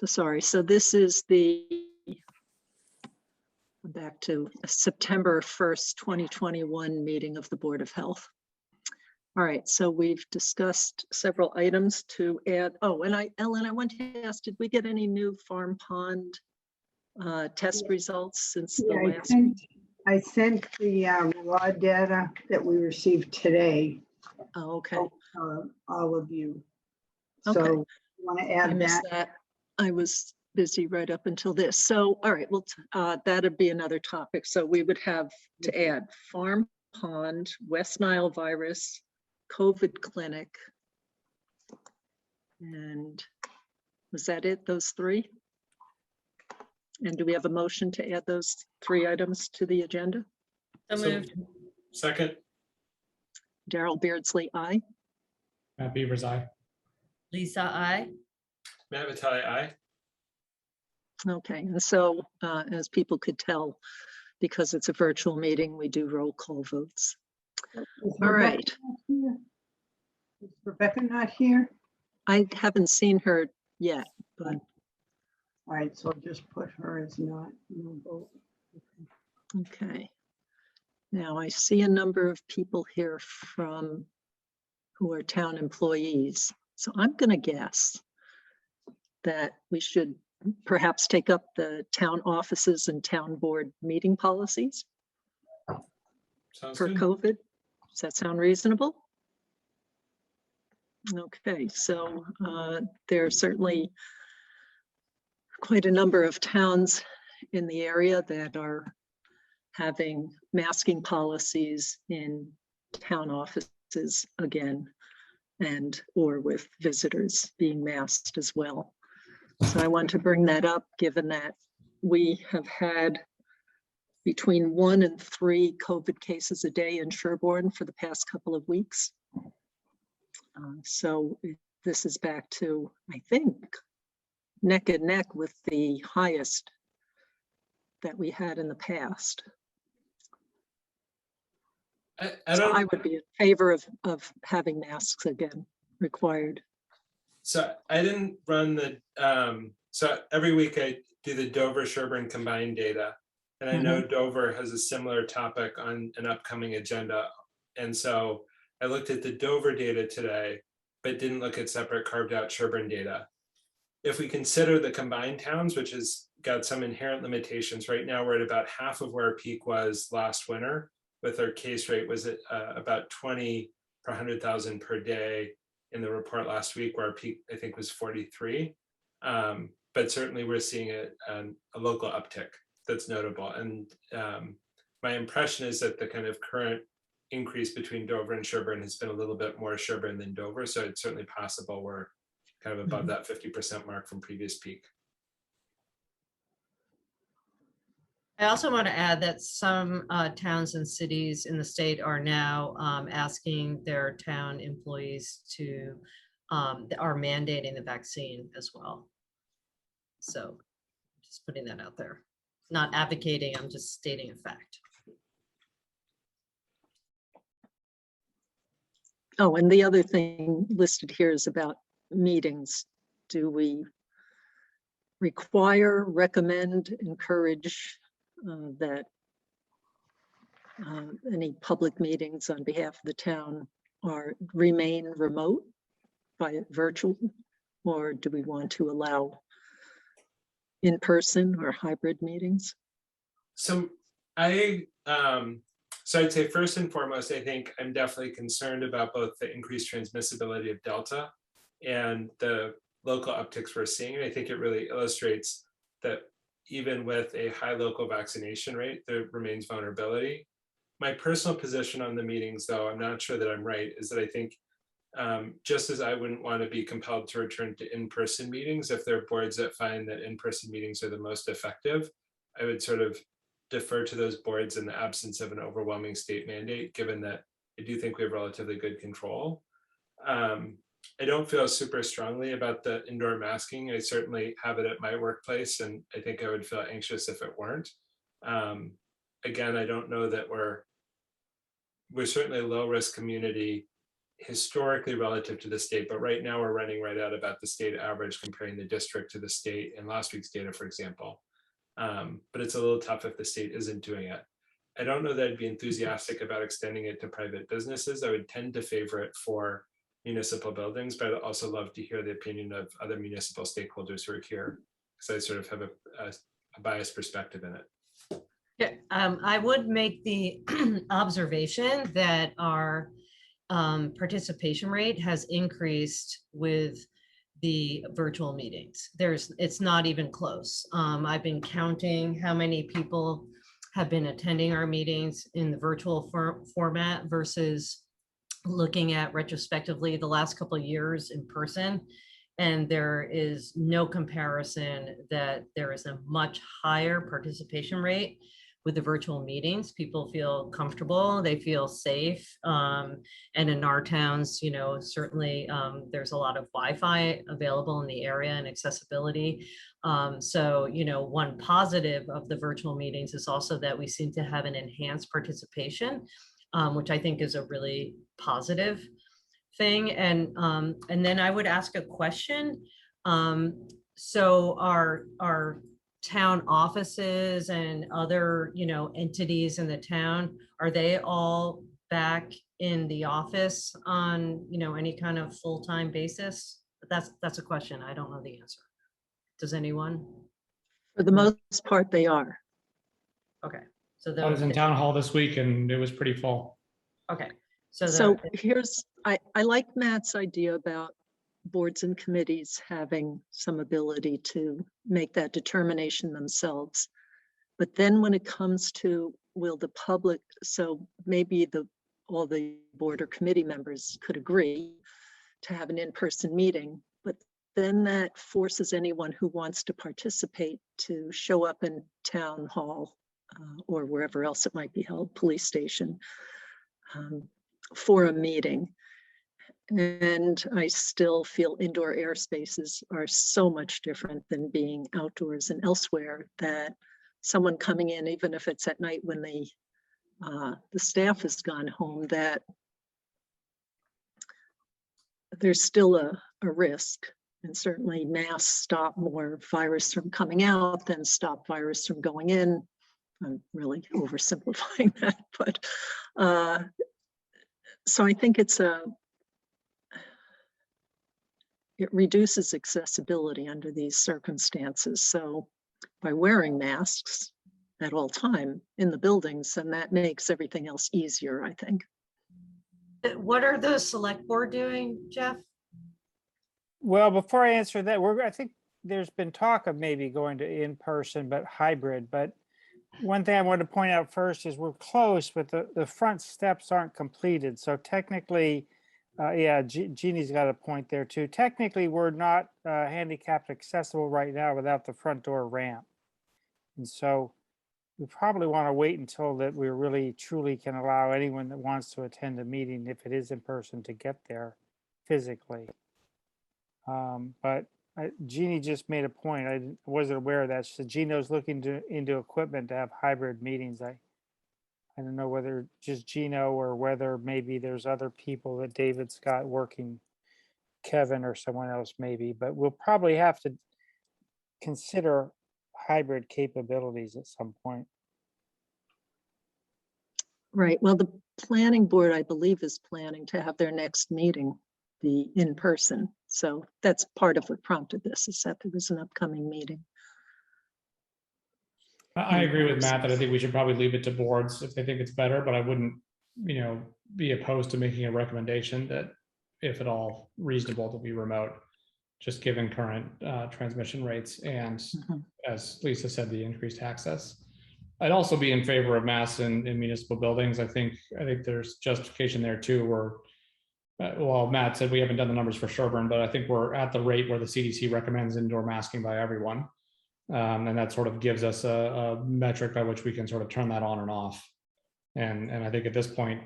So sorry, so this is the, back to September 1st, 2021 meeting of the Board of Health. All right, so we've discussed several items to add. Oh, and Ellen, I want to ask, did we get any new farm pond test results since the last? I sent the raw data that we received today. Oh, okay. All of you. Okay. So you want to I add missed that? that. I was busy right up until this. So, all right, well, that'd be another topic. So we would have to add farm pond, West Nile virus, COVID clinic. And was that it, those three? And do we have a motion to add those three items to the agenda? So moved. Second. Darrell Beardsley, aye. Matt Beavers, aye. Lisa, I. Matt Vitale, aye. Okay, and so as people could tell, because it's a virtual meeting, we do roll call votes. Is All Rebecca right. not here? Is Rebecca not here? I haven't seen her yet, but All right, so I'll just put her as not. No vote. okay. Now I see a number of people here from who are town employees. So I'm going to guess that we should perhaps take up the town offices and town board meeting policies Sounds for good. COVID. Does that sound reasonable? Okay, so there are certainly quite a number of towns in the area that are having masking policies in town offices again, and or with visitors being masked as well. So I want to bring that up, given that we have had between 1 and 3 COVID cases a day in Sherborn for the past couple of weeks. So this is back to, I think, neck and neck with the highest that we had in the past. So I would be in favor of having masks again required. So I didn't run the, so every week I do the Dover Sherborn combined data. And I know Dover has a similar topic on an upcoming agenda. And so I looked at the Dover data today, but didn't look at separate carved out Sherborn data. If we consider the combined towns, which has got some inherent limitations, right now we're at about half of where our peak was last winter, with our case rate was at about 20 per 100,000 per day in the report last week, where our peak, I think, was 43. But certainly we're seeing a local uptick that's notable. And my impression is that the kind of current increase between Dover and Sherborn has been a little bit more Sherborn than Dover. So it's certainly possible we're kind of above that 50% mark from previous peak. I also want to add that some towns and cities in the state are now asking their town employees to, are mandating the vaccine as well. So just putting that out there. Not advocating, I'm just stating a fact. Oh, and the other thing listed here is about meetings. Do we require, recommend, encourage that any public meetings on behalf of the town remain remote by virtual, or do we want to allow in-person or hybrid meetings? So I'd say first and foremost, I think I'm definitely concerned about both the increased transmissibility of Delta and the local upticks we're seeing. And I think it really illustrates that even with a high local vaccination rate, there remains vulnerability. My personal position on the meetings, though, I'm not sure that I'm right, is that I think just as I wouldn't want to be compelled to return to in-person meetings, if there are boards that find that in-person meetings are the most effective, I would sort of defer to those boards in the absence of an overwhelming state mandate, given that I do think we have relatively good control. I don't feel super strongly about the indoor masking. I certainly have it at my workplace, and I think I would feel anxious if it weren't. Again, I don't know that we're certainly a low-risk community, historically relative to the state, but right now we're running right at about the state average comparing the district to the state in last week's data, for example. But it's a little tough if the state isn't doing it. I don't know that I'd be enthusiastic about extending it to private businesses. I would tend to favor it for municipal buildings, but I'd also love to hear the opinion of other municipal stakeholders who are here, because I sort of have a biased perspective in it. Yeah, I would make the observation that our participation rate has increased with the virtual meetings. It's not even close. I've been counting how many people have been attending our meetings in the virtual format versus looking at retrospectively the last couple of years in person. And there is no comparison that there is a much higher participation rate with the virtual meetings. People feel comfortable, they feel safe. And in our towns, certainly there's a lot of Wi-Fi available in the area and accessibility. So, one positive of the virtual meetings is also that we seem to have an enhanced participation, which I think is a really positive thing. And then I would ask a question. So our town offices and other, entities in the town, are they all back in the office on, any kind of full-time basis? That's a question. I don't know the answer. Does anyone? For the most part, they are. Okay. So I was in town hall this week and it was pretty full. Okay. So here's, I like Matt's idea about boards and committees having some ability to make that determination themselves. But then when it comes to, will the public, so maybe all the board or committee members could agree to have an in-person meeting, but then that forces anyone who wants to participate to show up in town hall or wherever else it might be held, police station, for a meeting. And I still feel indoor air spaces are so much different than being outdoors and elsewhere, that someone coming in, even if it's at night when the staff has gone home, that there's still a risk. And certainly masks stop more virus from coming out than stop virus from going in. I'm really oversimplifying that, but so I think it reduces accessibility under these circumstances. So by wearing masks at all time in the buildings, and that makes everything else easier, I think. What are the select board doing, Jeff? Well, before I answer that, I think there's been talk of maybe going to in-person, but hybrid. But one thing I want to point out first is we're close, but the front steps aren't completed. So technically, yeah, Jeannie's got a point there too. Technically, we're not handicapped accessible right now without the front door ramp. And so we probably want to wait until that we really truly can allow anyone that wants to attend a meeting, if it is in person, to get there physically. But Jeannie just made a point. I wasn't aware of that. She said Gino's looking into equipment to have hybrid meetings. I don't know whether just Gino or whether maybe there's other people that David's got working, Kevin or someone else maybe, but we'll probably have to consider hybrid capabilities at some point. Right. Well, the planning board, I believe, is planning to have their next meeting be in person. So that's part of what prompted this, is that there was an upcoming meeting. I agree with Matt that I think we should probably leave it to boards if they think it's better, but I wouldn't, be opposed to making a recommendation that, if at all reasonable, to be remote, just given current transmission rates and, as Lisa said, the increased access. I'd also be in favor of masks in municipal buildings. I think there's justification there too, where, well, Matt said we haven't done the numbers for Sherborn, but I think we're at the rate where the CDC recommends indoor masking by everyone. And that sort of gives us a metric by which we can sort of turn that on and off. And I think at this point,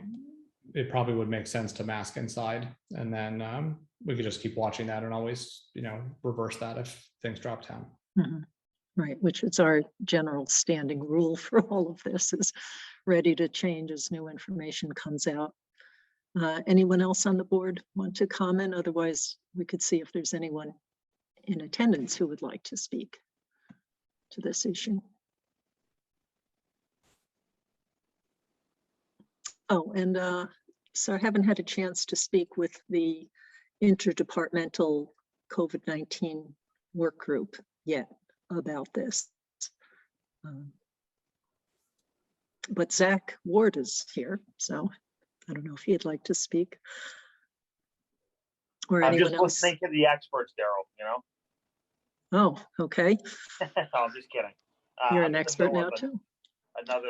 it probably would make sense to mask inside. And then we could just keep watching that and always, reverse that if things drop down. Right, which is our general standing rule for all of this, is ready to change as new information comes out. Anyone else on the board want to comment? Otherwise, we could see if there's anyone in attendance who would like to speak to this issue. Oh, and so I haven't had a chance to speak with the interdepartmental COVID-19 work group yet about this. But Zach Ward is here, so I don't know if he'd like to speak. Or I'm anyone just else. listening to the experts, Daryl, you know? Oh, okay. No, I'm just kidding. You're I'm an in the expert middle now of too. Another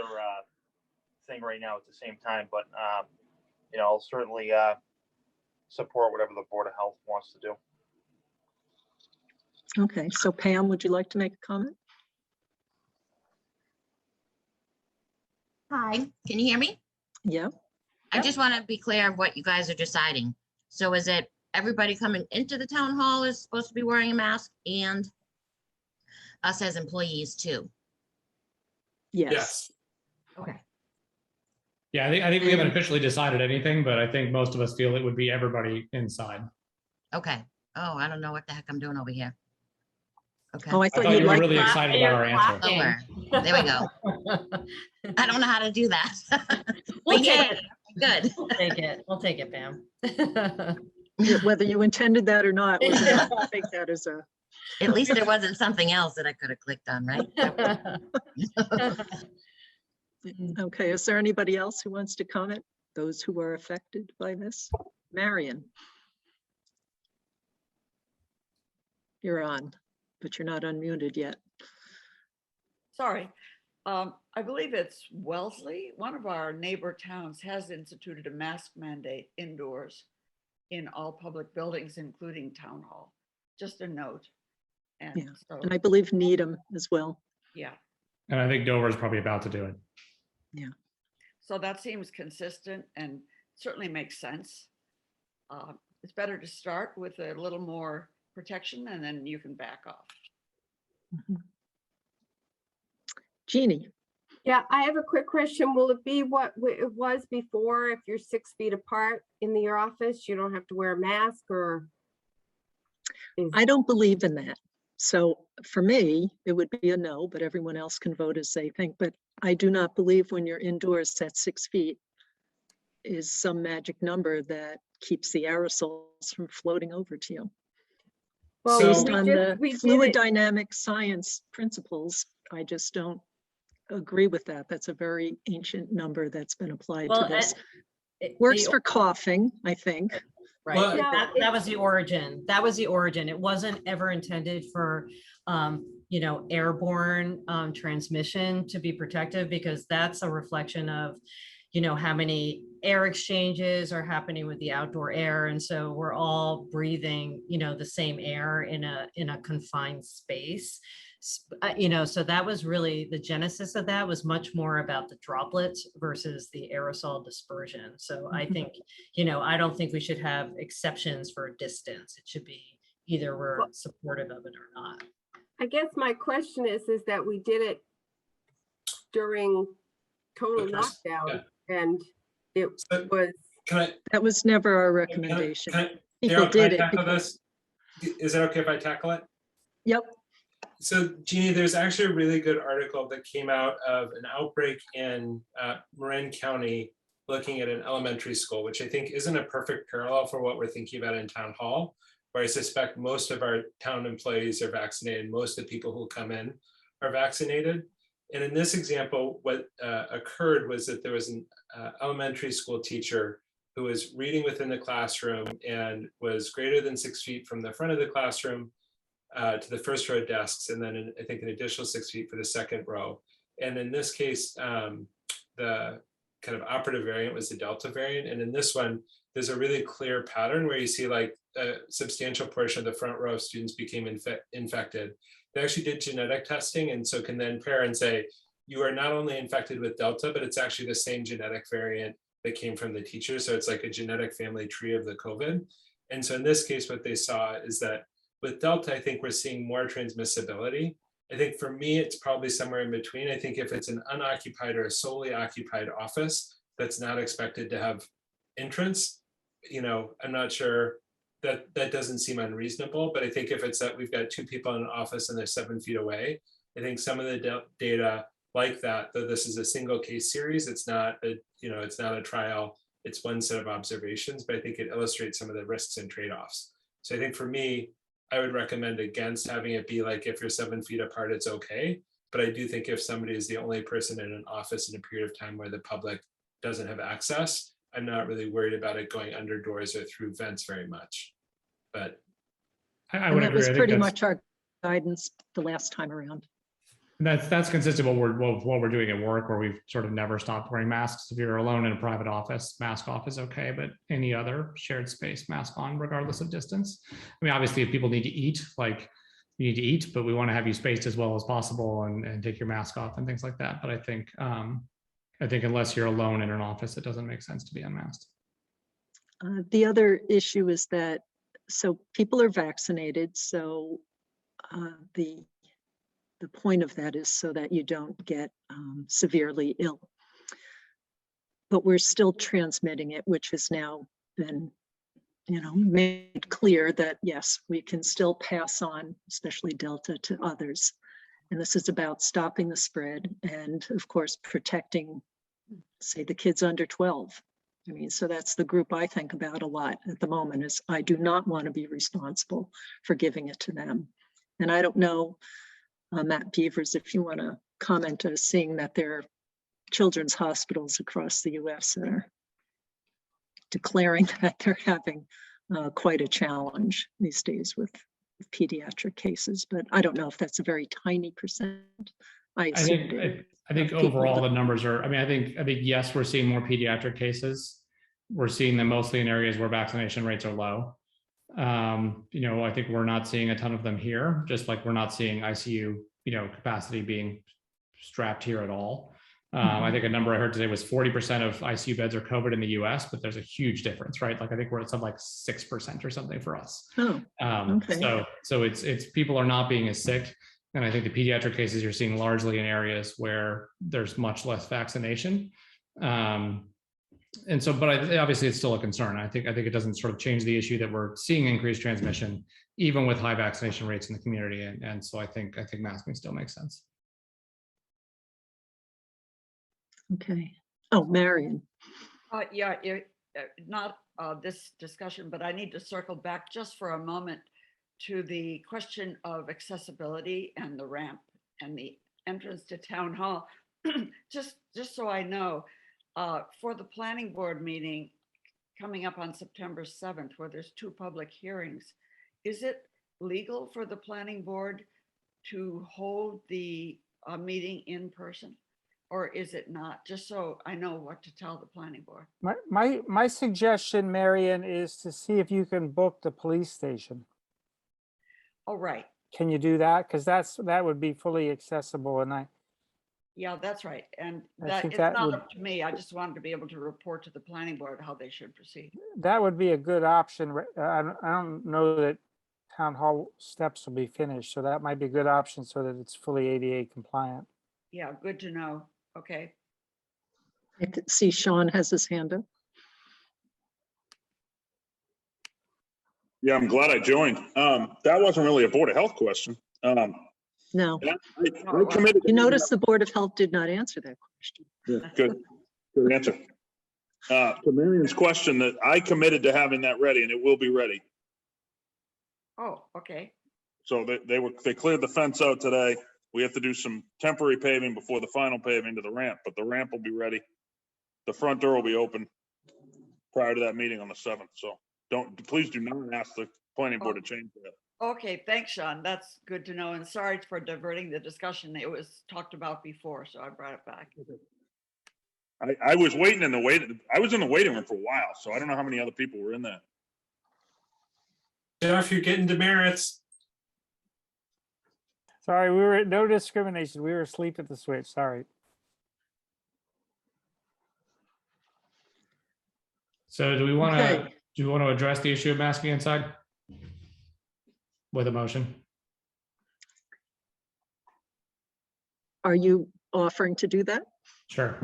thing right now at the same time, but you know, I'll certainly support whatever the Board of Health wants to do. Okay, so Pam, would you like to make a comment? Hi, can you hear me? Yeah, I just want to be clear of what you guys are deciding. So is it everybody coming into the town hall is supposed to be wearing a mask and us as employees too? yes. Yes. Okay. Yeah, I think we haven't And- officially decided anything, but I think most of us feel it would be everybody inside. Okay. Oh, I don't know what the heck I'm doing over here. Okay. Oh, I I thought thought you'd you were like really that. excited about our answer. Lower. There we go. I don't know how to do that. We'll But take yay, it. good. We'll take it. We'll take it, Pam. Yeah, whether you intended that or not, we're gonna take that as a, At least there wasn't something else that I could have clicked on, right? okay, is there anybody else who wants to comment? Those who are affected by this? Marion? You're on, but you're not unmuted yet. Sorry. I believe it's Wellesley. One of our neighbor towns has instituted a mask mandate indoors in all public buildings, including town hall. Just a note. And Yeah, so, And I believe Needham as well. yeah, And I think Dover's probably about to do it. so that seems consistent and certainly makes sense. It's better to start with a little more protection and then you can back off. Mhm. Jeannie? Yeah, I have a quick question. Will it be what it was before? If you're 6 feet apart in your office, you don't have to wear a mask or? I don't believe in that. So for me, it would be a no, but everyone else can vote as they think. But I do not believe when you're indoors at 6 feet is some magic number that keeps the aerosols from floating over to you. Well, So- Based we on did- the we did fluid it- dynamic science principles, I just don't agree with that. That's a very ancient number that's been applied to Well, this. it- Works the- for coughing, I think. Right, Well, No, that was the origin. That was the origin. It wasn't ever intended for, you know, airborne transmission to be protective, because that's a reflection of, you know, how many air exchanges are happening with the outdoor air. And so we're all breathing, you know, the same air in a confined space. You know, so that was really the genesis of that, was much more about the droplets versus the aerosol dispersion. So I think, you know, I don't think we should have exceptions for distance. It should be either we're Well- supportive of it or not. I guess my question is that we did it during total The first- lockdown and it So was, can I, That was never our can I- recommendation. can I- People Daryl, can I did it. tackle because- this? Is it okay if I tackle it? Yep, So Jeannie, there's actually a really good article that came out of an outbreak in Marin County looking at an elementary school, which I think isn't a perfect parallel for what we're thinking about in town hall, where I suspect most of our town employees are vaccinated. Most of the people who come in are vaccinated. And in this example, what occurred was that there was an elementary school teacher who was reading within the classroom and was greater than 6 feet from the front of the classroom to the first row desks, and then I think an additional 6 feet for the second row. And in this case, the kind of operative variant was the Delta variant. And in this one, there's a really clear pattern where you see like a substantial portion of the front row of students became infected. They actually did genetic testing, and so can then pair and say, you are not only infected with Delta, but it's actually the same genetic variant that came from the teacher. So it's like a genetic family tree of the COVID. And so in this case, what they saw is that with Delta, I think we're seeing more transmissibility. I think for me, it's probably somewhere in between. I think if it's an unoccupied or a solely occupied office, that's not expected to have entrance, I'm not sure that doesn't seem unreasonable, but I think if it's that we've got 2 people in an office and they're 7 feet away, I think some of the data like that, though this is a single case series, it's not it's not a trial, it's one set of observations, but I think it illustrates some of the risks and trade-offs. So I think for me, I would recommend against having it be like, if you're 7 feet apart, it's okay. But I do think if somebody is the only person in an office in a period of time where the public doesn't have access, I'm not really worried about it going under doors or through vents very much. But I And would that agree. was I think pretty that's, much our guidance the last time around. that's consistent with what we're doing at work, where we've sort of never stopped wearing masks. If you're alone in a private office, mask off is okay, but any other shared space, mask on, regardless of distance. I mean, obviously, if people need to eat, like you need to eat, but we want to have you spaced as well as possible and take your mask off and things like that. But I think unless you're alone in an office, it doesn't make sense to be unmasked. The other issue is that, so people are vaccinated, so the point of that is so that you don't get severely ill. But we're still transmitting it, which has now been, made clear that yes, we can still pass on, especially Delta, to others. And this is about stopping the spread and, of course, protecting, say, the kids under 12. I mean, so that's the group I think about a lot at the moment, is I do not want to be responsible for giving it to them. And I don't know, Matt Beavers, if you want to comment, seeing that there are children's hospitals across the US that are declaring that they're having quite a challenge these days with pediatric cases, but I don't know if that's a very tiny percent. I think overall the numbers are, I think yes, we're seeing more pediatric cases. We're seeing them mostly in areas where vaccination rates are low. I think we're not seeing a ton of them here, just like we're not seeing ICU, capacity being strapped here at all. I think a number I heard today was 40% of ICU beds are COVID in the US, but there's a huge difference, right? Like I think we're at something like 6% or something for us. Okay. So it's people are not being as sick. And I think the pediatric cases you're seeing largely in areas where there's much less vaccination. And so, but obviously it's still a concern. I think it doesn't sort of change the issue that we're seeing increased transmission, even with high vaccination rates in the community. And so I think masking still makes sense. Okay. Oh, Marion. Yeah, not this discussion, but I need to circle back just for a moment to the question of accessibility and the ramp and the entrance to town hall. just so I know, for the planning board meeting coming up on September 7th, where there's 2 public hearings, is it legal for the planning board to hold the meeting in person? Or is it not? Just so I know what to tell the planning board. My suggestion, Marion, is to see if you can book the police station. Oh, right. Can you do that? Because that would be fully accessible, and yeah, that's right. And I that think it's that not would, up to me. I just wanted to be able to report to the planning board how they should proceed. that would be a good option. I don't know that town hall steps will be finished, so that might be a good option so that it's fully ADA compliant. Yeah, good to know. Okay. I can see Sean has his hand up. Yeah, I'm glad I joined. That wasn't really a Board of Health question. No, I committed. you notice the Board of Health did not answer that question. Yeah, good answer. To Marion's question, that I committed to having that ready, and it will be ready. Oh, okay. So they cleared the fence out today. We have to do some temporary paving before the final paving to the ramp, but the ramp will be ready. The front door will be open prior to that meeting on the 7th. So please do not ask the planning board to change that. Okay, thanks, Sean. That's good to know. And sorry for diverting the discussion. It was talked about before, so I brought it back. I was waiting in the waiting room for a while, so I don't know how many other people were in there. Jeff, you're getting demerits. Sorry, no discrimination. We were asleep at the switch. Sorry. So do we want to address the issue of masking inside with a motion? Are you offering to do that? Sure.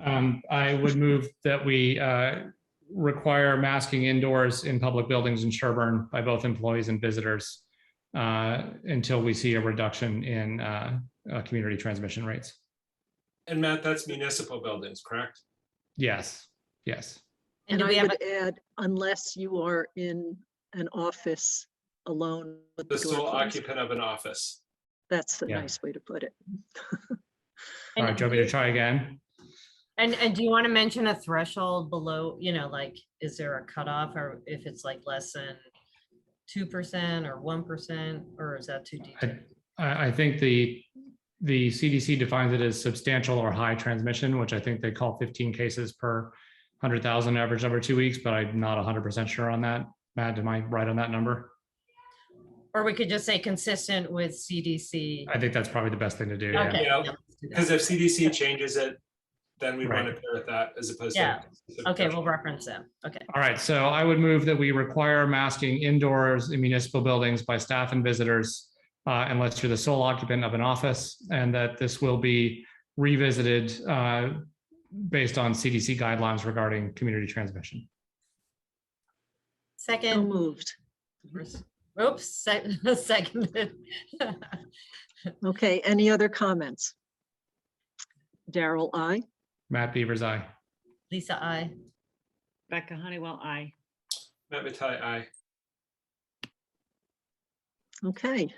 I would move that we require masking indoors in public buildings in Sherborn by both employees and visitors until we see a reduction in community transmission rates. And Matt, that's municipal buildings, correct? Yes, yes. And And do we I have, would add, unless you are in an office alone with The the door sole closed. occupant of an office. That's a Yeah. nice way to put it. All right, do you want me to try again? and do you want to mention a threshold below, like, is there a cutoff, or if it's like less than 2% or 1%, or is that too detailed? I think the CDC defines it as substantial or high transmission, which I think they call 15 cases per 100,000 average over 2 weeks, but I'm not 100% sure on that. Matt, am I right on that number? Or we could just say consistent with CDC. I think that's probably the best thing to do. Yeah. Okay. Yeah, let's do that. because if CDC changes it, then we want Right. to pair with that as opposed Yeah. to. Okay, we'll reference them. Okay. All right, so I would move that we require masking indoors in municipal buildings by staff and visitors unless you're the sole occupant of an office, and that this will be revisited based on CDC guidelines regarding community transmission. So Second, moved. oops, seconded. Okay, any other comments? Daryl, I. Matt Beavers, aye. Lisa, I. Becca Honeywell, aye. Matt Vitale, aye. Okay,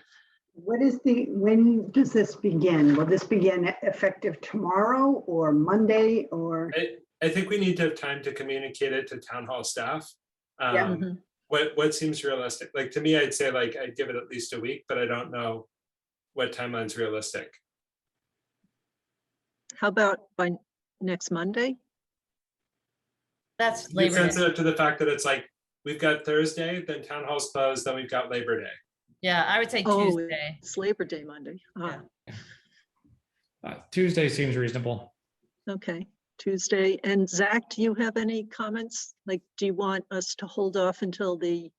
When does this begin? Will this begin effective tomorrow or Monday or? I think we need to have time to communicate it to town hall staff. Yeah. Mhm. What seems realistic? Like, to me, I'd say like, I'd give it at least a week, but I don't know what timeline's realistic. How about by next Monday? That's Be Labor Day. sensitive to the fact that it's like, we've got Thursday, then town hall's closed, then we've got Labor Day. Yeah, I would say Oh, Tuesday. it's Labor Day Monday. Ah, Tuesday seems reasonable. okay, Tuesday. And Zach, do you have any comments? Like, do you want us to hold off until the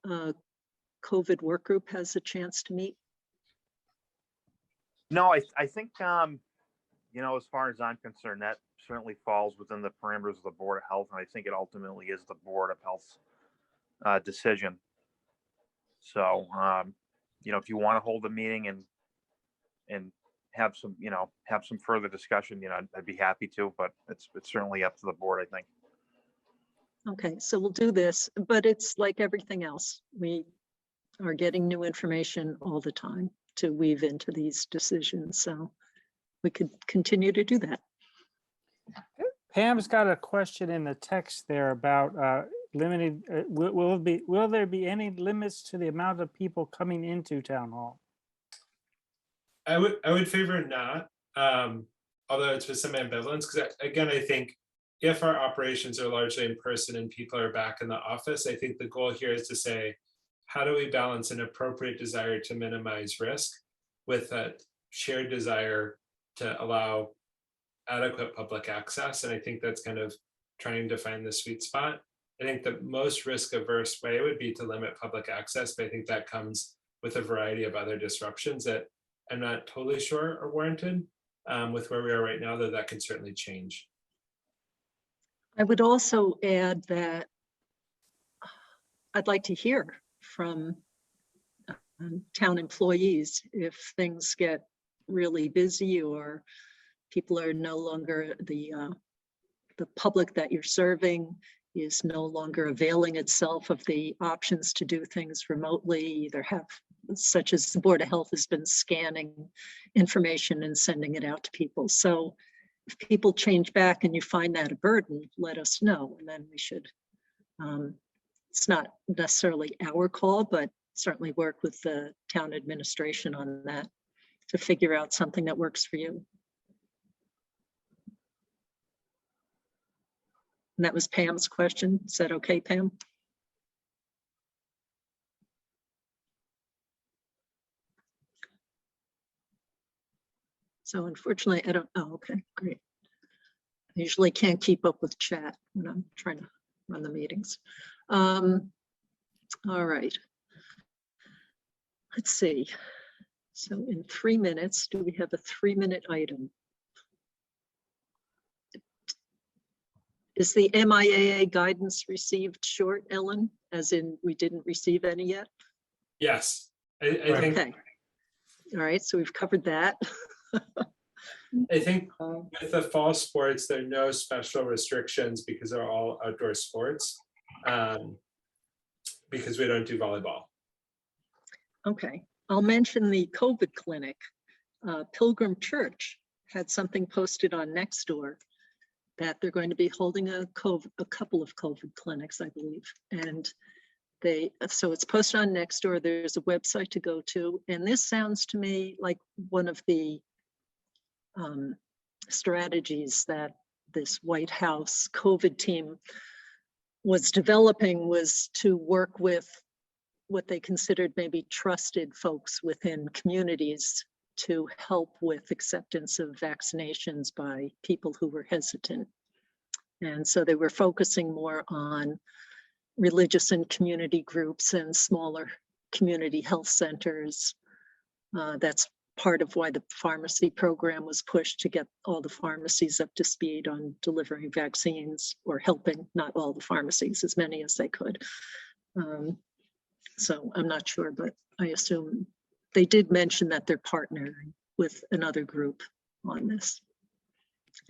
COVID work group has a chance to meet? No, I think, as far as I'm concerned, that certainly falls within the parameters of the Board of Health, and I think it ultimately is the Board of Health's decision. So, if you want to hold a meeting and have some further discussion, I'd be happy to, but it's certainly up to the board, I think. Okay, so we'll do this, but it's like everything else. We are getting new information all the time to weave into these decisions, so we could continue to do that. Pam's got a question in the text there about limited, will there be any limits to the amount of people coming into town hall? I would favor not, although it's with some ambivalence, because again, I think if our operations are largely in person and people are back in the office, I think the goal here is to say, how do we balance an appropriate desire to minimize risk with a shared desire to allow adequate public access? And I think that's kind of trying to find the sweet spot. I think the most risk averse way would be to limit public access, but I think that comes with a variety of other disruptions that I'm not totally sure are warranted with where we are right now, though that can certainly change. I would also add that I'd like to hear from town employees if things get really busy or people are no longer, the public that you're serving is no longer availing itself of the options to do things remotely, either have, such as the Board of Health has been scanning information and sending it out to people. So if people change back and you find that a burden, let us know, and then we should, it's not necessarily our call, but certainly work with the town administration on that to figure out something that works for you. And that was Pam's question. Is that okay, Pam? So unfortunately, I don't, oh, okay, great. I usually can't keep up with chat when I'm trying to run the meetings. All right. Let's see. So in 3 minutes, do we have a 3-minute item? Is the MIAA guidance received short, Ellen? As in, we didn't receive any yet? Yes, I think, Okay. All right, so we've covered that. I think with the fall sports, there are no special restrictions because they're all outdoor sports. Because we don't do volleyball. Okay, I'll mention the COVID clinic. Pilgrim Church had something posted on Nextdoor that they're going to be holding a couple of COVID clinics, I believe. And so it's posted on Nextdoor. There's a website to go to. And this sounds to me like one of the strategies that this White House COVID team was developing, was to work with what they considered maybe trusted folks within communities to help with acceptance of vaccinations by people who were hesitant. And so they were focusing more on religious and community groups and smaller community health centers. That's part of why the pharmacy program was pushed, to get all the pharmacies up to speed on delivering vaccines, or helping, not all the pharmacies, as many as they could. So I'm not sure, but I assume they did mention that they're partnering with another group on this.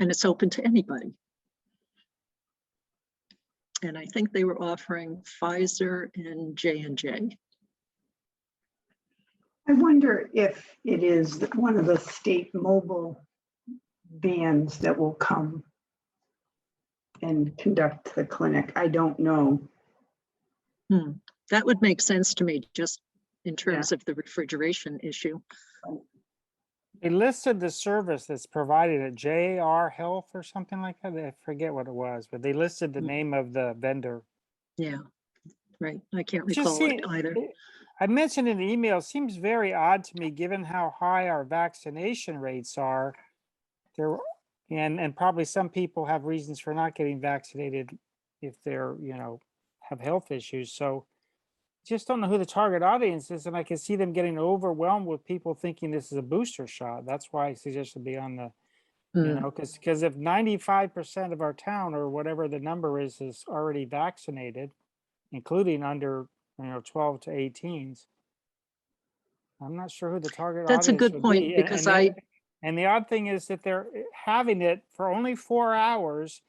And it's open to anybody. And I think they were offering Pfizer and J&J. I wonder if it is one of the state mobile vans that will come and conduct the clinic. I don't know. That would make sense to me, just in terms of the refrigeration issue. They listed the service that's provided at JR Health or something like that. I forget what it was, but they listed the name of the vendor. Yeah, right. I can't Just recall it either. I mentioned in the email, it seems very odd to me, given how high our vaccination rates are. There, and probably some people have reasons for not getting vaccinated if they're, have health issues. So just don't know who the target audience is, and I can see them getting overwhelmed with people thinking this is a booster shot. That's why I suggested be on the, because if 95% of our town, or whatever the number is already vaccinated, including under 12 to 18s, I'm not sure who the target That's a audience good would point, be. because And the odd thing is that they're having it for only 4 hours,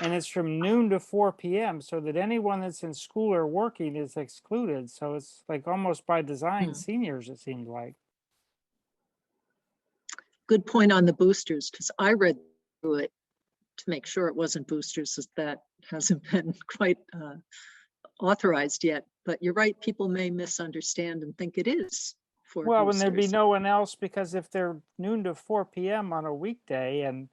and it's from noon to 4 p.m. so that anyone that's in school or working is excluded. So it's like almost by design, seniors, it seems like. Good point on the boosters, because I read through it to make sure it wasn't boosters, as that hasn't been quite authorized yet. But you're right, people may misunderstand and think it is for Well, when there'd be boosters. no one else, because if they're noon to 4 p.m. on a weekday and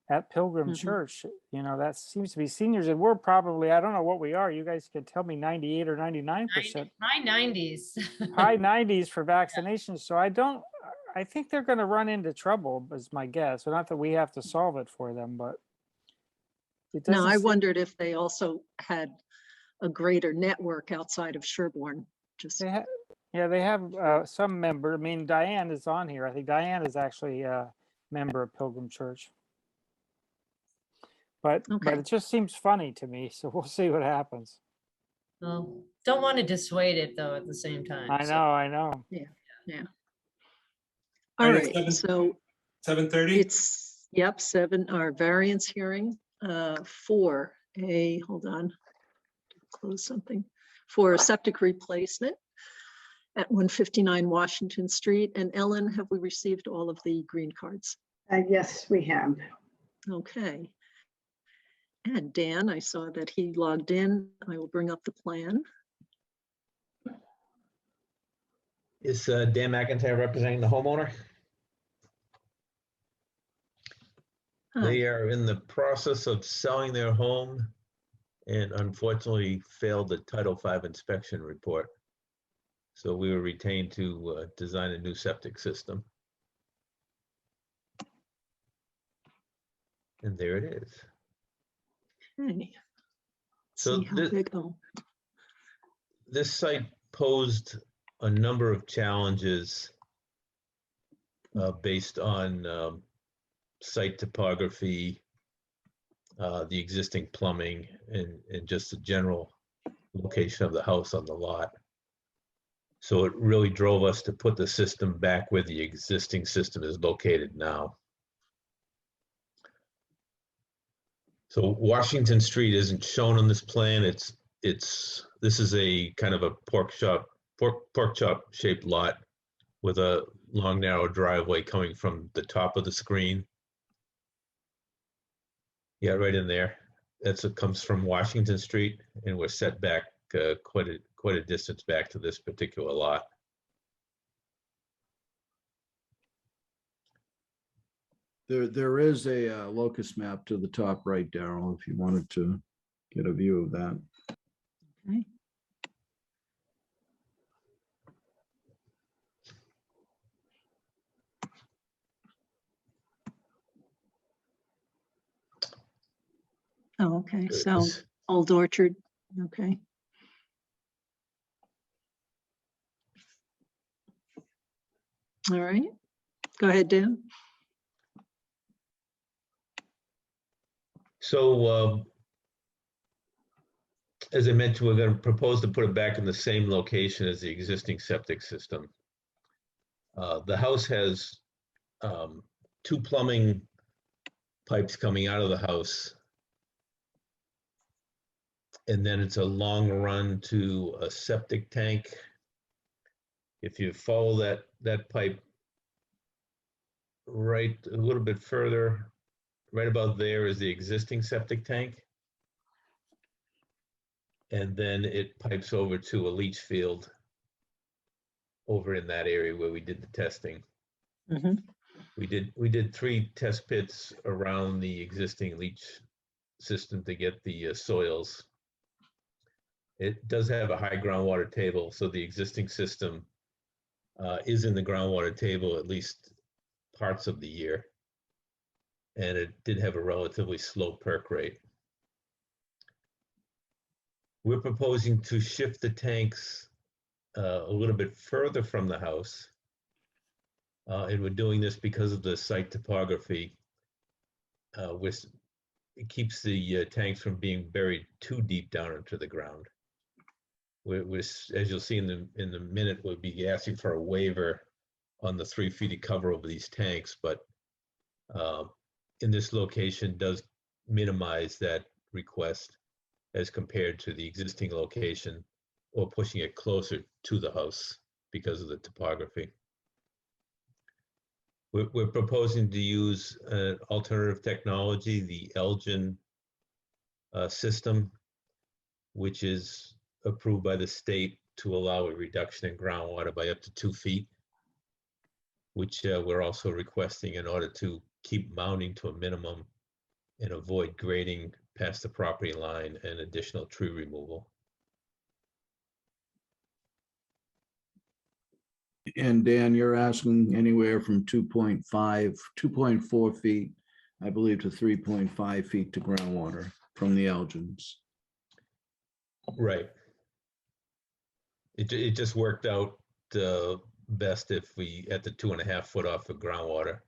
at Pilgrim Church, that seems to be seniors, and we're probably, I don't know what we are, you guys could tell me, 98 or 99%. High 90s. High 90s for vaccinations. So I think they're going to run into trouble, is my guess. So not that we have to solve it for them, but it doesn't No, I seem- wondered if they also had a greater network outside of Sherborn. Just they have some member. I mean, Diane is on here. I think Diane is actually a member of Pilgrim Church. But it just seems funny to me. So we'll see what happens. Well, don't want to dissuade it though at the same time. I know. Yeah. All right, so 7:30? it's, 7, our variance hearing for hold on, close something, for a septic replacement at 159 Washington Street. And Ellen, have we received all of the green cards? Yes, we have. Okay. And Dan, I saw that he logged in. I will bring up the plan. Is Dan McIntyre representing the homeowner? They are in the process of selling their home and unfortunately failed the Title V inspection report. So we were retained to design a new septic system. And there it is. Okay. So See how big, this site posed a number of challenges based on site topography, the existing plumbing and just the general location of the house on the lot. So it really drove us to put the system back where the existing system is located now. So Washington Street isn't shown on this plan. This is a kind of a pork chop shaped lot with a long narrow driveway coming from the top of the screen. Yeah, right in there. That's what comes from Washington Street, and we're set back quite a distance back to this particular lot. There is a locus map to the top right, Daryl, if you wanted to get a view of that. Okay. Oh, okay, so It's- Old Orchard, okay. All right, go ahead, Dan. So, as I mentioned, we're going to propose to put it back in the same location as the existing septic system. The house has 2 plumbing pipes coming out of the house. And then it's a long run to a septic tank. If you follow that pipe right a little bit further, right about there is the existing septic tank. And then it pipes over to a leach field over in that area where we did the testing. Mhm. We did 3 test pits around the existing leach system to get the soils. It does have a high groundwater table, so the existing system is in the groundwater table at least parts of the year. And it did have a relatively slow perk rate. We're proposing to shift the tanks a little bit further from the house. And we're doing this because of the site topography, which it keeps the tanks from being buried too deep down into the ground. As you'll see in the minute, we'll be asking for a waiver on the 3 feet of cover over these tanks, but in this location does minimize that request as compared to the existing location or pushing it closer to the house because of the topography. We're proposing to use an alternative technology, the Elgin system, which is approved by the state to allow a reduction in groundwater by up to 2 feet, which we're also requesting in order to keep mounding to a minimum and avoid grading past the property line and additional tree removal. And Dan, you're asking anywhere from 2.4 feet, I believe, to 3.5 feet to groundwater from the Elgins. Right. It just worked out best if we at the 2.5 foot off of groundwater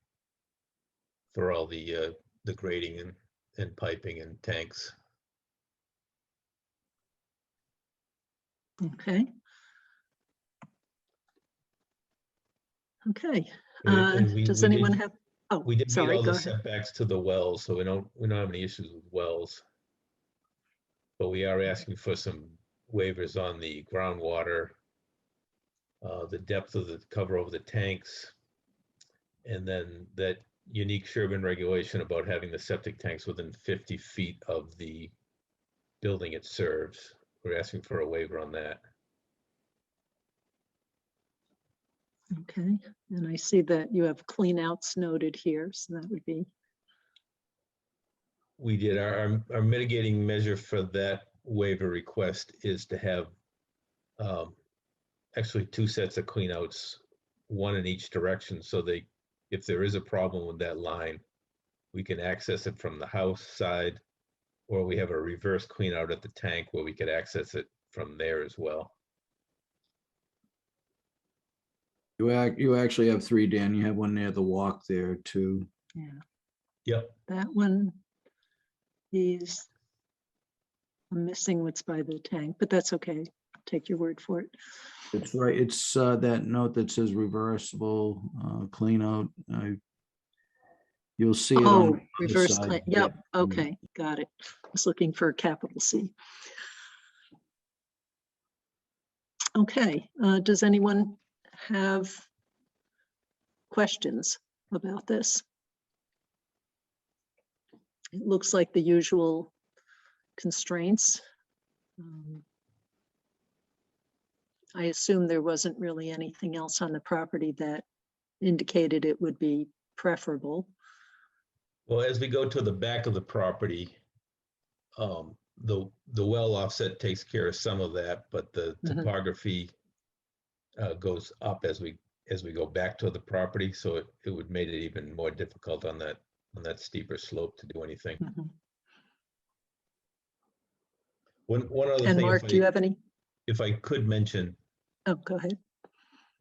for all the grading and piping and tanks. Okay. Okay, And does we anyone did- have, oh, We did meet sorry, all go the ahead. setbacks to the wells, so we don't have any issues with wells. But we are asking for some waivers on the groundwater, the depth of the cover over the tanks, and then that unique Sherborn regulation about having the septic tanks within 50 feet of the building it serves. We're asking for a waiver on that. Okay, and I see that you have clean outs noted here, so that would be, We did. Our mitigating measure for that waiver request is to have actually 2 sets of cleanouts, 1 in each direction, so if there is a problem with that line, we can access it from the house side, or we have a reverse cleanout at the tank where we could access it from there as well. You actually have 3, Dan. You have one near the walk there too. yeah, Yep. that one. These, I'm missing what's by the tank, but that's okay. Take your word for it. It's right, it's that note that says reversible clean out. You'll see it on Oh, the reverse side claim. there. Yep, okay, got it. I was looking for a capital C. Okay, does anyone have questions about this? It looks like the usual constraints. I assume there wasn't really anything else on the property that indicated it would be preferable. Well, as we go to the back of the property, the well offset takes care of some of that, but the Mhm. topography goes up as we go back to the property, so it would make it even more difficult on that steeper slope to do anything. Mhm. One other And thing, Mark, do you have any? if I could mention, Oh, go ahead.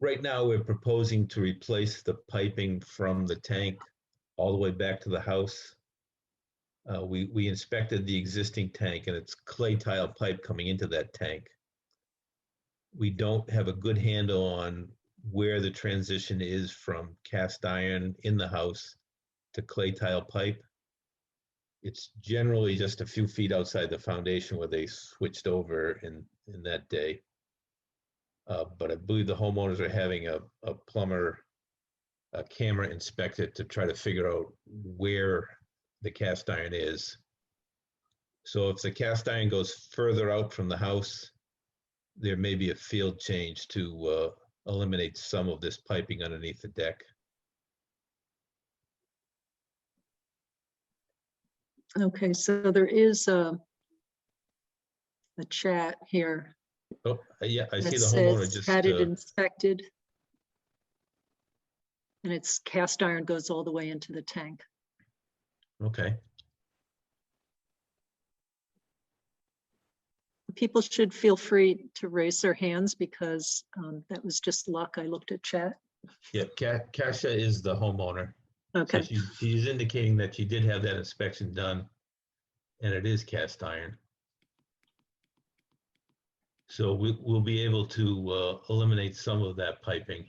right now we're proposing to replace the piping from the tank all the way back to the house. We inspected the existing tank and it's clay tile pipe coming into that tank. We don't have a good handle on where the transition is from cast iron in the house to clay tile pipe. It's generally just a few feet outside the foundation where they switched over in that day. But I believe the homeowners are having a plumber, a camera inspect it to try to figure out where the cast iron is. So if the cast iron goes further out from the house, there may be a field change to eliminate some of this piping underneath the deck. Okay, so there is a chat here Oh, yeah, I see that the homeowner says just, had it inspected. And it's cast iron goes all the way into the tank. okay. People should feel free to raise their hands because that was just luck. I looked at chat. Yeah, Kasia is the homeowner. So Okay, she's indicating that she did have that inspection done and it is cast iron. So we'll be able to eliminate some of that piping.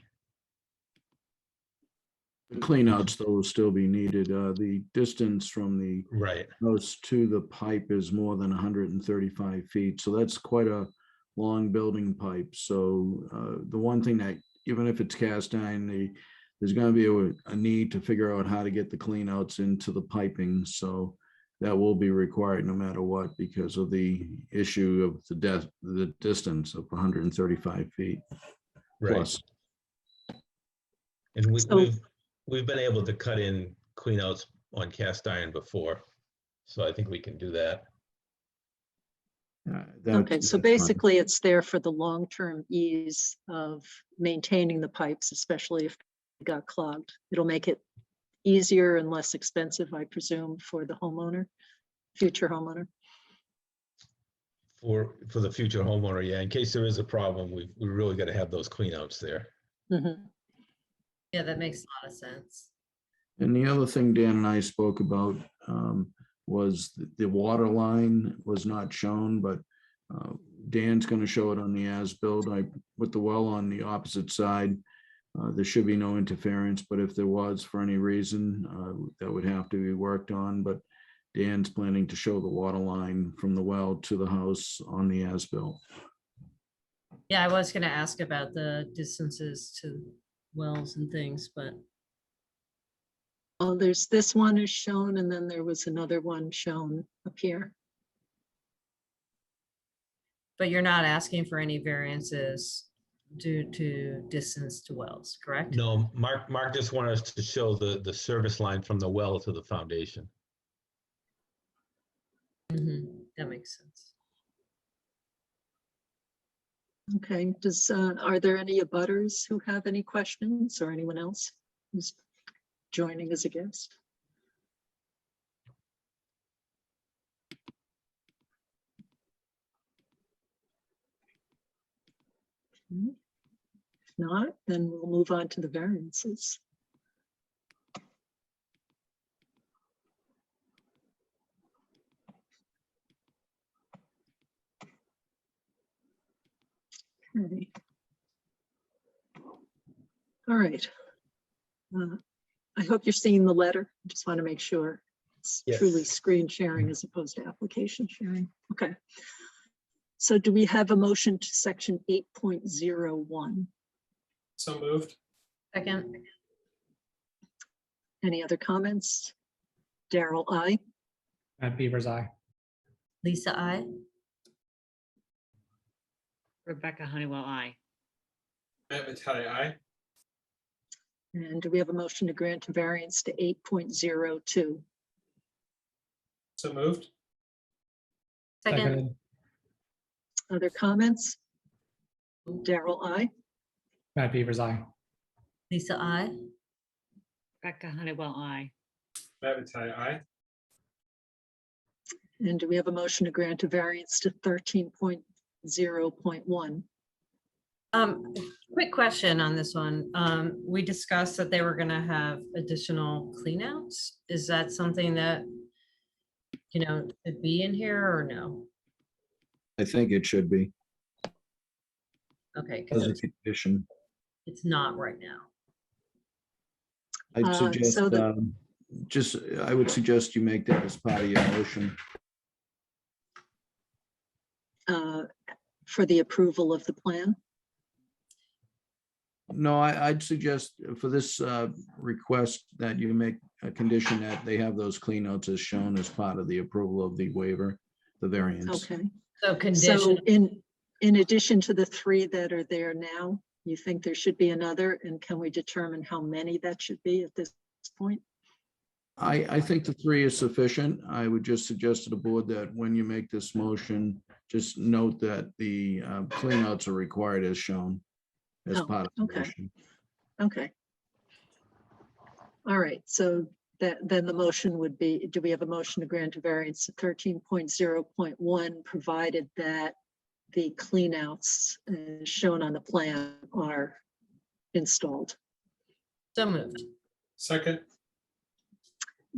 The cleanouts though will still be needed. The distance from the Right. house to the pipe is more than 135 feet. So that's quite a long building pipe. So the one thing that, even if it's cast iron, there's going to be a need to figure out how to get the cleanouts into the piping. So that will be required no matter what, because of the issue of the distance of 135 feet Right. plus. And So- we've been able to cut in cleanouts on cast iron before. So I think we can do that. okay, so That's fine. basically it's there for the long-term ease of maintaining the pipes, especially if it got clogged. It'll make it easier and less expensive, I presume, for the homeowner, future homeowner. For the future homeowner, yeah, in case there is a problem, we really got to have those cleanouts there. Mhm. Yeah, that makes a lot of sense. And the other thing Dan and I spoke about was the water line was not shown, but Dan's going to show it on the as-built. I put the well on the opposite side. There should be no interference, but if there was for any reason, that would have to be worked on. But Dan's planning to show the water line from the well to the house on the as-built. Yeah, I was gonna ask about the distances to wells and things, but Oh, there's this one is shown, and then there was another one shown up here. you're not asking for any variances due to distance to wells, correct? No, Mark just wanted us to show the service line from the well to the foundation. Mhm, that makes sense. Okay, are there any abutters who have any questions or anyone else who's joining as a guest? Okay. If not, then we'll move on to the variances. Okay. All right. I hope you're seeing the letter. Just want to make sure it's truly Yes. screen sharing as opposed to application sharing. Okay. So do we have a motion to section 8.01? So moved. Second, Any other comments? Daryl, I. Matt Beaver's eye. Lisa, I. Rebecca Honeywell, I. Matt Vitale, aye. And do we have a motion to grant a variance to 8.02? So moved. Second, Seconded. Other comments? Daryl, I. Matt Beaver's eye. Lisa, I. Rebecca Honeywell, I. Matt Vitale, aye. And do we have a motion to grant a variance to 13.0.1? Quick question on this one. We discussed that they were gonna have additional cleanouts. Is that something that, you know, should be in here or no? I think it should be Okay, as because a condition. it's not right now. I'd suggest, so the- I would suggest you make that as part of your motion. For the approval of the plan? No, I'd suggest for this request that you make a condition that they have those cleanouts as shown as part of the approval of the waiver, the variance. Okay. So So condition, in addition to the 3 that are there now, you think there should be another? And can we determine how many that should be at this point? I think the 3 is sufficient. I would just suggest to the board that when you make this motion, just note that the cleanouts are required as shown as Oh, part of the okay. motion. Okay. All right, so then the motion would be, do we have a motion to grant a variance to 13.0.1, provided that the cleanouts as shown on the plan are installed? so moved. Second.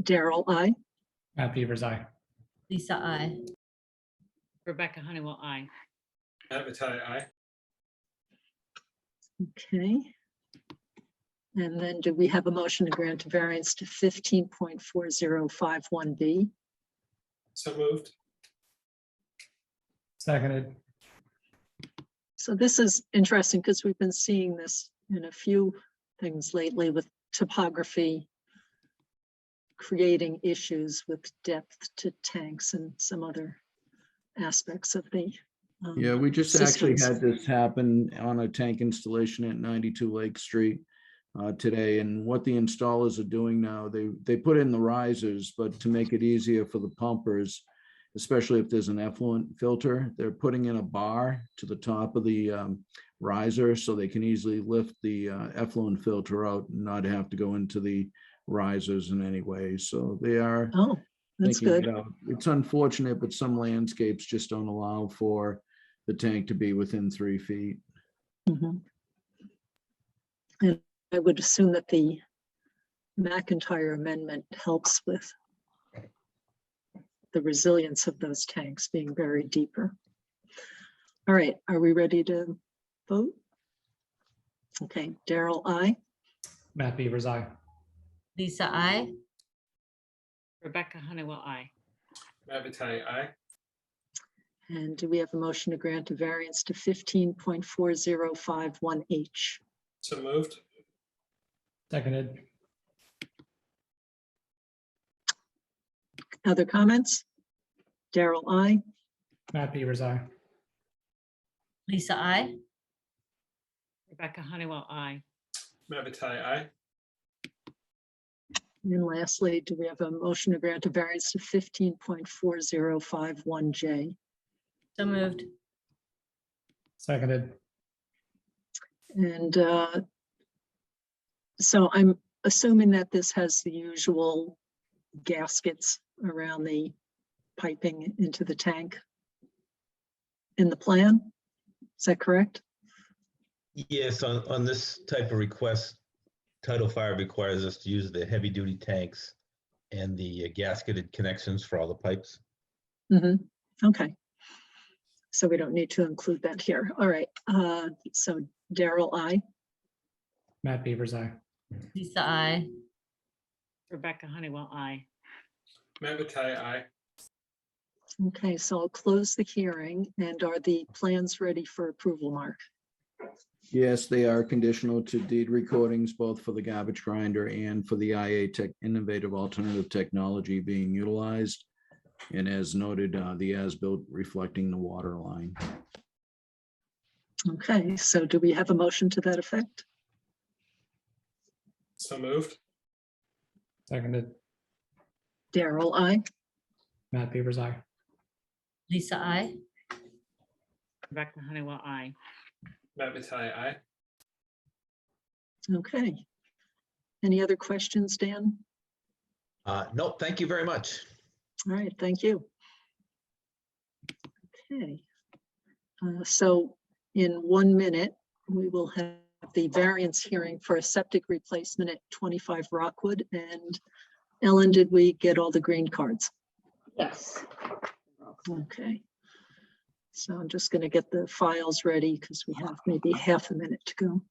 Daryl, I. Matt Beaver's eye. Lisa, I. Rebecca Honeywell, I. Matt Vitale, aye. Okay. And then do we have a motion to grant a variance to 15.4051B? So moved. Seconded. So this is interesting because we've been seeing this in a few things lately with topography creating issues with depth to tanks and some other aspects of the Yeah, we just actually systems. had this happen on a tank installation at 92 Lake Street today. And what the installers are doing now, they put in the risers, but to make it easier for the pumpers, especially if there's an effluent filter, they're putting in a bar to the top of the riser so they can easily lift the effluent filter out and not have to go into the risers in any way. So they are Oh, that's thinking it good. out. It's unfortunate, but some landscapes just don't allow for the tank to be within 3 feet. Mhm. And I would assume that the McIntyre amendment helps with the resilience of those tanks being buried deeper. All right, are we ready to vote? Okay, Daryl, I. Matt Beaver's eye. Lisa, I. Rebecca Honeywell, I. Matt Vitale, aye. And do we have a motion to grant a variance to 15.4051H? So moved. Seconded. Other comments? Daryl, I. Matt Beaver's eye. Lisa, I. Rebecca Honeywell, I. Matt Vitale, aye. And lastly, do we have a motion to grant a variance to 15.4051J? So moved. Seconded. And so I'm assuming that this has the usual gaskets around the piping into the tank in the plan. Is that correct? Yes, on this type of request, Title V requires us to use the heavy-duty tanks and the gasketed connections for all the pipes. Mm-hmm. Okay. So we don't need to include that here. All right, so Daryl, I. Matt Beavers, aye. Lisa, I. Rebecca Honeywell, I. Matt Bataille, aye. Okay, so I'll close the hearing. And are the plans ready for approval, Mark? Yes, they are conditional to deed recordings, both for the garbage grinder and for the IA Tech Innovative Alternative Technology being utilized. And as noted, the as-built reflecting the water line. Okay, so do we have a motion to that effect? So moved. Seconded. Daryl, I. Matt Beavers, aye. Lisa, I. Rebecca Honeywell, I. Matt Bataille, aye. Okay. Any other questions, Dan? No, thank you very much. All right, thank you. Okay. So in 1 minute, we will have the variance hearing for a septic replacement at 25 Rockwood. And Ellen, did we get all the green cards? Yes. Okay. So I'm just going to get the files ready because we have maybe half a minute to go.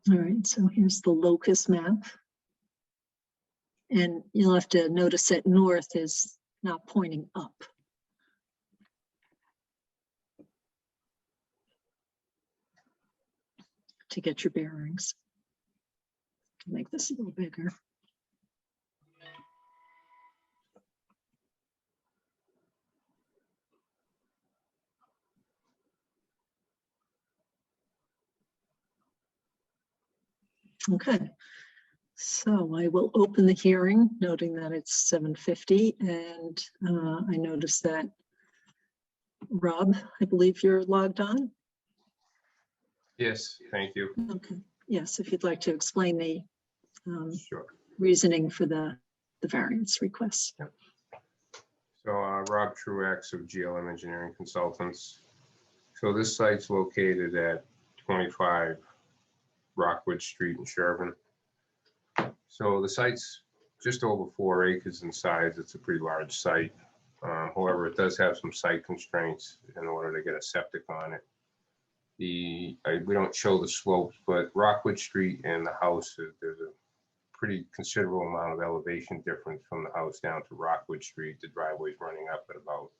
All right, so here's the locus map. And you'll have to notice that north is not pointing up. To get your bearings. Make this a little bigger. Okay, so I will open the hearing, noting that it's 7:50, and I noticed that Rob, I believe you're logged on. Yes, thank you. Okay, yes, if you'd like to explain the Sure. reasoning for the variance request. Yep. So Rob Truax of GLM Engineering Consultants. So this site's located at 25 Rockwood Street in Sherborn. So the site's just over 4 acres in size. It's a pretty large site. However, it does have some site constraints in order to get a septic on it. We don't show the slopes, but Rockwood Street and the house, there's a pretty considerable amount of elevation difference from the house down to Rockwood Street. The driveway's running up at about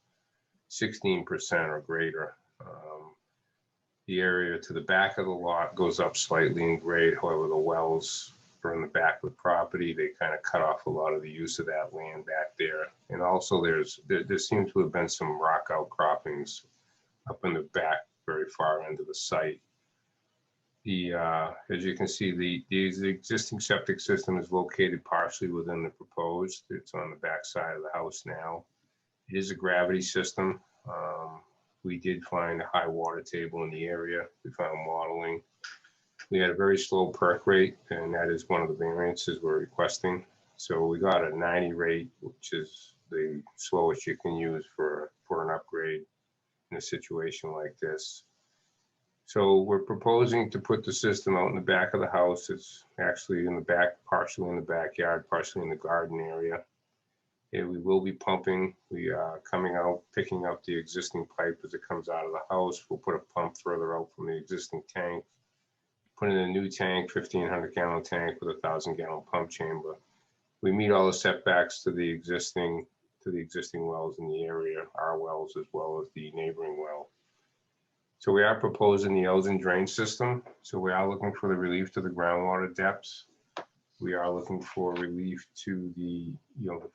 16% or greater. The area to the back of the lot goes up slightly in grade. However, the wells are in the back of the property. They kind of cut off a lot of the use of that land back there. And also there seems to have been some rock outcroppings up in the back, very far end of the site. As you can see, the existing septic system is located partially within the proposed. It's on the back side of the house now. It is a gravity system. We did find a high water table in the area. We found modeling. We had a very slow perk rate, and that is one of the variances we're requesting. So we got a 90 rate, which is the slowest you can use for an upgrade in a situation like this. So we're proposing to put the system out in the back of the house. It's actually in the back, partially in the backyard, partially in the garden area. And we will be pumping. We are coming out, picking up the existing pipe as it comes out of the house. We'll put a pump further out from the existing tank, put in a new tank, 1,500 gallon tank with a 1,000 gallon pump chamber. We meet all the setbacks to the existing wells in the area, our wells as well as the neighboring well. So we are proposing the Elgin drain system. So we are looking for the relief to the groundwater depths. We are looking for relief to the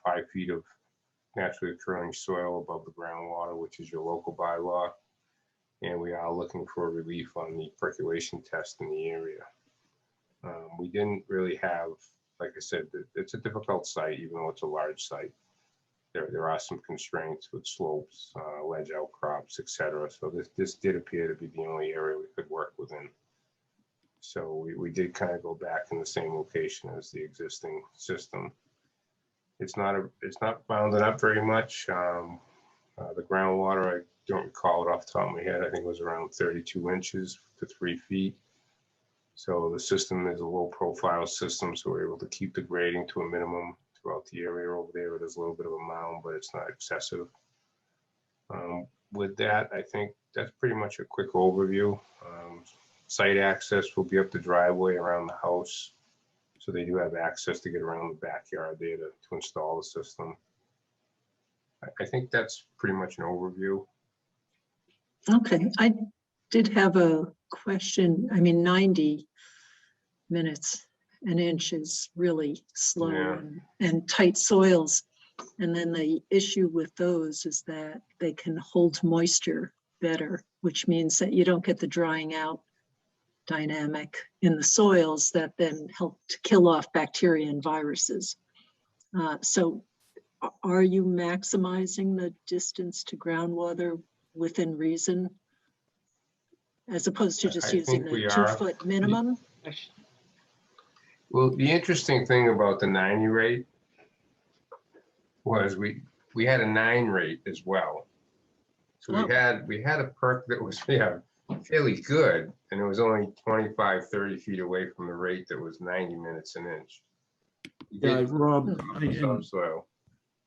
5 feet of naturally occurring soil above the groundwater, which is your local bylaw. And we are looking for relief on the percolation test in the area. We didn't really have, like I said, it's a difficult site, even though it's a large site. There are some constraints with slopes, ledge outcrops, etc. So this did appear to be the only area we could work within. So we did kind of go back in the same location as the existing system. it's not bounded up very much. The groundwater, I don't recall it off the top of my head. I think it was around 32 inches to 3 feet. So the system is a low profile system, so we're able to keep the grading to a minimum throughout the area over there. There's a little bit of a mound, but it's not excessive. With that, I think that's pretty much a quick overview. Site access will be up the driveway around the house. So they do have access to get around the backyard there to install the system. I think that's pretty much an overview. Okay, I did have a question. I mean, 90 minutes an inch is really slow Yeah. and tight soils. And then the issue with those is that they can hold moisture better, which means that you don't get the drying out dynamic in the soils that then help to kill off bacteria and viruses. So are you maximizing the distance to groundwater within reason? As opposed to just I using think the we 2 are. foot minimum? Well, the interesting thing about the 90 rate was we had a 9 rate as well. So Oh. we had a perk that was fairly good, and it was only 25, 30 feet away from the rate that was 90 minutes an inch. We Yeah, did Rob, some soil.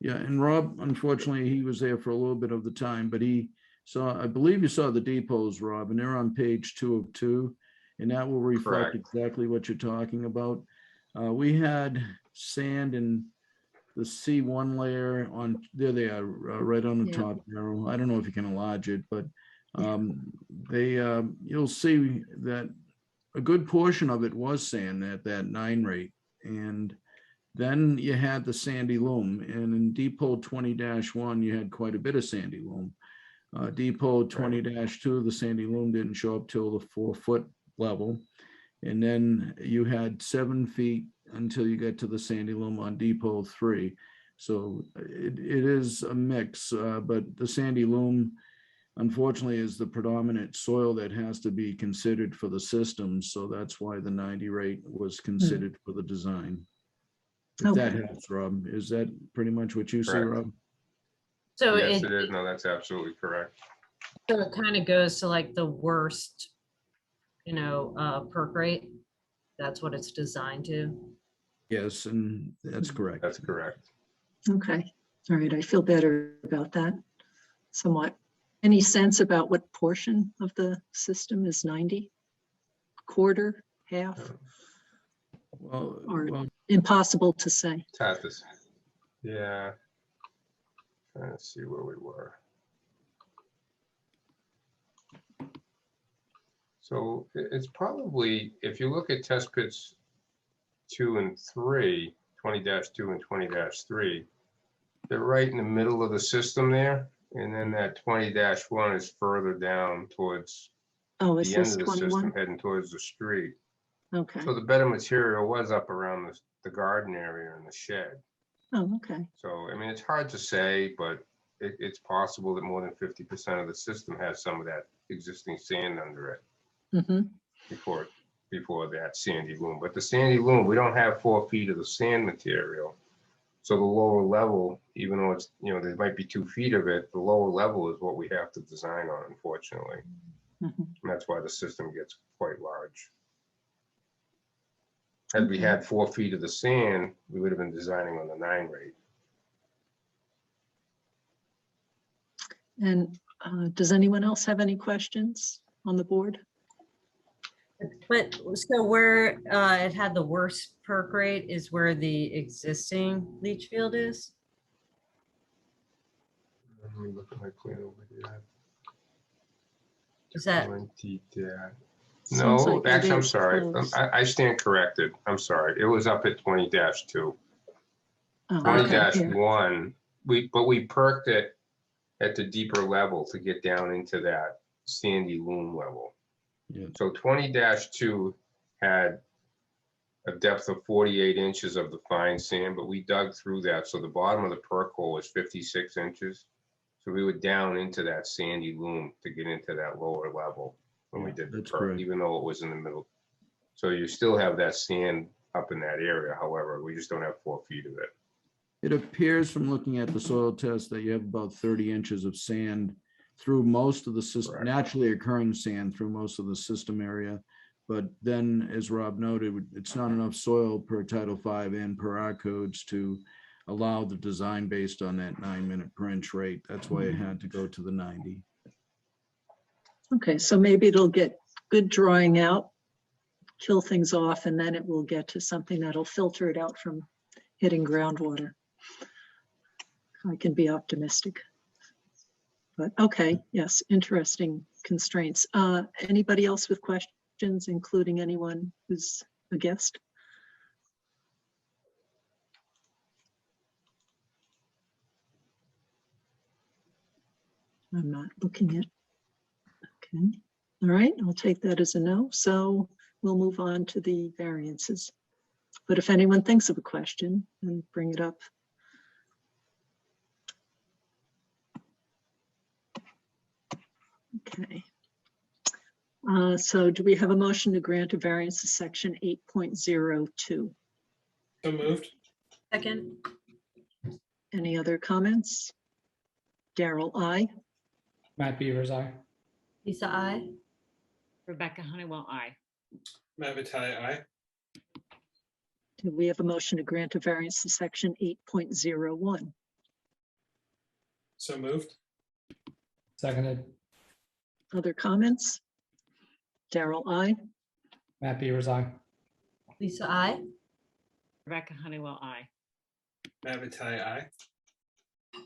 yeah, and Rob, unfortunately, he was there for a little bit of the time, but he saw, I believe you saw the depots, Rob, and they're on page 2 of 2, and that will reflect Correct. exactly what you're talking about. We had sand in the C1 layer on, there they are, right on the Yeah. top arrow. I don't know if you can enlarge it, but you'll see that a good portion of it was sand at that 9 rate. And then you had the sandy loam, and in depot 20-1, you had quite a bit of sandy loam. Depot 20-2, the sandy loam didn't show up till the 4 foot level. And then you had 7 feet until you get to the sandy loam on depot 3. So it is a mix, but the sandy loam, unfortunately, is the predominant soil that has to be considered for the system. So that's why the 90 rate was considered for the design. If that Okay. helps, Rob. Is that pretty much what you see, Correct. Rob? So Yes, it, it is. No, that's absolutely correct. so it kind of goes to like the worst, perk rate. That's what it's designed to. Yes, and that's correct. That's correct. Okay, all right, I feel better about that somewhat. Any sense about what portion of the system is 90? Quarter, half, Well, or impossible to say? It's hard to say. Yeah. Trying to see where we were. So it's probably, if you look at test pits 2 and 3, 20-2 and 20-3, they're right in the middle of the system there. And then that 20-1 is further down towards Oh, is the end this of the system, 21? heading towards the street. Okay, So the better material was up around the garden area and the shed. oh, okay, So, I mean, it's hard to say, but it's possible that more than 50% of the system has some of that existing sand under it mm-hmm, before that sandy loam. But the sandy loam, we don't have 4 feet of the sand material. So the lower level, even though it's, there might be 2 feet of it, the lower level is what we have to design on, unfortunately. mm-hmm. And that's why the system gets quite large. Had we Okay. had 4 feet of the sand, we would have been designing on the 9 rate. And does anyone else have any questions on the board? But so where it had the worst perk rate is where the existing leach field is? Let me look at my plan over here. Is that? 20 that. Seems No, like it actually, I'm is sorry. close. I stand corrected. I'm sorry. It was up at 20-2. Oh, okay, here. 20-1, we perked it at the deeper level to get down into that sandy loam level. Yeah. So 20-2 had a depth of 48 inches of the fine sand, but we dug through that. So the bottom of the perk hole was 56 inches. So we were down into that sandy loam to get into that lower level when we did the that's perk, correct. even though it was in the middle. So you still have that sand up in that area. However, we just don't have 4 feet of it. It appears from looking at the soil test that you have about 30 inches of sand through most of the system, Correct. naturally occurring sand through most of the system area. But then, as Rob noted, it's not enough soil per Title V and per our codes to allow the design based on that 9 minute per inch rate. That's why it had to go to the 90. Okay, so maybe it'll get good drawing out, kill things off, and then it will get to something that'll filter it out from hitting groundwater. I can be optimistic. But okay, yes, interesting constraints. Anybody else with questions, including anyone who's a guest? I'm not looking at. Okay, all right, I'll take that as a no. So we'll move on to the variances. But if anyone thinks of a question, then bring it up. Okay. So do we have a motion to grant a variance to section 8.02? So moved. Second. Any other comments? Daryl, I. Matt Beavers, aye. Lisa, I. Rebecca Honeywell, I. Matt Vitale, aye. Do we have a motion to grant a variance to section 8.01? So moved. Seconded. Other comments? Daryl, I. Matt Beavers, aye. Lisa, I. Rebecca Honeywell, I. Matt Vitale, aye.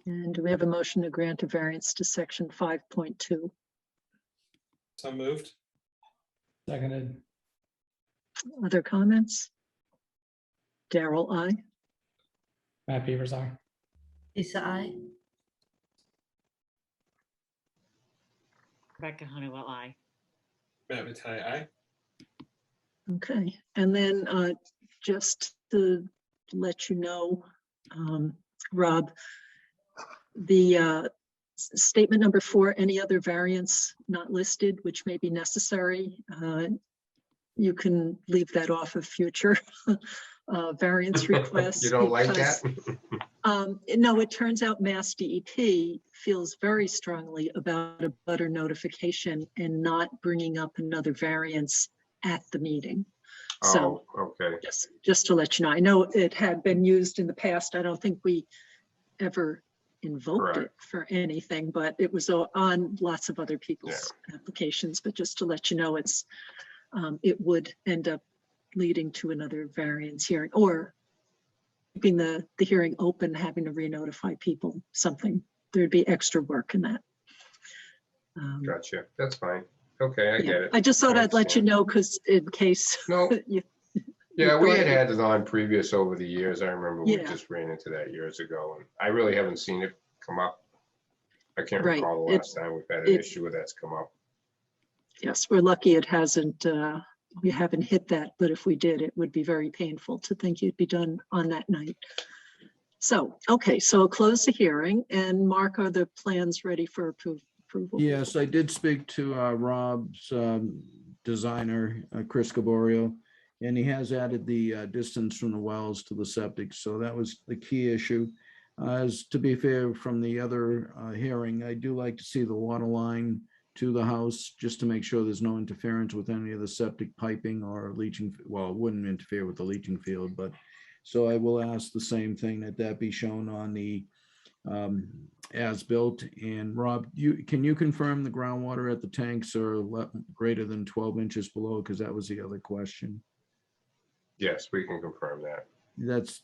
And do we have a motion to grant a variance to section 5.2? So moved. Seconded. Other comments? Daryl, I. Matt Beavers, aye. Lisa, I. Rebecca Honeywell, I. Matt Vitale, aye. Okay, and then just to let you know, Rob, the statement number 4, any other variance not listed, which may be necessary, you can leave that off of future variance requests. You don't like because, that? no, it turns out Mass DEP feels very strongly about a butter notification and not bringing up another variance at the meeting. So Oh, okay. just to let you know, I know it had been used in the past. I don't think we ever invoked it for anything, but it was on lots of other people's applications. But just to let you know, it's it would end up leading to another variance hearing, or keeping the hearing open, having to re-notify people something. There'd be extra work in that. Gotcha. That's fine. Okay, I get it. I just thought I'd let you know, because in case. No. you Yeah, we thought had it on previous over the years. I remember we Yeah. just ran into that years ago, and I really haven't seen it come up. I can't Right. recall the last time we've had an issue with that's come up. Yes, we're lucky it hasn't, we haven't hit that, but if we did, it would be very painful to think you'd be done on that night. So, okay, so I'll close the hearing, and Mark, are the plans ready for approval? Yes, I did speak to Rob's designer, Chris Gaborio, and he has added the distance from the wells to the septic. So that was the key issue. As to be fair, from the other hearing, I do like to see the water line to the house, just to make sure there's no interference with any of the septic piping or leaching. Well, it wouldn't interfere with the leaching field, but so I will ask the same thing, that be shown on the as-built. And Rob, can you confirm the groundwater at the tanks are greater than 12 inches below? Because that was the other question. Yes, we can confirm that.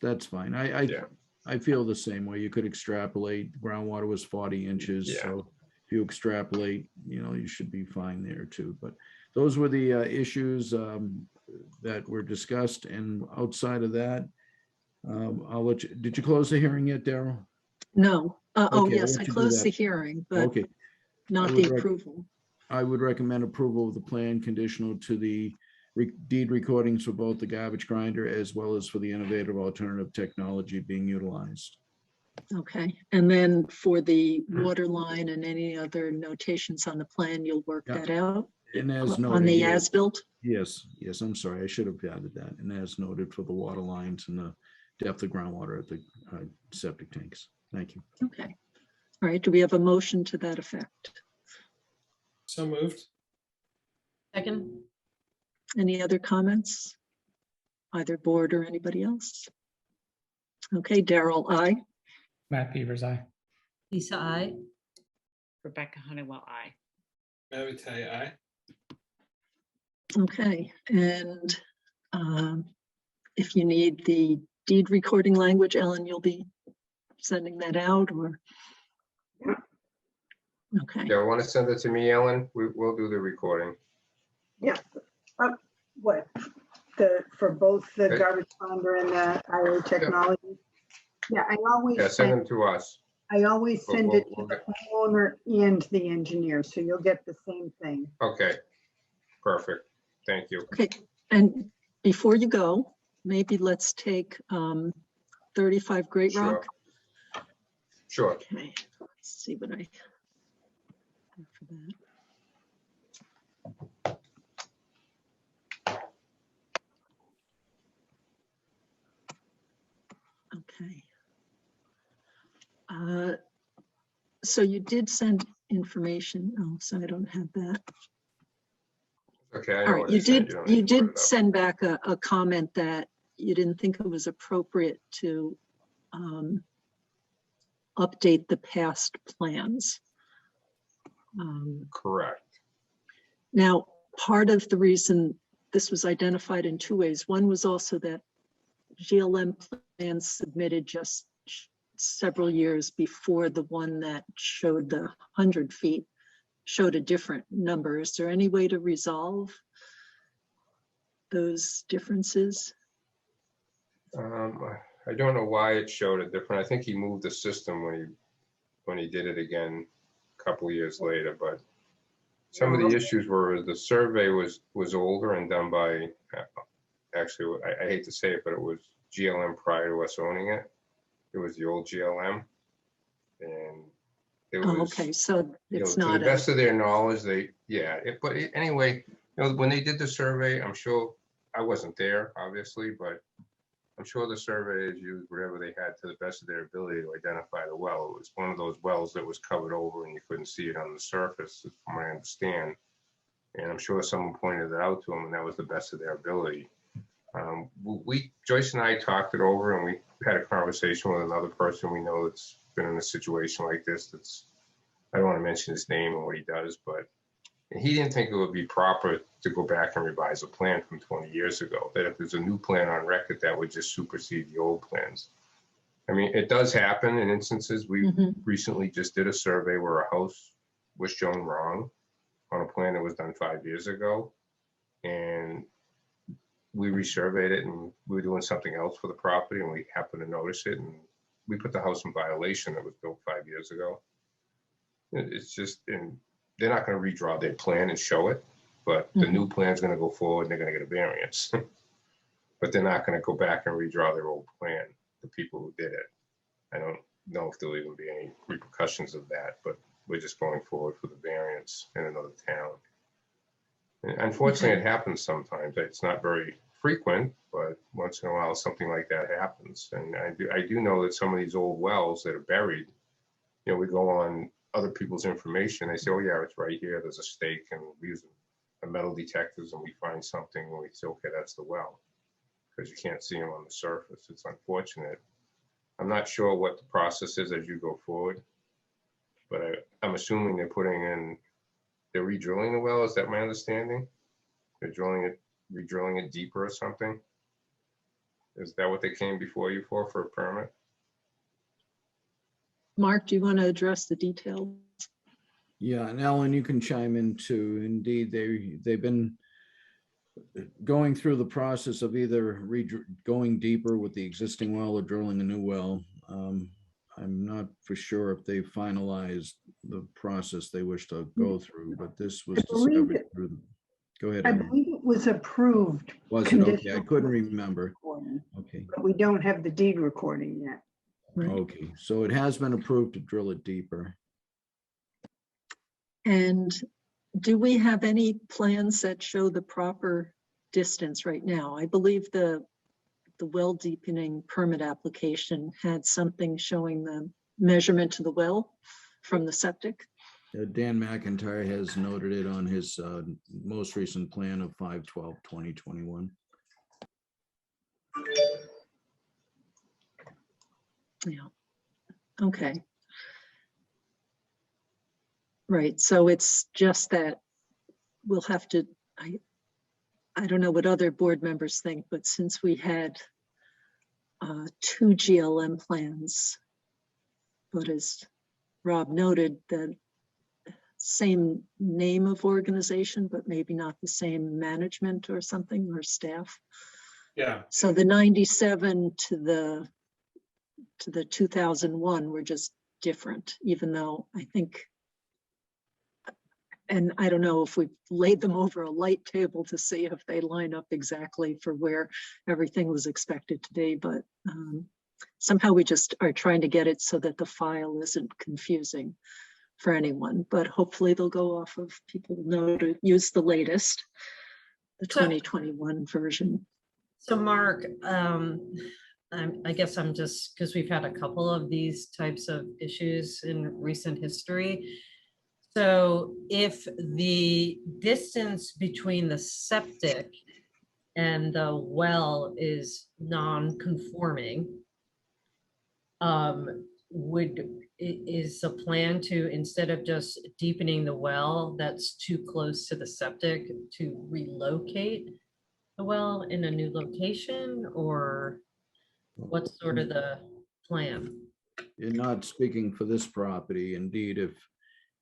That's fine. I feel the same way. You could extrapolate. Groundwater was 40 inches. Yeah. So if you extrapolate, you should be fine there too. But those were the issues that were discussed. And outside of that, I'll let you. Did you close the hearing yet, Daryl? No. Oh, Okay, I'll yes, let I you do closed that. the hearing, but Okay. not I the would approval. I would recommend approval of the plan conditional to the deed recordings for both the garbage grinder as well as for the innovative alternative technology being utilized. Okay, and then for the water line and any other notations on the plan, you'll work Yeah. that out And as on noted, the yes. as-built? Yes, I'm sorry, I should have added that. And as noted for the water lines and the depth of groundwater at the septic tanks. Thank you. Okay. All right, do we have a motion to that effect? So moved. Second, Any other comments? Either board or anybody else? Okay, Daryl, aye. Matt Beavers, aye. Lisa, I. Rebecca Honeywell, I. Navitei, aye. Okay, and if you need the deed recording language, Ellen, you'll be sending that out, or? Okay, Yeah, want to send it to me, Ellen? We'll do the recording. Yeah. What, for both the Okay. garbage finder and the IO technology? Yeah, I always Yeah, send send, them to us. I always We'll- send we'll- it to we'll the get- homeowner and the engineer, so you'll get the same thing. Okay, perfect. Thank you. okay, and before you go, maybe let's take 35 Great Sure. Rock. Sure. Okay, let's see what I have for that. Okay. So you did send information. Oh, so I don't have that. Okay, I All know right, what you I said. did, don't you need to put did it up. send back a comment that you didn't think it was appropriate to update the past plans. Correct. Now, part of the reason this was identified in two ways. One was also that GLM plans submitted just several years before the one that showed the 100 feet showed a different number. Is there any way to resolve those differences? I don't know why it showed it different. I think he moved the system when he did it again a couple of years later, but some of the issues were the survey was older and done by, actually, I hate to say it, but it was GLM prior to us owning it. It was the old GLM. And it was, Oh, okay, so it's to the not best a, of their knowledge, anyway, when they did the survey, I'm sure, I wasn't there, obviously, but I'm sure the surveyors used whatever they had to the best of their ability to identify the well. It was one of those wells that was covered over and you couldn't see it on the surface, from what I understand. And I'm sure someone pointed it out to them, and that was the best of their ability. Joyce and I talked it over, and we had a conversation with another person we know that's been in a situation like this. I don't want to mention his name and what he does, but he didn't think it would be proper to go back and revise a plan from 20 years ago, that if there's a new plan on record, that would just supersede the old plans. I mean, it does happen in instances. We recently just did a survey where a house was shown wrong on a plan that was done 5 years ago. And we resurveyed it, and we were doing something else for the property, and we happened to notice it, and we put the house in violation that was built 5 years ago. It's just, and they're not going to redraw their plan and show it, but the new plan is going to go forward and they're going to get a variance. But they're not going to go back and redraw their old plan, the people who did it. I don't know if there'll even be any repercussions of that, but we're just going forward for the variance in another town. And unfortunately, it happens sometimes. It's not very frequent, but once in a while, something like that happens. And I do know that some of these old wells that are buried, we go on other people's information. They say, oh yeah, it's right here. There's a stake, and we use a metal detectors, and we find something, and we say, okay, that's the well, because you can't see them on the surface. It's unfortunate. I'm not sure what the process is as you go forward, but I'm assuming they're re-drilling the well. Is that my understanding? They're re-drilling it deeper or something? Is that what they came before you for a permit? Mark, do you want to address the details? Yeah, and Ellen, you can chime in too. Indeed, they've been going through the process of either going deeper with the existing well or drilling a new well. I'm not for sure if they finalized the process they wish to go through, but this was discovered through them. Go ahead, I Ellen. believe it was approved. Was it? Okay, I conditional couldn't remember. recording, Okay, But we don't have the deed recording yet. okay, so it has been approved to drill it deeper. And do we have any plans that show the proper distance right now? I believe the the well deepening permit application had something showing the measurement to the well from the septic. Dan McIntyre has noted it on his most recent plan of 5/12/2021. Yeah, okay. Right, so it's just that we'll have to, I don't know what other board members think, but since we had 2 GLM plans, but as Rob noted, the same name of organization, but maybe not the same management or something, or staff. Yeah, So the 97 to the 2001 were just different, even though I think, and I don't know if we've laid them over a light table to see if they line up exactly for where everything was expected to be, but somehow we just are trying to get it so that the file isn't confusing for anyone, but hopefully they'll go off of, people know to use the latest, the 2021 version. So Mark, I guess I'm just, because we've had a couple of these types of issues in recent history. So if the distance between the septic and the well is non-conforming, is the plan to, instead of just deepening the well that's too close to the septic, to relocate the well in a new location, or what's sort of the plan? You're not speaking for this property. Indeed, if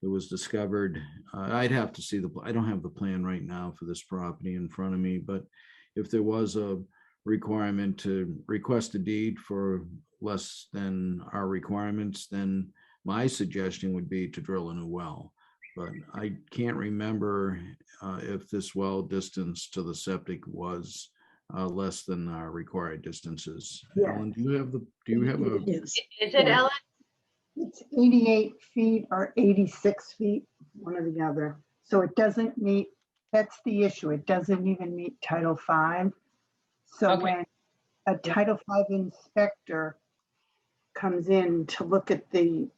it was discovered, I'd have to see I don't have the plan right now for this property in front of me, but if there was a requirement to request a deed for less than our requirements, then my suggestion would be to drill a new well. But I can't remember if this well distance to the septic was less than our required distances. Yeah. Ellen, do you have a? Yes. Is it, Ellen? It's 88 feet or 86 feet, one or the other. So it doesn't meet, that's the issue. It doesn't even meet Title V. So Okay. when a Title V inspector comes in to look at the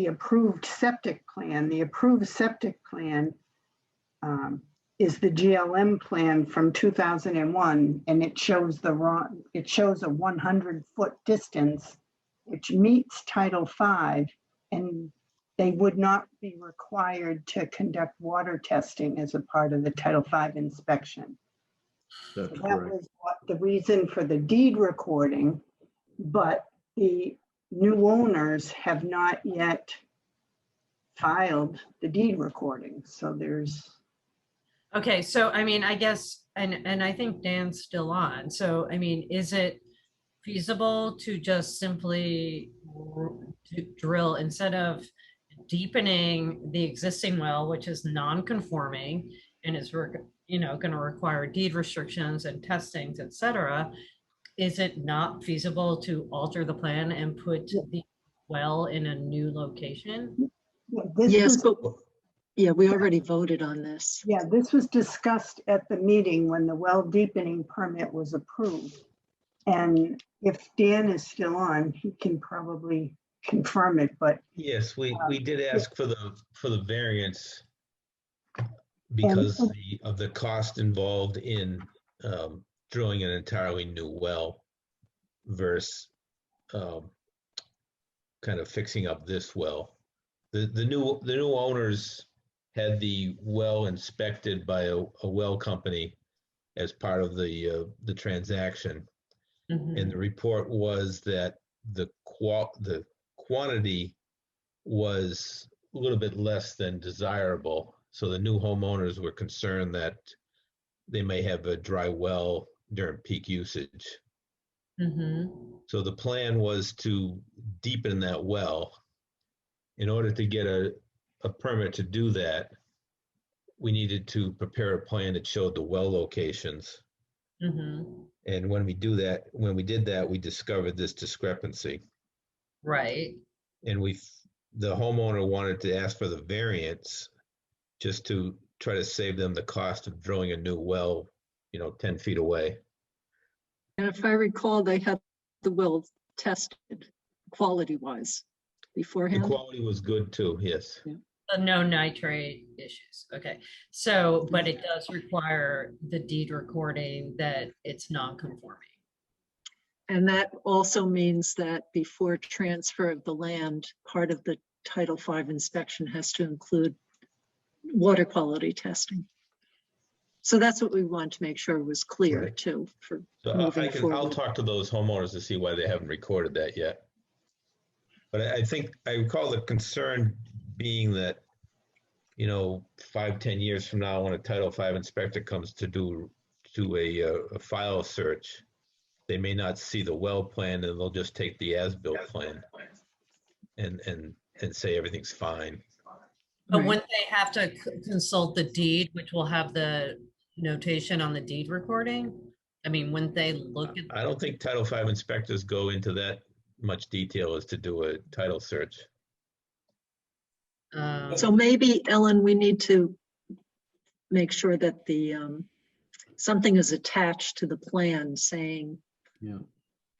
approved septic plan, the approved septic plan is the GLM plan from 2001, and it shows a 100-foot distance, which meets Title V, and they would not be required to conduct water testing as a part of the Title V inspection. That's That correct. was the reason for the deed recording, but the new owners have not yet filed the deed recording. So there's. Okay, so I mean, I guess, and I think Dan's still on. So, I mean, is it feasible to just simply drill, instead of deepening the existing well, which is non-conforming and is, going to require deed restrictions and testings, et cetera? Is it not feasible to alter the plan and put the well in a new location? Yes, but yeah, we already voted on this. Yeah, this was discussed at the meeting when the well deepening permit was approved. And if Dan is still on, he can probably confirm it, but. Yes, we did ask for the variance because of the cost involved in drilling an entirely new well versus kind of fixing up this well. The new owners had the well inspected by a well company as part of the transaction. Mhm. And the report was that the quantity was a little bit less than desirable. So the new homeowners were concerned that they may have a dry well during peak usage. Mm-hmm. So the plan was to deepen that well. In order to get a permit to do that, we needed to prepare a plan that showed the well locations. Mm-hmm. And when we did that, we discovered this discrepancy. Right. And the homeowner wanted to ask for the variance just to try to save them the cost of drilling a new well, 10 feet away. And if I recall, they had the well tested quality-wise The beforehand. quality was good too, yes. No nitrate issues. Okay. So, but it does require the deed recording that it's non-conforming. And that also means that before transfer of the land, part of the Title V inspection has to include water quality testing. So that's what we want to make sure was clear Right. too for So moving I'll forward. talk to those homeowners to see why they haven't recorded that yet. But I think, I recall the concern being that, 5-10 years from now, when a Title V inspector comes to do a file search, they may not see the well plan and they'll just take the as-built plan and say everything's fine. But Right. wouldn't they have to consult the deed, which will have the notation on the deed recording? I mean, wouldn't they look at? I don't think Title V inspectors go into that much detail as to do a title search. So maybe, Ellen, we need to make sure that the something is attached to the plan saying Yeah.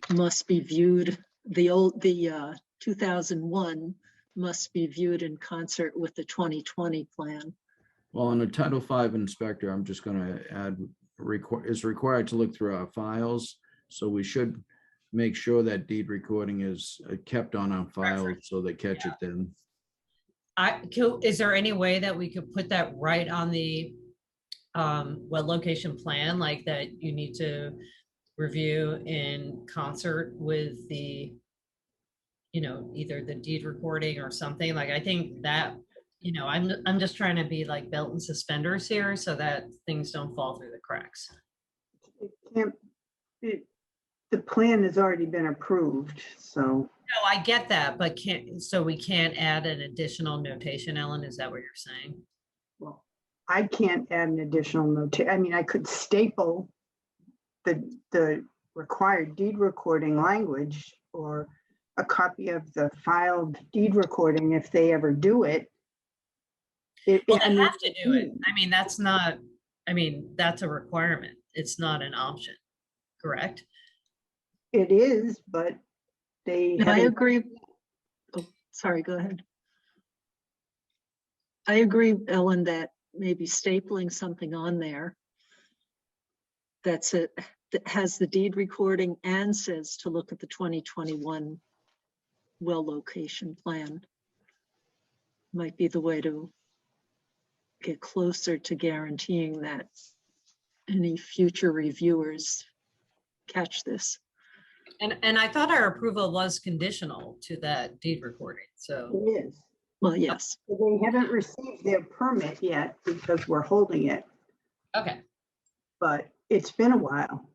must be viewed, the 2001 must be viewed in concert with the 2020 plan. Well, on a Title V inspector, I'm just going to add, is required to look through our files. So we should make sure that deed recording is kept on our files so they catch it then. Is there any way that we could put that right on the well location plan, like that you need to review in concert with the, either the deed recording or something? Like, I think that, I'm just trying to be like belt and suspenders here so that things don't fall through the cracks. The plan has already been approved, so. No, I get that, but we can't add an additional notation, Ellen? Is that what you're saying? Well, I can't add an additional note. I mean, I could staple the required deed recording language or a copy of the filed deed recording if they ever do it. Well, they have to do it. I mean, that's a requirement. It's not an option, correct? It is, but they. And I agree. Oh, sorry, go ahead. I agree, Ellen, that maybe stapling something on there that has the deed recording and says to look at the 2021 well location plan might be the way to get closer to guaranteeing that any future reviewers catch this. And I thought our approval was conditional to that deed recording, so. It is. Well, yes. They haven't received their permit yet because we're holding it, Okay. but it's been a while.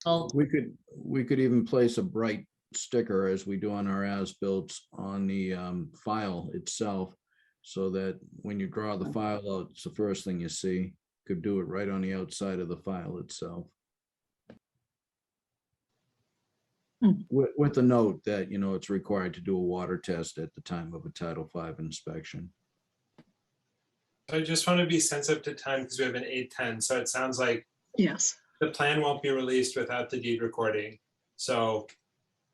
Well, We could even place a bright sticker as we do on our as-built on the file itself, so that when you draw the file out, it's the first thing you see. Could do it right on the outside of the file itself. With the note that, it's required to do a water test at the time of a Title V inspection. I just want to be sensitive to time because we have an 8:10. So it sounds like Yes. the plan won't be released without the deed recording. So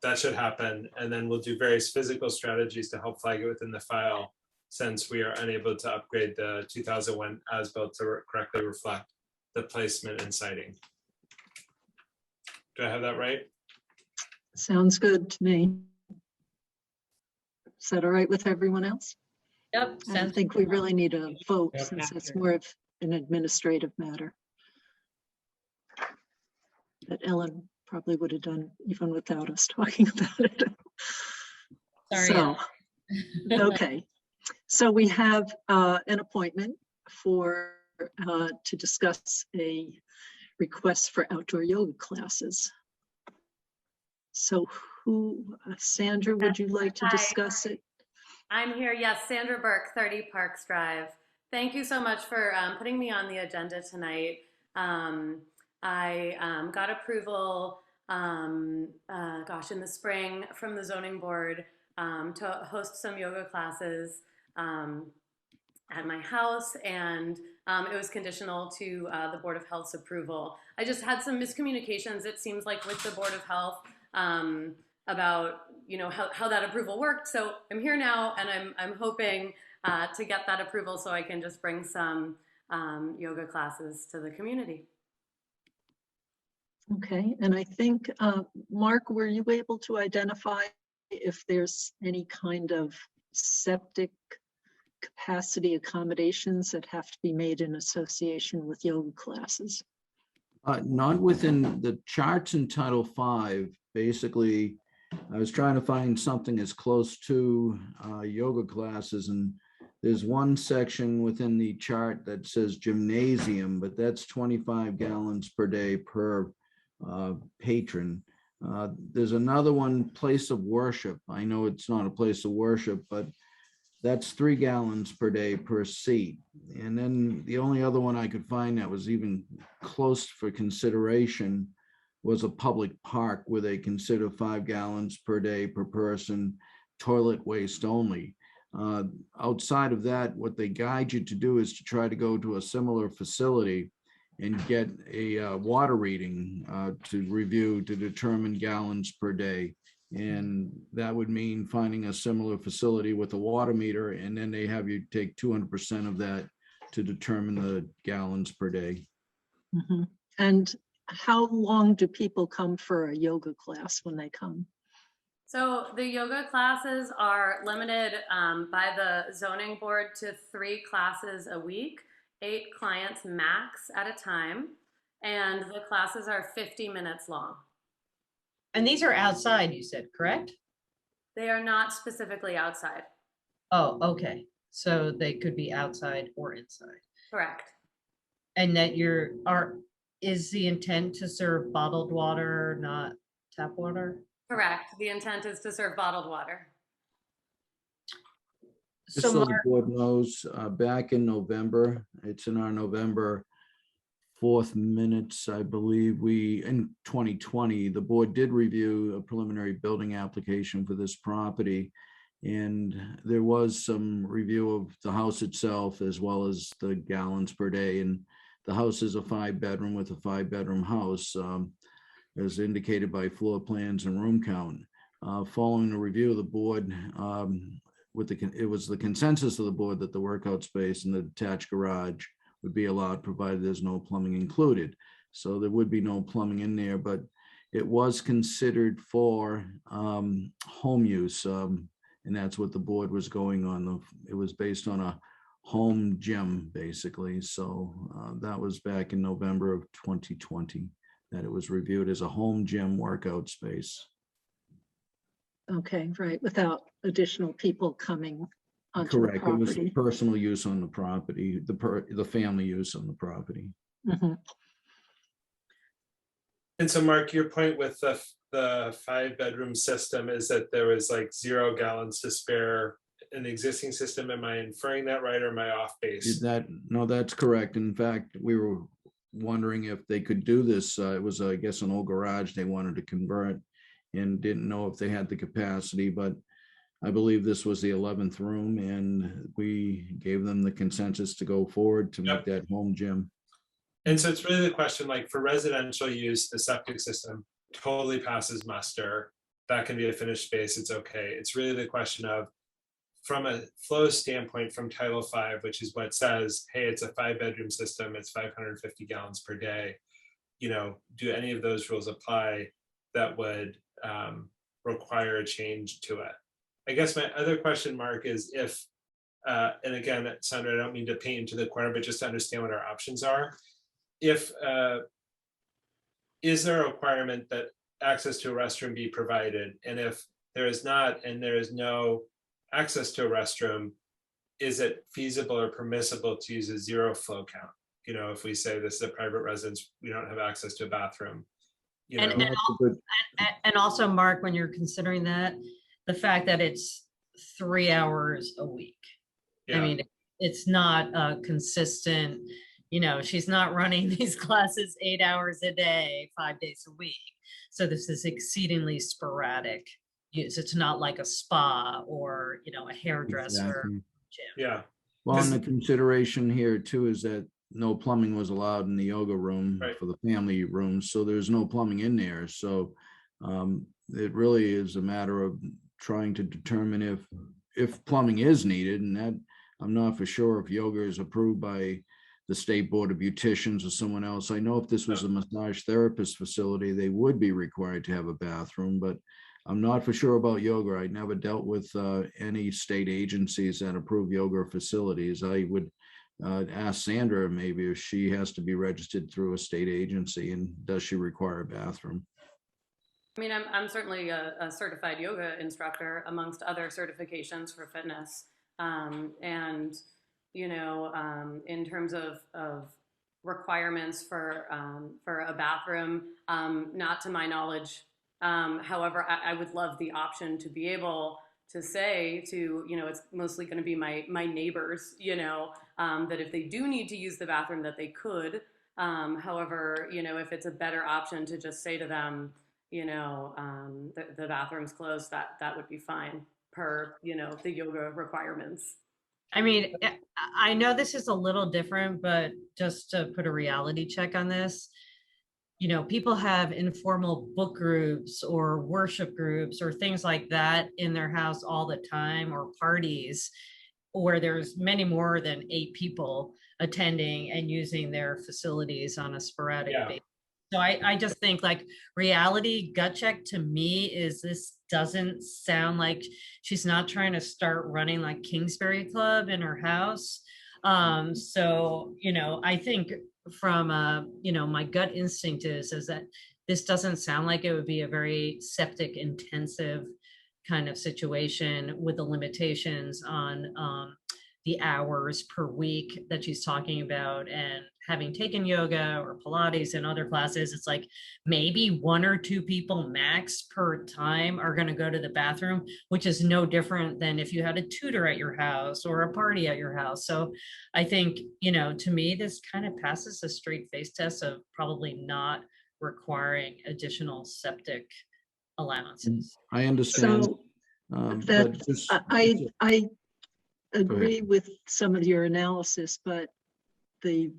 that should happen. And then we'll do various physical strategies to help flag it within the file, since we are unable to upgrade the 2001 as-built to correctly reflect the placement and siting. Do I have that right? Sounds good to me. Is that all right with everyone else? Yep. I don't think we really need a vote Yep. since it's more of an administrative matter that Ellen probably would have done even without us talking about it. Sorry. So, okay. So we have an appointment to discuss a request for outdoor yoga classes. So Sandra, would you like to Hi. discuss it? I'm here, yes, Sandra Burke, 30 Parks Drive. Thank you so much for putting me on the agenda tonight. I got approval, in the spring from the zoning board to host some yoga classes at my house, and it was conditional to the Board of Health's approval. I just had some miscommunications, it seems like, with the Board of Health about how that approval worked. So I'm here now, and I'm hoping to get that approval so I can just bring some yoga classes to the community. Okay, and I think, Mark, were you able to identify if there's any kind of septic capacity accommodations that have to be made in association with yoga classes? Not within the charts in Title V. Basically, I was trying to find something as close to yoga classes, and there's one section within the chart that says gymnasium, but that's 25 gallons per day per patron. There's another one, place of worship. I know it's not a place of worship, but that's 3 gallons per day per seat. And then the only other one I could find that was even close for consideration was a public park where they consider 5 gallons per day per person, toilet waste only. Outside of that, what they guide you to do is to try to go to a similar facility and get a water reading to review to determine gallons per day. And that would mean finding a similar facility with a water meter, and then they have you take 200% of that to determine the gallons per day. Mm-hmm. And how long do people come for a yoga class when they come? So the yoga classes are limited by the zoning board to 3 classes a week, 8 clients max at a time, and the classes are 50 minutes long. And these are outside, you said, correct? They are not specifically outside. Oh, okay. So they could be outside or inside. Correct. And that is the intent to serve bottled water, not tap water? Correct. The intent is to serve bottled water. Just so the board knows, back in November, it's in our November 4th minutes, I believe, in 2020, the board did review a preliminary building application for this property. And there was some review of the house itself as well as the gallons per day. And the house is a 5-bedroom with a 5-bedroom house, as indicated by floor plans and room count. Following the review of the board, it was the consensus of the board that the workout space and the detached garage would be allowed, provided there's no plumbing included. So there would be no plumbing in there, but it was considered for home use. And that's what the board was going on. It was based on a home gym, basically. So that was back in November of 2020, that it was reviewed as a home gym workout space. Okay, right, without additional people coming onto Correct. the It was property. personal use on the property, the family use on the property. Mm-hmm. And so Mark, your point with the 5-bedroom system is that there was like 0 gallons to spare in the existing system. Am I inferring that right, or am I off base? No, that's correct. In fact, we were wondering if they could do this. It was, I guess, an old garage they wanted to convert and didn't know if they had the capacity, but I believe this was the 11th room, and we gave them the consensus to go forward to make that home gym. And so it's really the question, like for residential use, the septic system totally passes muster. That can be a finished space, it's okay. It's really the question of, from a flow standpoint from Title V, which is what says, hey, it's a 5-bedroom system, it's 550 gallons per day. Do any of those rules apply that would require a change to it? I guess my other question, Mark, is if, and again, Sandra, I don't mean to paint into the corner, but just to understand what our options are. If, is there a requirement that access to a restroom be provided? And if there is not, and there is no access to a restroom, is it feasible or permissible to use a 0 flow count? If we say this is a private residence, we don't have access to a bathroom. And also, Mark, when you're considering that, the fact that it's 3 hours a week. Yeah. I mean, it's not consistent, she's not running these classes 8 hours a day, 5 days a week. So this is exceedingly sporadic use. It's not like a spa or, a hairdresser Exactly. gym. Yeah. Well, and the consideration here too is that no plumbing was allowed in the yoga room Right. for the family rooms, so there's no plumbing in there. So it really is a matter of trying to determine if plumbing is needed, and that I'm not for sure if yoga is approved by the State Board of Beauticians or someone else. I know if this was a massage therapist facility, they would be required to have a bathroom, but I'm not for sure about yoga. I never dealt with any state agencies that approve yoga facilities. I would ask Sandra maybe if she has to be registered through a state agency, and does she require a bathroom? I mean, I'm certainly a certified yoga instructor amongst other certifications for fitness. And, you know, in terms of requirements for a bathroom, not to my knowledge. However, I would love the option to be able to say to, you know, it's mostly going to be my neighbors, you know, that if they do need to use the bathroom that they could. However, you know, if it's a better option to just say to them, you know, the bathroom's closed, that would be fine per, you know, the yoga requirements. I mean, I know this is a little different, but just to put a reality check on this, you know, people have informal book groups or worship groups or things like that in their house all the time, or parties where there's many more than 8 people attending and using their facilities on a sporadic basis. So I just think, like, reality gut check to me is this doesn't sound like she's not trying to start running like Kingsbury Club in her house. So, you know, I think from, you know, my gut instinct is that this doesn't sound like it would be a very septic intensive kind of situation with the limitations on the hours per week that she's talking about. And having taken yoga or Pilates and other classes, it's like maybe 1 or 2 people max per time are going to go to the bathroom, which is no different than if you had a tutor at your house or a party at your house. So I think, you know, to me, this kind of passes a straight face test of probably not requiring additional septic allowances. I understand. So but that just- I agree with some of your analysis, but the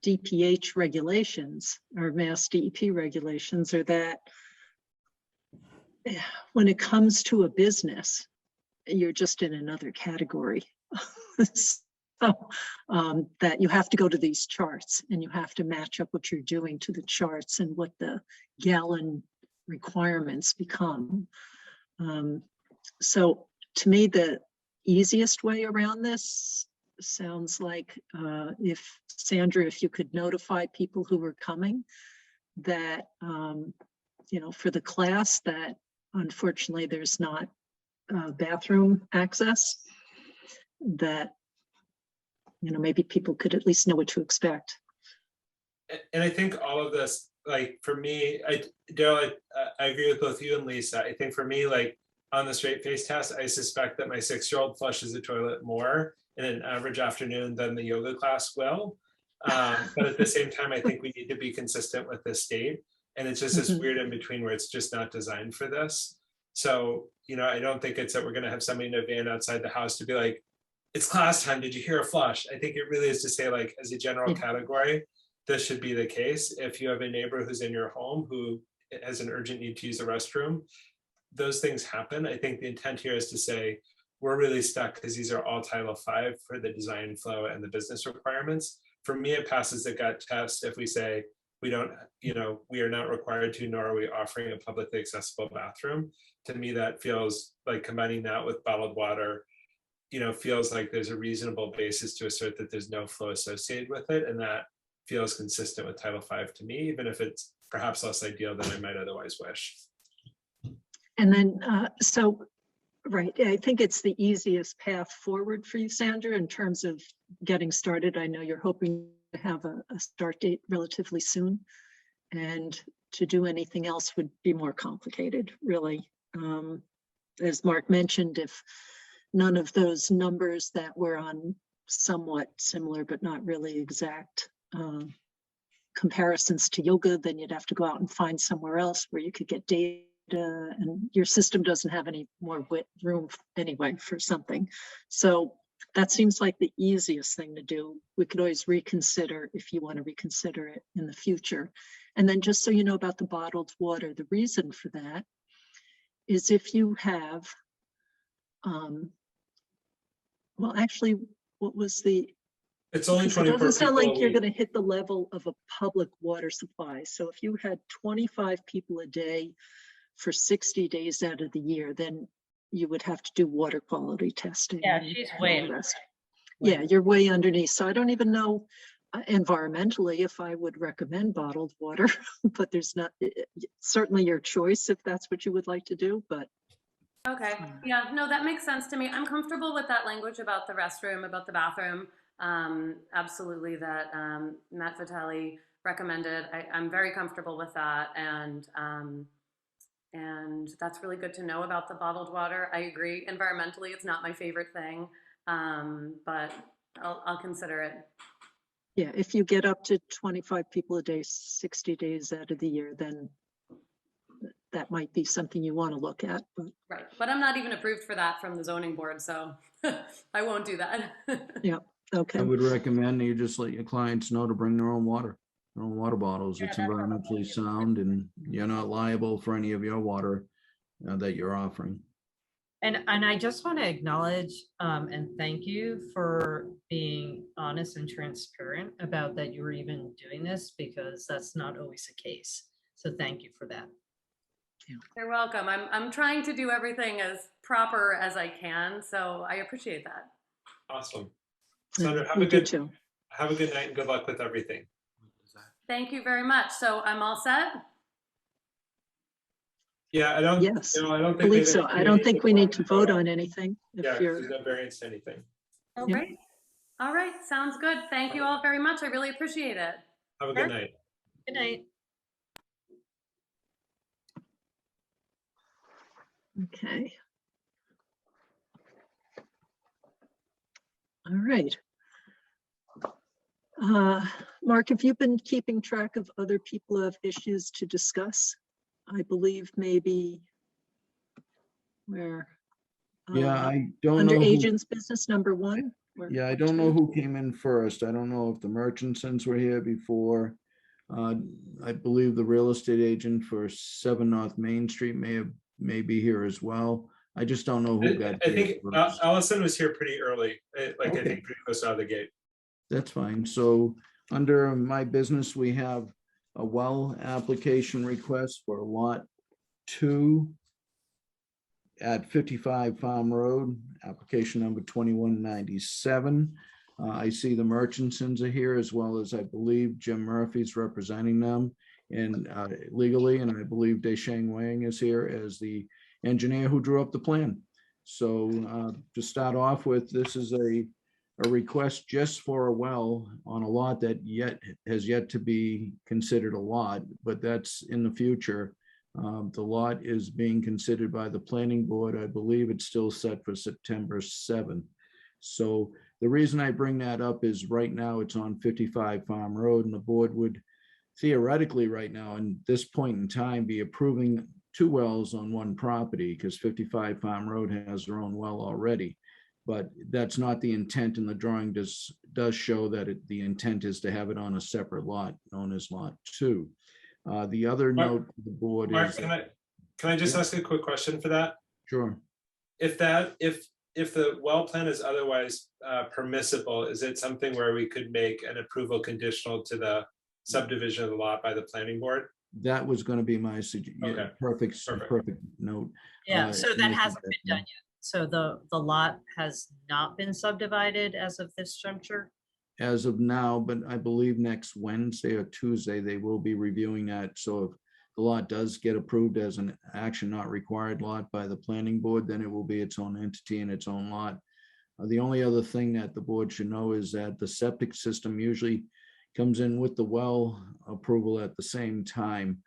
DPH regulations or Mass DEP regulations are that when it comes to a business, you're just in another category. So that you have to go to these charts and you have to match up what you're doing to the charts and what the gallon requirements become. So to me, the easiest way around this sounds like if Sandra, if you could notify people who were coming that, you know, for the class that unfortunately there's not bathroom access, that, you know, maybe people could at least know what to expect. And I think all of this, like for me, Daryl, I agree with both you and Lisa. I think for me, like on the straight face test, I suspect that my 6-year-old flushes the toilet more in an average afternoon than the yoga class will. But at the same time, I think we need to be consistent with the state. And it's just this weird in between where it's just not designed for this. So, you know, I don't think it's that we're going to have somebody in a van outside the house to be like, it's class time, did you hear a flush? I think it really is to say, like, as a general category, this should be the case. If you have a neighbor who's in your home who has an urgent need to use a restroom, those things happen. I think the intent here is to say, we're really stuck because these are all Title V for the design flow and the business requirements. For me, it passes the gut test if we say, we don't, you know, we are not required to, nor are we offering a publicly accessible bathroom. To me, that feels like combining that with bottled water, you know, feels like there's a reasonable basis to assert that there's no flow associated with it. And that feels consistent with Title V to me, even if it's perhaps less ideal than I might otherwise wish. And then, so, right, I think it's the easiest path forward for you, Sandra, in terms of getting started. I know you're hoping to have a start date relatively soon, and to do anything else would be more complicated, really. As Mark mentioned, if none of those numbers that were on somewhat similar but not really exact comparisons to yoga, then you'd have to go out and find somewhere else where you could get data and your system doesn't have any more room anyway for something. So that seems like the easiest thing to do. We could always reconsider if you want to reconsider it in the future. And then just so you know about the bottled water, the reason for that is if you have, well, actually, what was the, It's only because it 24 doesn't sound people like a you're week. going to hit the level of a public water supply. So if you had 25 people a day for 60 days out of the year, then you would have to do water quality testing. Yeah, and she's all way the under. rest. Yeah, you're way underneath. So I don't even know environmentally if I would recommend bottled water, but there's not, certainly your choice if that's what you would like to do, but. Okay, yeah, no, that makes sense to me. I'm comfortable with that language about the restroom, about the bathroom. Absolutely, that Matt Vitale recommended. I'm very comfortable with that, and that's really good to know about the bottled water. I agree. Environmentally, it's not my favorite thing, but I'll consider it. Yeah, if you get up to 25 people a day, 60 days out of the year, then that might be something you want to look at. But. Right, but I'm not even approved for that from the zoning board, so I won't do that. Yeah, okay. I would recommend you just let your clients know to bring their own water, their own water bottles. It's environmentally sound and you're not liable for any of your water that you're offering. And I just want to acknowledge and thank you for being honest and transparent about that you were even doing this, because that's not always the case. So thank you for that. You're welcome. I'm trying to do everything as proper as I can, so I appreciate that. Awesome. Sandra, have a good night and good luck with everything. Thank you very much. So I'm all set? Yeah, I don't. Yes, I don't I believe so. I don't think we need to vote on anything. Yeah, If you're. there's no variance to anything. Oh, great. All right, sounds good. Thank you all very much. I really appreciate it. Have a good night. Good night. Okay. All right. Mark, have you been keeping track of other people who have issues to discuss? I believe maybe where. Yeah, I don't under know. agents business number 1. Yeah, I don't know who came in first. I don't know if the Merchantsons were here before. I believe the real estate agent for 7 North Main Street may be here as well. I just don't know who got. I think first. Allison was here pretty early, like Okay. I think pretty close out of the gate. That's fine. So under my business, we have a well application request for lot 2 at 55 Farm Road, application number 2197. I see the Merchantsons are here, as well as I believe Jim Murphy's representing them and legally, and I believe Desheng Wang is here as the engineer who drew up the plan. So to start off with, this is a request just for a well on a lot that has yet to be considered a lot, but that's in the future. The lot is being considered by the planning board. I believe it's still set for September 7th. So the reason I bring that up is right now it's on 55 Farm Road, and the board would theoretically right now, in this point in time, be approving 2 wells on one property because 55 Farm Road has their own well already. But that's not the intent, and the drawing does show that the intent is to have it on a separate lot known as Lot 2. The other note to the board Mark, is. can I just ask a quick question for that? Sure. If the well plan is otherwise permissible, is it something where we could make an approval conditional to the subdivision of the lot by the planning board? That was going to be my suggestion. Okay. Perfect note. Yeah, so that and I hasn't think been done yet. So the lot has not been subdivided as of this juncture? As of now, but I believe next Wednesday or Tuesday, they will be reviewing that. So if the lot does get approved as an action not required lot by the planning board, then it will be its own entity and its own lot. The only other thing that the board should know is that the septic system usually comes in with the well approval at the same time.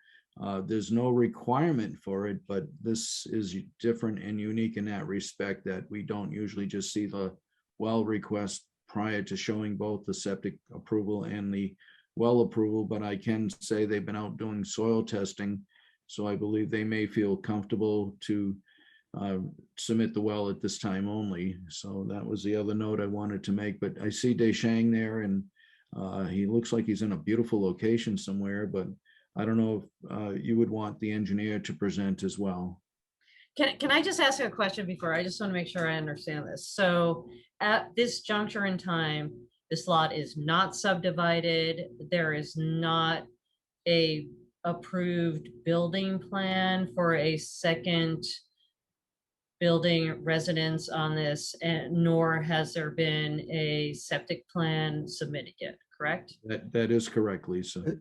There's no requirement for it, but this is different and unique in that respect, that we don't usually just see the well request prior to showing both the septic approval and the well approval. But I can say they've been out doing soil testing So I believe they may feel comfortable to submit the well at this time only. So that was the other note I wanted to make, but I see Deschang there, and he looks like he's in a beautiful location somewhere, but I don't know if you would want the engineer to present as well. Can I just ask a question before? I just want to make sure I understand this. So at this juncture in time, this lot is not subdivided. There is not a approved building plan for a second building residence on this, and nor has there been a septic plan submitted yet, correct? That is correct, Lisa.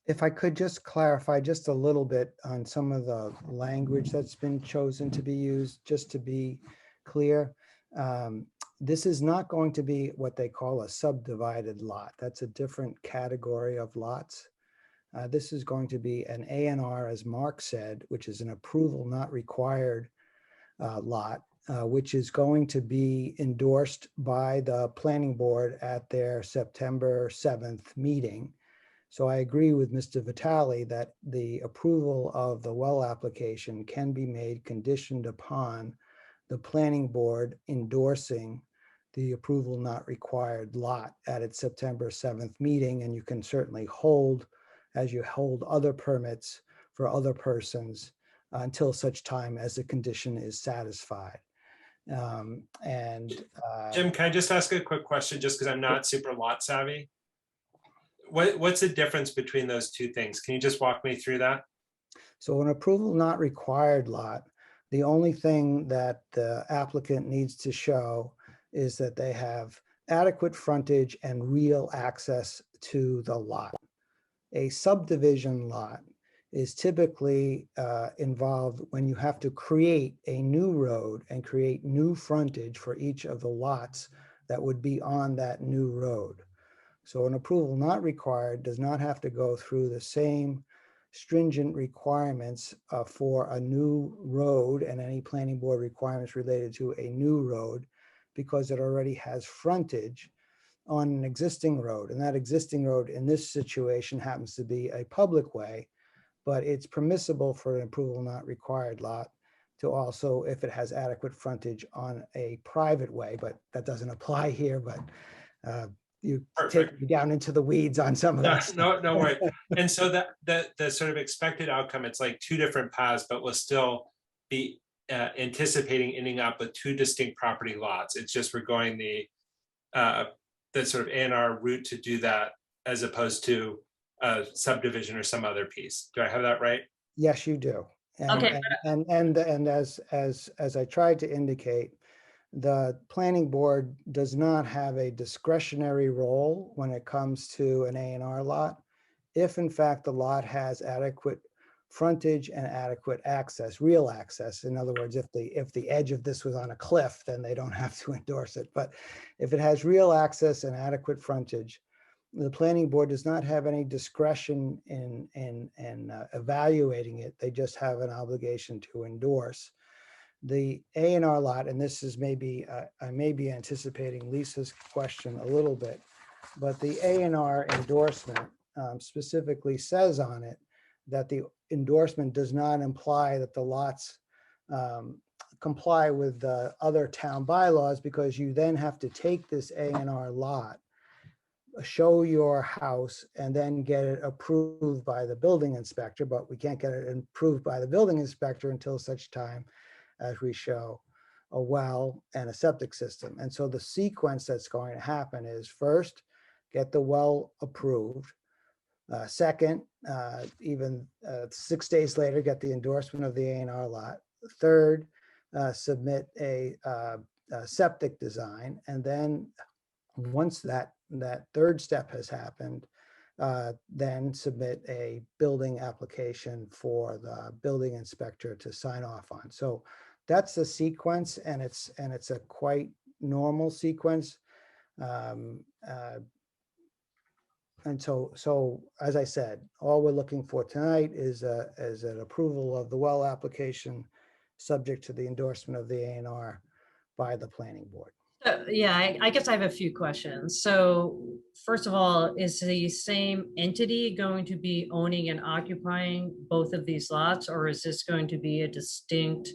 If I could just clarify just a little bit on some of the language that's been chosen to be used, just to be clear. This is not going to be what they call a subdivided lot. That's a different category of lots. This is going to be an A&R, as Mark said, which is an approval not required lot, which is going to be endorsed by the planning board at their September 7th meeting. So I agree with Mr. Vitale that the approval of the well application can be made conditioned upon the planning board endorsing the approval not required lot at its September 7th meeting. And you can certainly hold, as you hold other permits for other persons, until such time as the condition is satisfied. Jim, can I just ask a quick question, just because I'm not super lot savvy? What's the difference between those two things? Can you just walk me through that? So an approval not required lot, the only thing that the applicant needs to show is that they have adequate frontage and real access to the lot. A subdivision lot is typically involved when you have to create a new road and create new frontage for each of the lots that would be on that new road. So an approval not required does not have to go through the same stringent requirements for a new road and any planning board requirements related to a new road, because it already has frontage on an existing road. And that existing road in this situation happens to be a public way, but it's permissible for an approval not required lot to also, if it has adequate frontage on a private way, but that doesn't apply here, but you take me down into the weeds on some of that. No worry. And so the sort of expected outcome, it's like two different paths, but we'll still be anticipating ending up with two distinct property lots. It's just we're going the sort of A&R route to do that, as opposed to a subdivision or some other piece. Do I have that right? Yes, you do. And, Okay. and as I tried to indicate, the planning board does not have a discretionary role when it comes to an A&R lot. If in fact the lot has adequate frontage and adequate access, real access. In other words, if the edge of this was on a cliff, then they don't have to endorse it. But if it has real access and adequate frontage, the planning board does not have any discretion in evaluating it. They just have an obligation to endorse. The A&R lot, and this is maybe, I may be anticipating Lisa's question a little bit, but the A&R endorsement specifically says on it that the endorsement does not imply that the lots comply with the other town bylaws, because you then have to take this A&R lot, show your house, and then get it approved by the building inspector, but we can't get it approved by the building inspector until such time as we show a well and a septic system. And so the sequence that's going to happen is, first, get the well approved. Second, even 6 days later, get the endorsement of the A&R lot. Third, submit a septic design. And then once that third step has happened, then submit a building application for the building inspector to sign off on. So that's the sequence, and it's a quite normal sequence. And so as I said, all we're looking for tonight is an approval of the well application, subject to the endorsement of the A&R by the planning board. Yeah, I guess I have a few questions. So first of all, is the same entity going to be owning and occupying both of these lots, or is this going to be a distinct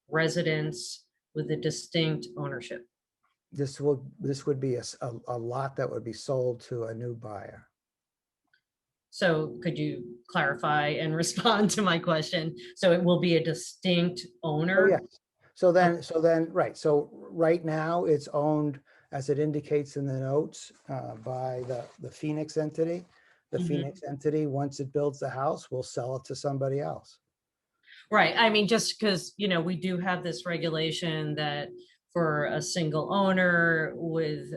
residence with a distinct ownership? This would be a lot that would be sold to a new buyer. So could you clarify and respond to my question? So it will be a distinct Oh, owner? yes. Right. So right now it's owned, as it indicates in the notes, by the Phoenix entity. The Mhm. Phoenix entity, once it builds the house, will sell it to somebody else. Right. I mean, just because, we do have this regulation that for a single owner with,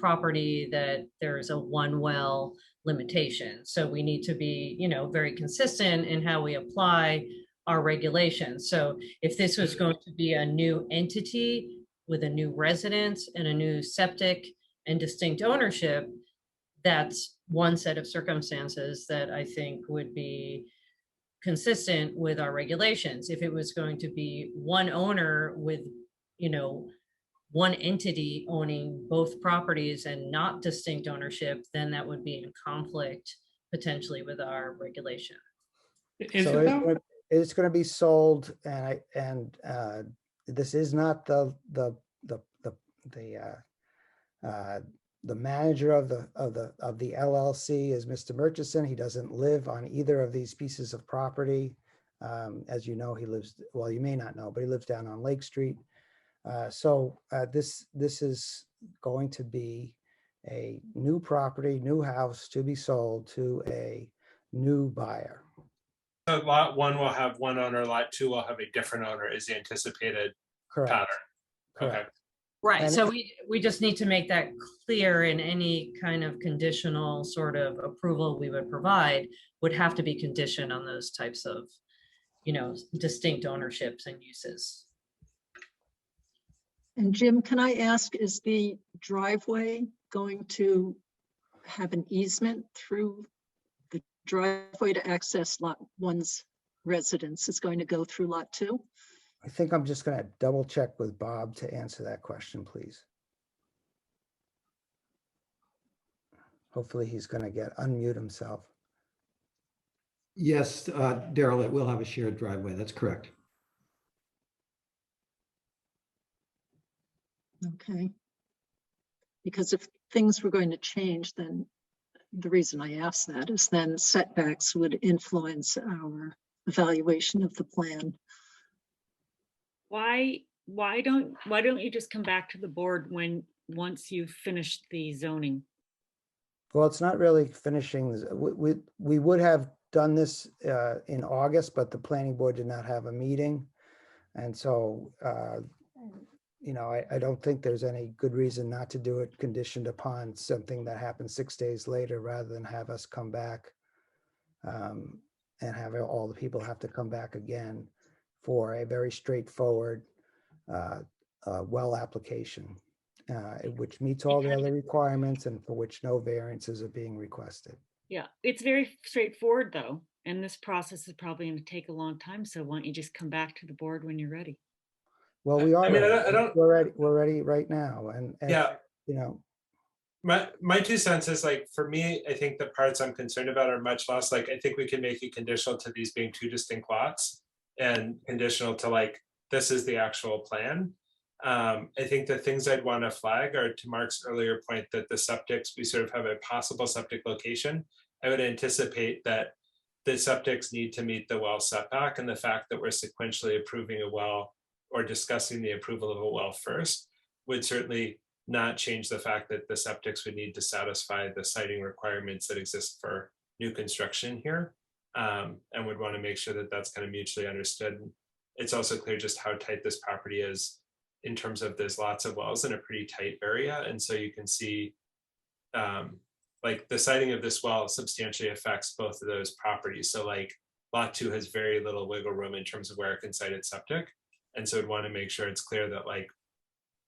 property that there's a one well limitation. So we need to be, very consistent in how we apply our regulations. So if this was going to be a new entity with a new residence and a new septic and distinct ownership, that's one set of circumstances that I think would be consistent with our regulations. If it was going to be one owner with, one entity owning both properties and not distinct ownership, then that would be in conflict potentially with our regulation. So it's going to be sold, and this is not the manager of the LLC is Mr. Murchison. He doesn't live on either of these pieces of property. As you know, he lives, well, you may not know, but he lives down on Lake Street. This is going to be a new property, new house to be sold to a new buyer. So lot one will have one owner, lot two will have a different owner is the anticipated Correct. pattern. Correct. Okay. Right. And So we just need to make that clear in any kind of conditional sort of approval we would provide would have to be conditioned on those types of, distinct ownerships and uses. And Jim, can I ask, is the driveway going to have an easement through the driveway to access lot one's residence is going to go through lot two? I think I'm just going to double check with Bob to answer that question, please. Hopefully he's going to unmute himself. Yes, Daryl, it will have a shared driveway. That's correct. Okay. Because if things were going to change, then the reason I asked that is then setbacks would influence our evaluation of the plan. Why don't you just come back to the board once you've finished the zoning? Well, it's not really finishing. We would have done this in August, but the planning board did not have a meeting. And so, I don't think there's any good reason not to do it conditioned upon something that happens 6 days later, rather than have us come back and have all the people have to come back again for a very straightforward well application, which meets all the other requirements and for which no variances are being requested. Yeah, it's very straightforward though. And this process is probably going to take a long time. So why don't you just come back to the board when you're ready? Well, we are. I mean, I don't. We're ready right now, and Yeah. My 2 cents is like, for me, I think the parts I'm concerned about are much less like, I think we can make it conditional to these being 2 distinct lots and conditional to like, this is the actual plan. I think the things I'd want to flag are to Mark's earlier point that the septics, we sort of have a possible septic location. I would anticipate that the septics need to meet the well setback, and the fact that we're sequentially approving a well or discussing the approval of a well first would certainly not change the fact that the septics would need to satisfy the siting requirements that exist for new construction here, and would want to make sure that that's kind of mutually understood. It's also clear just how tight this property is in terms of there's lots of wells in a pretty tight area. And so you can see like the siting of this well substantially affects both of those properties. So like lot 2 has very little wiggle room in terms of where it can site its septic. And so we'd want to make sure it's clear that like,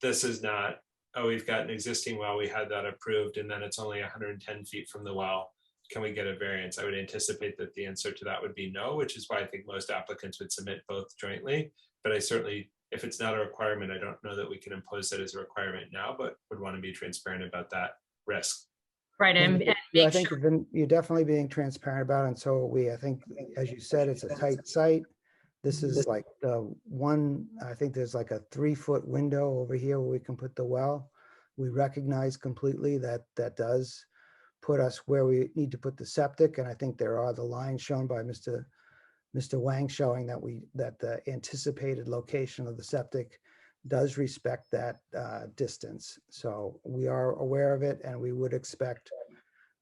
this is not, oh, we've got an existing well, we had that approved, and then it's only 110 feet from the well. Can we get a variance? I would anticipate that the answer to that would be no, which is why I think most applicants would submit both jointly. But I certainly if it's not a requirement, I don't know that we can impose that as a requirement now, but would want to be transparent about that risk. Right, and Yeah, I make think sure, you're definitely being transparent about it, and so are we. I think, as you said, it's a tight site. This is like the one, I think there's like a 3-foot window over here where we can put the well. We recognize completely that that does put us where we need to put the septic, and I think there are the lines shown by Mr. Wang showing that the anticipated location of the septic does respect that distance. So we are aware of it, and we would expect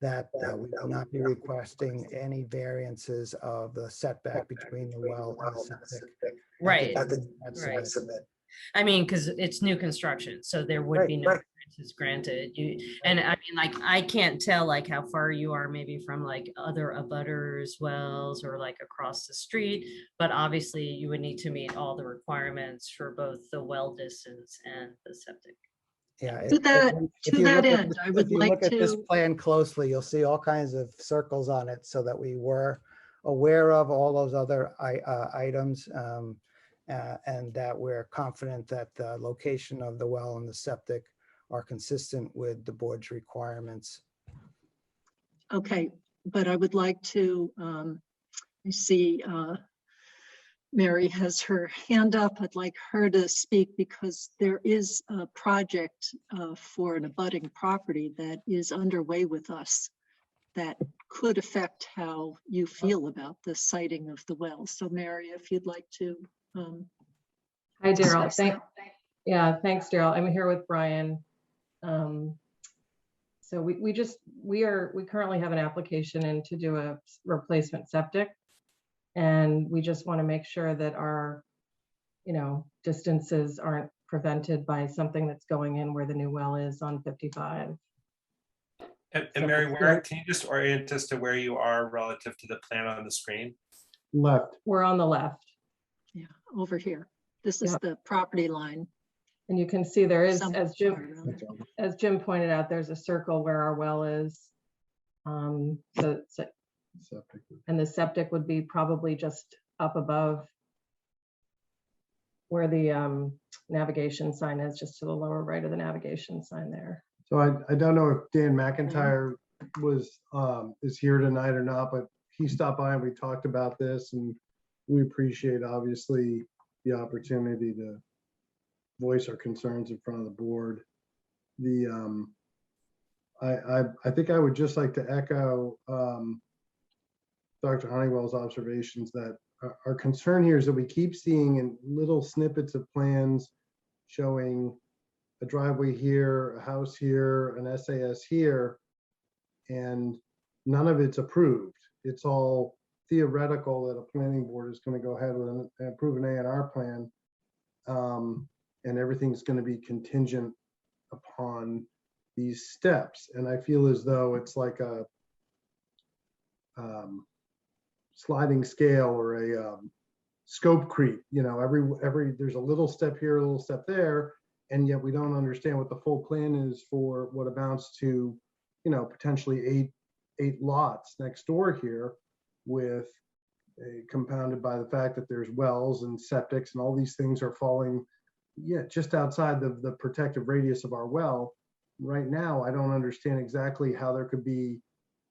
that we will not be requesting any variances of the setback between the well and the septic. right, That's right. submit. I mean, because it's new construction, so there would be no variances granted. And I mean, like, I can't tell like how far you are maybe from like other abutters wells or like across the street, but obviously you would need to meet all the requirements for both the well distance and the septic. Yeah. To that end, I would If you like look at this to, plan closely, you'll see all kinds of circles on it so that we were aware of all those other items, and that we're confident that the location of the well and the septic are consistent with the board's requirements. okay, but I would like to, I see Mary has her hand up. I'd like her to speak because there is a project for an abutting property that is underway with us that could affect how you feel about the siting of the well. So Mary, if you'd like to. Hi, Daryl. discuss that. Thanks, Daryl. I'm here with Brian. So we currently have an application in to do a replacement septic. And we just want to make sure that our, distances aren't prevented by something that's going in where the new well is on 55. And So, Mary, can you just orient us to where you are relative to the plan on the screen? Left. We're on the left. Yeah, over here. This is the property line. And you can see there is, Some as Jim pointed out, there's a circle where our well is. And the septic would be probably just up above where the navigation sign is, just to the lower right of the navigation sign there. So I don't know if Dan McIntyre is here tonight or not, but he stopped by and we talked about this, and we appreciate obviously the opportunity to voice our concerns in front of the board. I think I would just like to echo Dr. Honeywell's observations that our concern here is that we keep seeing in little snippets of plans showing a driveway here, a house here, an SAS here, and none of it's approved. It's all theoretical that a planning board is going to go ahead with and approve an A&R plan, and everything's going to be contingent upon these steps. And I feel as though it's like a sliding scale or a scope creep. There's a little step here, a little step there, and yet we don't understand what the full plan is for what amounts to, potentially eight lots next door here, with compounded by the fact that there's wells and septics and all these things are falling, just outside the protective radius of our well. Right now, I don't understand exactly how there could be,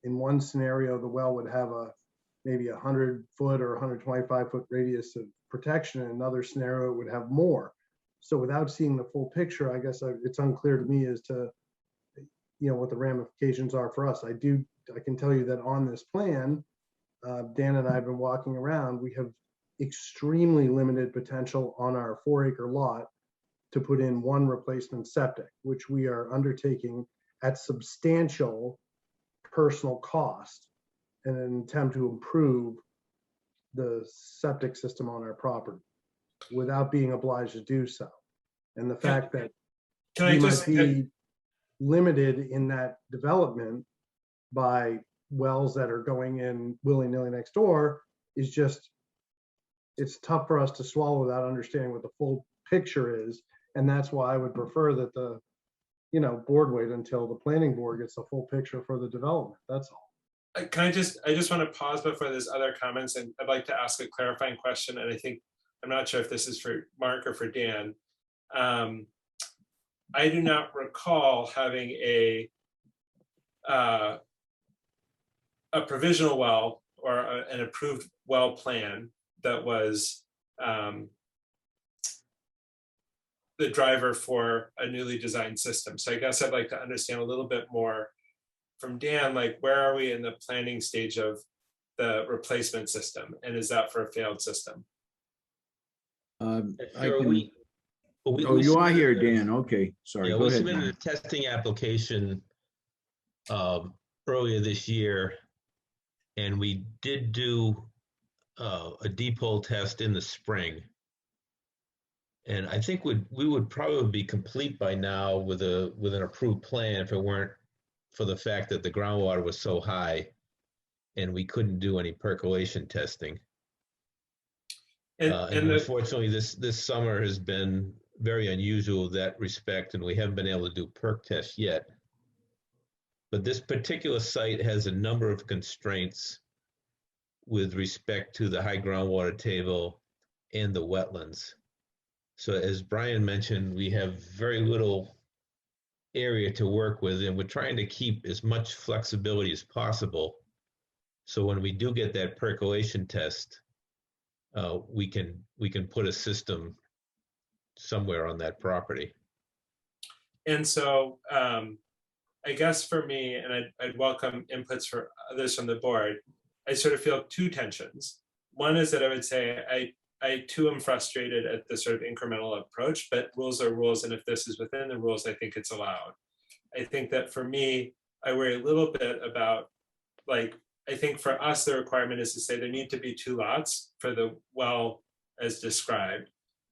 in one scenario, the well would have maybe 100-foot or 125-foot radius of protection. In another scenario, it would have more. So without seeing the full picture, I guess it's unclear to me as to, what the ramifications are for us. I can tell you that on this plan, Dan and I have been walking around, we have extremely limited potential on our 4-acre lot to put in one replacement septic, which we are undertaking at substantial personal cost in an attempt to improve the septic system on our property without being obliged to do so. And the fact that we might be limited in that development by wells that are going in willy-nilly next door is just, it's tough for us to swallow without understanding what the full picture is. And that's why I would prefer that the board wait until the planning board gets the full picture for the development. That's all. I just want to pause before there's other comments, and I'd like to ask a clarifying question. And I think I'm not sure if this is for Mark or for Dan. I do not recall having a provisional well or an approved well plan that was the driver for a newly designed system. So I guess I'd like to understand a little bit more from Dan, like where are we in the planning stage of the replacement system? And is that for a failed system? I Sure, can, we oh, you are submitted here, a- Dan. Okay, sorry. Yeah, Go we ahead, submitted Dan. a testing application earlier this year, and we did do a deep hole test in the spring. And I think we would probably be complete by now with an approved plan if it weren't for the fact that the groundwater was so high and we couldn't do any percolation testing. And unfortunately, this summer has been very unusual in that respect, and we haven't been able to do perk tests yet. But this particular site has a number of constraints with respect to the high groundwater table and the wetlands. So as Brian mentioned, we have very little area to work with, and we're trying to keep as much flexibility as possible. So when we do get that percolation test, we can put a system somewhere on that property. And so I guess for me, and I'd welcome inputs for others from the board, I sort of feel two tensions. One is that I would say I too am frustrated at the sort of incremental approach, but rules are rules. And if this is within the rules, I think it's allowed. I think that for me, I worry a little bit about, like, I think for us, the requirement is to say there need to be 2 lots for the well as described.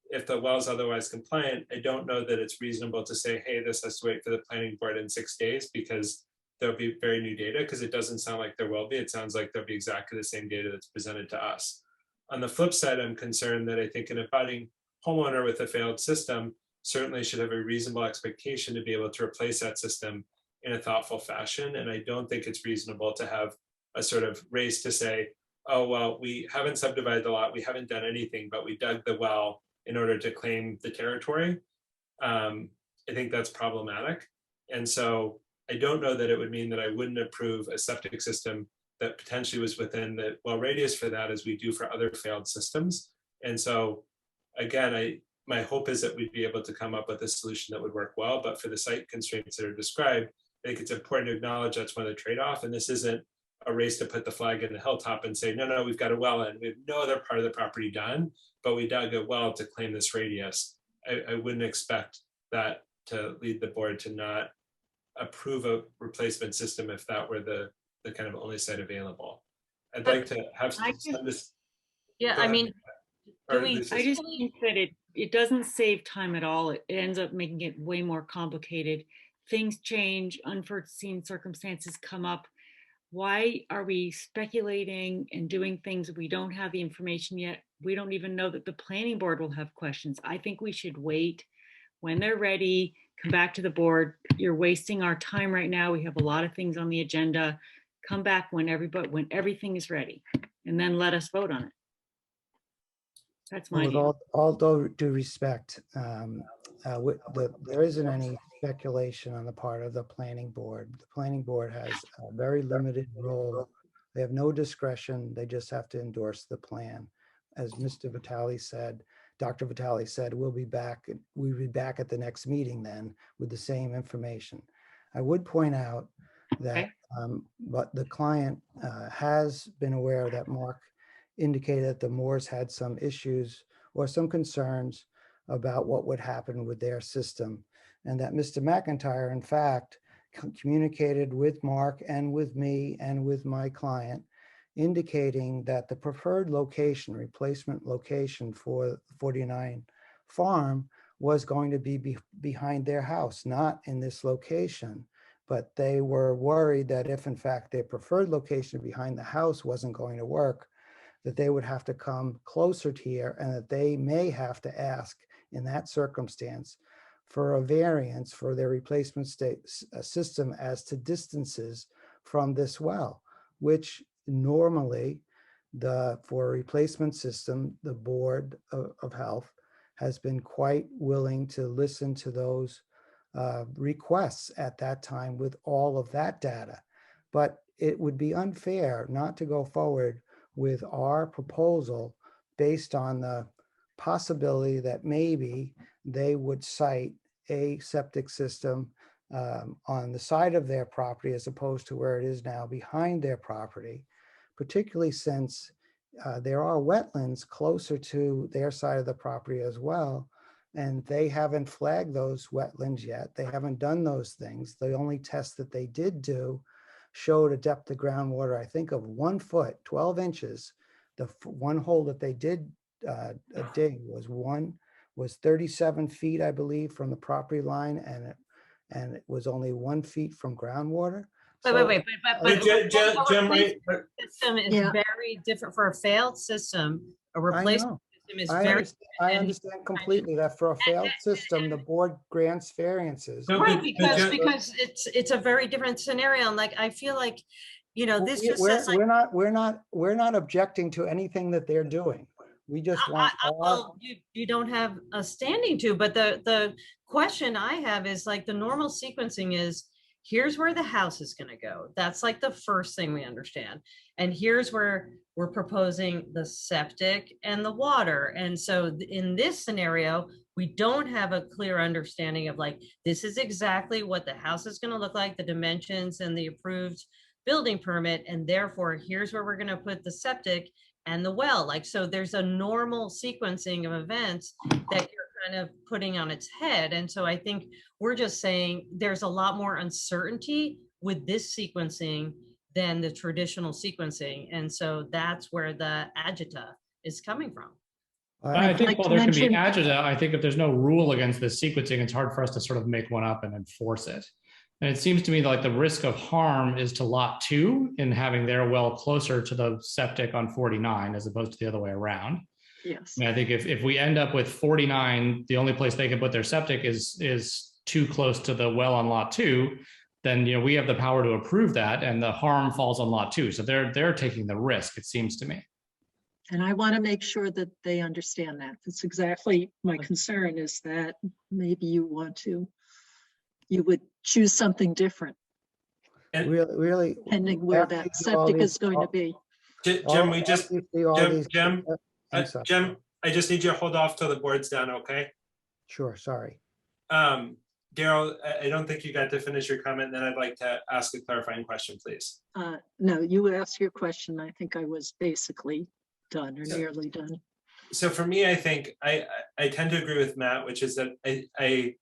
If the well is otherwise compliant, I don't know that it's reasonable to say, hey, this has to wait for the planning board in 6 days because there'll be very new data, because it doesn't sound like there will be. It sounds like there'll be exactly the same data that's presented to us. On the flip side, I'm concerned that I think an abutting homeowner with a failed system certainly should have a reasonable expectation to be able to replace that system in a thoughtful fashion. And I don't think it's reasonable to have a sort of race to say, oh, well, we haven't subdivided the lot, we haven't done anything, but we dug the well in order to claim the territory. I think that's problematic. And so I don't know that it would mean that I wouldn't approve a septic system that potentially was within the well radius for that, as we do for other failed systems. And so again, my hope is that we'd be able to come up with a solution that would work well, but for the site constraints that are described, I think it's important to acknowledge that's one of the trade-off. And this isn't a race to put the flag in the hilltop and say, no, we've got a well in, we have no other part of the property done, but we dug a well to claim this radius. I wouldn't expect that to lead the board to not approve a replacement system if that were the kind of only site available. I'd like to have some Yeah, Go I ahead. mean, Or I Lisa. just think that it doesn't save time at all. It ends up making it way more complicated. Things change, unforeseen circumstances come up. Why are we speculating and doing things we don't have the information yet? We don't even know that the planning board will have questions. I think we should wait. When they're ready, come back to the board. You're wasting our time right now. We have a lot of things on the agenda. Come back when everything is ready, and then let us vote on it. That's my With view. all due respect, there isn't any speculation on the part of the planning board. The planning board has a very limited role. They have no discretion. They just have to endorse the plan. As Mr. Vitale said, Dr. Vitale said, we'll be back at the next meeting then with the same information. I would point out that but the client has been aware that Mark indicated that the Moores had some issues or some concerns about what would happen with their system, and that Mr. McIntyre, in fact, communicated with Mark and with me and with my client, indicating that the preferred location, replacement location for 49 Farm was going to be behind their house, not in this location. But they were worried that if in fact their preferred location behind the house wasn't going to work, that they would have to come closer to here, and that they may have to ask in that circumstance for a variance for their replacement system as to distances from this well, which normally For a replacement system, the Board of Health has been quite willing to listen to those requests at that time with all of that data. But it would be unfair not to go forward with our proposal based on the possibility that maybe they would cite a septic system on the side of their property as opposed to where it is now behind their property, particularly since there are wetlands closer to their side of the property as well. And they haven't flagged those wetlands yet. They haven't done those things. The only test that they did do showed a depth of groundwater, I think, of 1 foot, 12 inches. The one hole that they did dig was 37 feet, I believe, from the property line, and it was only 1 feet from groundwater. Wait, but Jim, right? System is very different for a failed system. A replacement system is very. I understand completely that for a failed system, the board grants variances. Right, because it's a very different scenario. And like, I feel like, this just says like. We're not objecting to anything that they're doing. We just want. Well, you don't have a standing to, but the question I have is like the normal sequencing is, here's where the house is going to go. That's like the first thing we understand. And here's where we're proposing the septic and the water. And so in this scenario, we don't have a clear understanding of like, this is exactly what the house is going to look like, the dimensions and the approved building permit. And therefore, here's where we're going to put the septic and the well. Like, so there's a normal sequencing of events that you're kind of putting on its head. And so I think we're just saying there's a lot more uncertainty with this sequencing than the traditional sequencing. And so that's where the agita is coming from. I think while there can be agita, I think if there's no rule against this sequencing, it's hard for us to sort of make one up and enforce it. And it seems to me like the risk of harm is to lot 2 in having their well closer to the septic on 49 as opposed to the other way around. Yes. I mean, I think if we end up with 49, the only place they can put their septic is too close to the well on lot 2, then we have the power to approve that, and the harm falls on lot 2. So they're taking the risk, it seems to me. And I want to make sure that they understand that. That's exactly my concern, is that maybe you would choose something different. And really, depending where that septic is going to be. Jim, Jim, I just need you to hold off till the board's done, okay? Sure, sorry. Daryl, I don't think you got to finish your comment, and then I'd like to ask a clarifying question, please. No, you asked your question. I think I was basically done or nearly done. So for me, I think I tend to agree with Matt, which is that I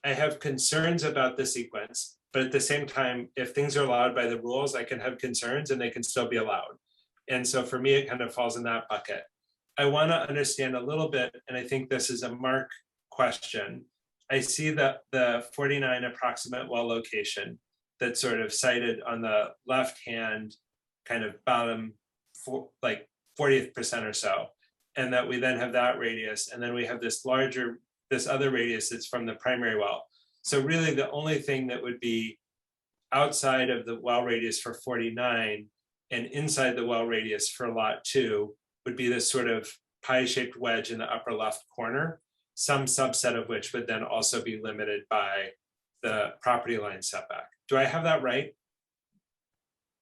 have concerns about the sequence, but at the same time, if things are allowed by the rules, I can have concerns and they can still be allowed. And so for me, it kind of falls in that bucket. I want to understand a little bit, and I think this is a Mark question. I see that the 49 approximate well location that's sort of cited on the left-hand kind of bottom, like 40th% or so, and that we then have that radius, and then we have this other radius that's from the primary well. So really the only thing that would be outside of the well radius for 49 and inside the well radius for lot 2 would be this sort of pie-shaped wedge in the upper left corner, some subset of which would then also be limited by the property line setback. Do I have that right?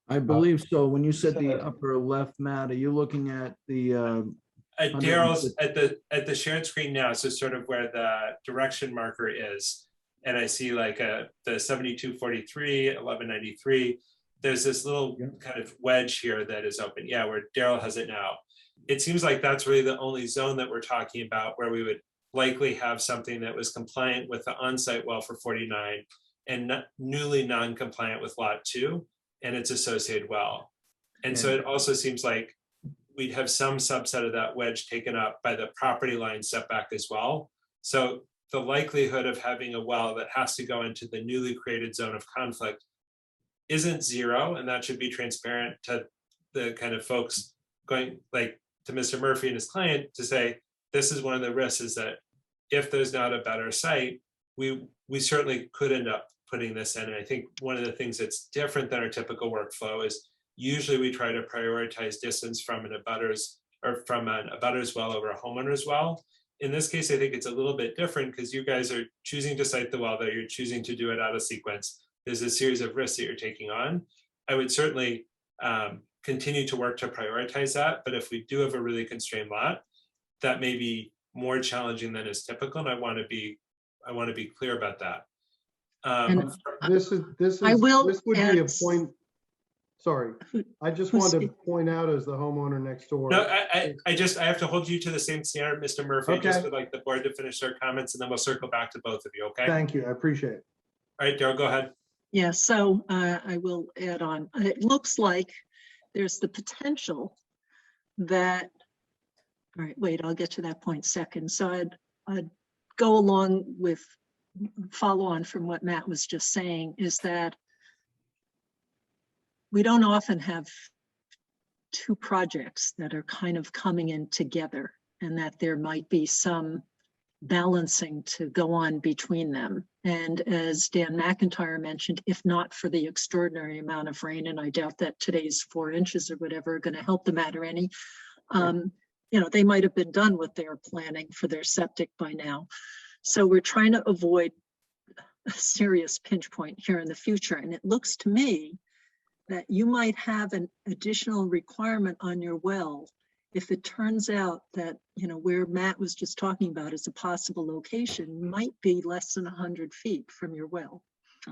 I believe so. When you said the upper left, Matt, are you looking at the Daryl's at the shared screen now, so sort of where the direction marker is, and I see like the 7243, 1193. There's this little kind of wedge here that is open. Yeah, where Daryl has it now. It seems like that's really the only zone that we're talking about where we would likely have something that was compliant with the on-site well for 49 and newly non-compliant with lot 2 and its associated well. And so it also seems like we'd have some subset of that wedge taken up by the property line setback as well. So the likelihood of having a well that has to go into the newly created zone of conflict isn't zero, and that should be transparent to the kind of folks going like to Mr. Murphy and his client to say, this is one of the risks, is that if there's not a better site, we certainly could end up putting this in. And I think one of the things that's different than our typical workflow is usually we try to prioritize distance from an abutters or from an abutters well over a homeowner's well. In this case, I think it's a little bit different because you guys are choosing to site the well, that you're choosing to do it out of sequence. There's a series of risks that you're taking on. I would certainly continue to work to prioritize that, but if we do have a really constrained lot, that may be more challenging than is typical, and I want to be clear about that. This would be a point. Sorry, I just wanted to point out as the homeowner next door. No, I have to hold you to the same standard, Mr. Murphy. I just would like the board to finish their comments, and then we'll circle back to both of you, okay? Thank you, I appreciate it. All right, Daryl, go ahead. Yeah, so I will add on. It looks like there's the potential that, all right, wait, I'll get to that point second. So I'd go along with, follow on from what Matt was just saying, is that we don't often have two projects that are kind of coming in together, and that there might be some balancing to go on between them. And as Dan McIntyre mentioned, if not for the extraordinary amount of rain, and I doubt that today's 4 inches or whatever are going to help the matter any, you know, they might have been done with their planning for their septic by now. So we're trying to avoid a serious pinch point here in the future. And it looks to me that you might have an additional requirement on your well if it turns out that, you know, where Matt was just talking about as a possible location might be less than 100 feet from your well,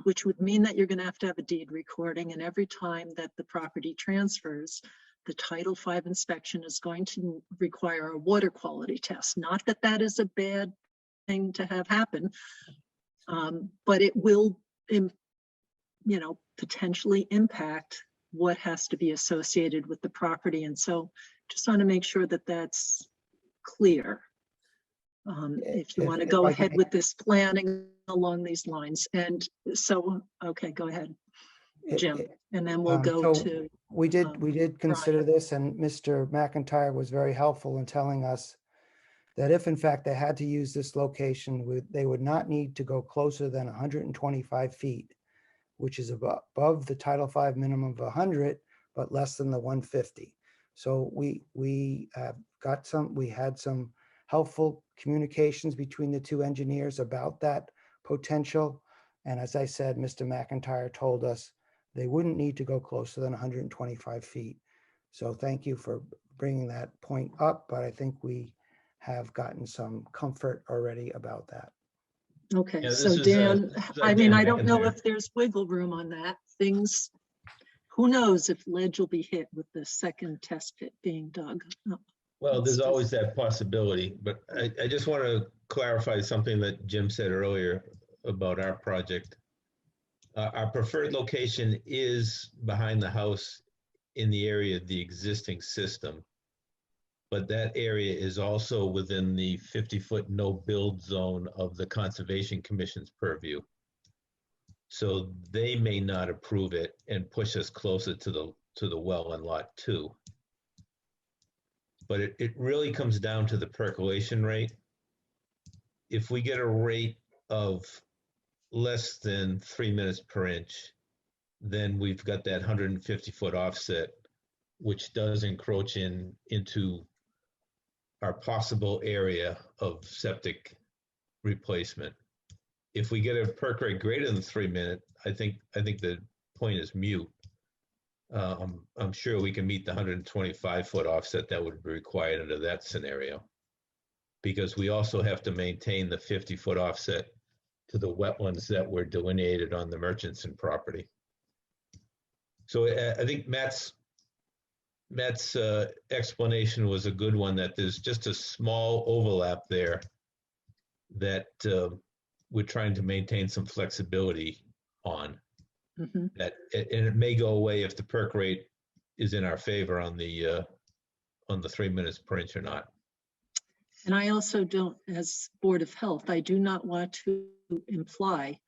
which would mean that you're going to have a deed recording, and every time that the property transfers, the Title V inspection is going to require a water quality test. Not that that is a bad thing to have happen, but it will, you know, potentially impact what has to be associated with the property. And so just want to make sure that that's clear. If you want to go ahead with this planning along these lines. And so, okay, go ahead, Jim, and then we'll go to. We did consider this, and Mr. McIntyre was very helpful in telling us that if in fact they had to use this location, they would not need to go closer than 125 feet, which is above the Title V minimum of 100, but less than the 150. So we had some helpful communications between the two engineers about that potential. And as I said, Mr. McIntyre told us they wouldn't need to go closer than 125 feet. So thank you for bringing that point up, but I think we have gotten some comfort already about that. Okay, Yeah, so Dan, I mean, I don't know if there's wiggle room on that. Things, who knows if ledge will be hit with the second test pit being dug. Well, there's always that possibility, but I just want to clarify something that Jim said earlier about our project. Our preferred location is behind the house in the area of the existing system, but that area is also within the 50-foot no-build zone of the Conservation Commission's purview. So they may not approve it and push us closer to the well on lot 2. But it really comes down to the percolation rate. If we get a rate of less than 3 minutes per inch, then we've got that 150-foot offset, which does encroach into our possible area of septic replacement. If we get a perk rate greater than 3 minutes, I think the point is moot. I'm sure we can meet the 125-foot offset that would be required under that scenario, because we also have to maintain the 50-foot offset to the wetlands that were delineated on the Murchison property. So I think Matt's explanation was a good one, that there's just a small overlap there that we're trying to maintain some flexibility on. Mm-hmm. And it may go away if the perk rate is in our favor on the 3 minutes per inch or not. And I also don't, as Board of Health, I do not want to imply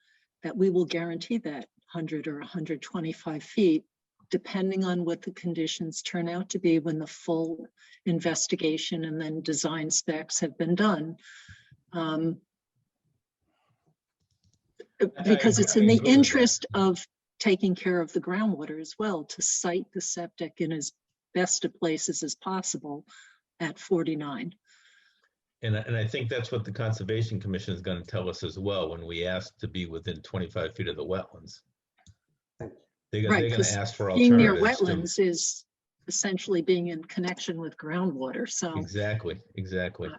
that we will guarantee that 100 or 125 feet, depending on what the conditions turn out to be when the full investigation and then design specs have been done. Because it's in the interest of taking care of the groundwater as well, to site the septic in as best of places as possible at 49. And I think that's what the Conservation Commission is going to tell us as well when we ask to be within 25 feet of the wetlands. They're Right, going to 'cause ask for being near alternatives. wetlands is essentially being in connection with groundwater, so Exactly, exactly.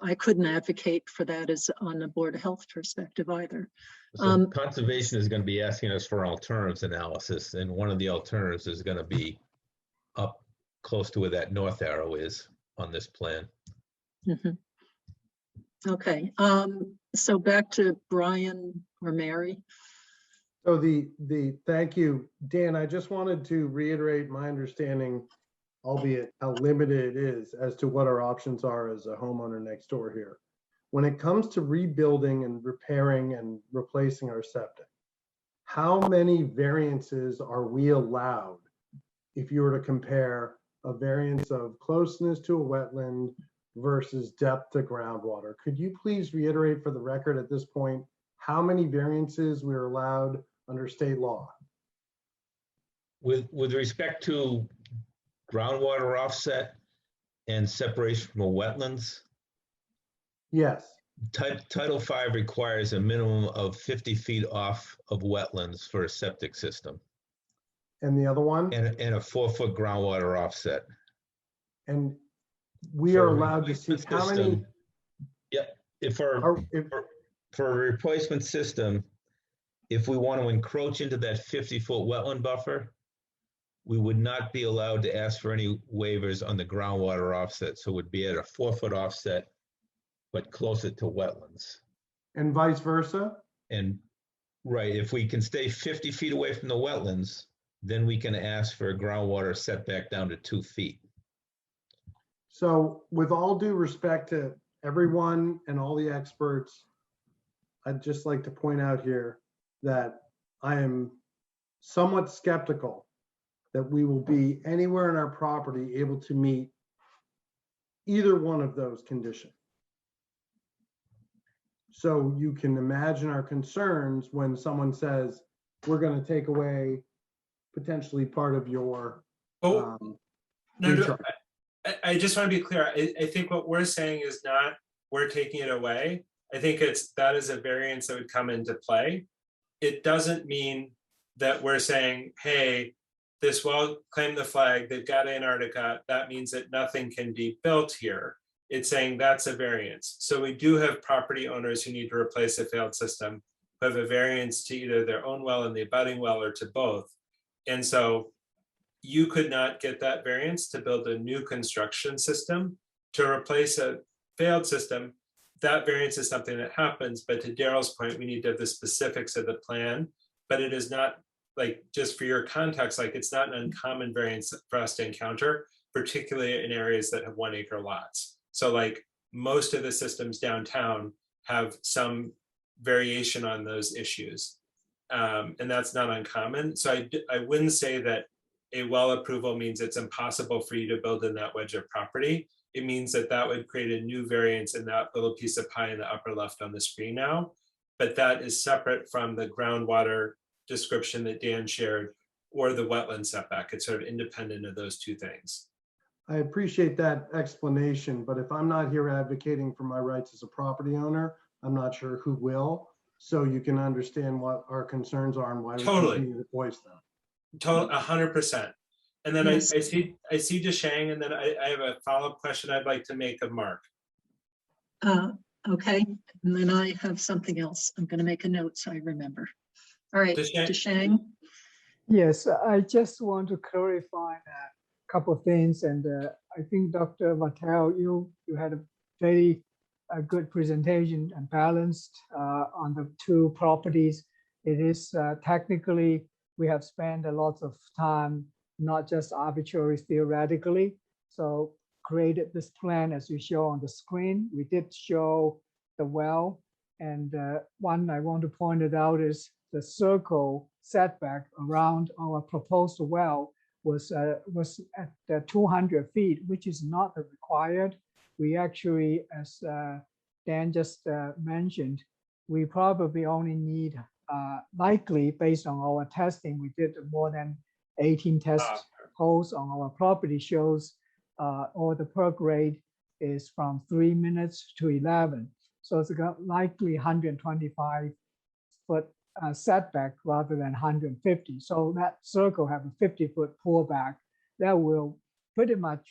I couldn't advocate for that as on the Board of Health perspective either. So Conservation is going to be asking us for alternatives analysis, and one of the alternatives is going to be up close to where that north arrow is on this plan. Mhm. Okay, so back to Brian or Mary. So thank you, Dan. I just wanted to reiterate my understanding, albeit how limited it is, as to what our options are as a homeowner next door here. When it comes to rebuilding and repairing and replacing our septic, how many variances are we allowed if you were to compare a variance of closeness to a wetland versus depth to groundwater? Could you please reiterate for the record at this point how many variances we're allowed under state law? With respect to groundwater offset and separation from wetlands, yes. Title V requires a minimum of 50 feet off of wetlands for a septic system. And the other one? And a 4-foot groundwater offset. And we For are a allowed to see replacement how many? system, Yep, for a replacement system, if we want to encroach into that 50-foot wetland buffer, we would not be allowed to ask for any waivers on the groundwater offset. So it would be at a 4-foot offset, but closer to wetlands. And vice versa? And right, if we can stay 50 feet away from the wetlands, then we can ask for a groundwater setback down to 2 feet. So with all due respect to everyone and all the experts, I'd just like to point out here that I am somewhat skeptical that we will be anywhere in our property able to meet either one of those conditions. So you can imagine our concerns when someone says, we're going to take away potentially part of your No, I just want to be clear. I think what we're saying is not we're taking it away. I think that is a variance that would come into play. It doesn't mean that we're saying, hey, this well claimed the flag, they've got Antarctica, that means that nothing can be built here. It's saying that's a variance. So we do have property owners who need to replace a failed system, who have a variance to either their own well and the abutting well or to both. And so you could not get that variance to build a new construction system to replace a failed system. That variance is something that happens, but to Daryl's point, we need to have the specifics of the plan, but it is not, like, just for your context, like, it's not an uncommon variance for us to encounter, particularly in areas that have 1 acre lots. So like most of the systems downtown have some variation on those issues. And that's not uncommon. So I wouldn't say that a well approval means it's impossible for you to build in that wedge of property. It means that that would create a new variance in that little piece of pie in the upper left on the screen now. But that is separate from the groundwater description that Dan shared or the wetland setback. It's sort of independent of those two things. I appreciate that explanation, but if I'm not here advocating for my rights as a property owner, I'm not sure who will. So you can understand what our concerns are and why we continue to voice them. Total 100%. And then Yes. I see Deshang, and then I have a follow-up question I'd like to make of Mark. Okay, and then I have something else. I'm going to make a note so I remember. All right, Deshang. Yes, I just want to clarify a couple of things, and I think Dr. Vattel, you had a very good presentation and balanced on the two properties. It is technically, we have spent a lot of time, not just arbitrarily, theoretically. So created this plan as you show on the screen. We did show the well, and one I want to point it out is the circle setback around our proposed well was at 200 feet, which is not required. We actually, as Dan just mentioned, we probably only need likely, based on our testing, we did more than 18 test holes on our property, shows or the perk rate is from 3 minutes to 11. So it's likely 125 foot setback rather than 150. So that circle have a 50-foot pullback that will pretty much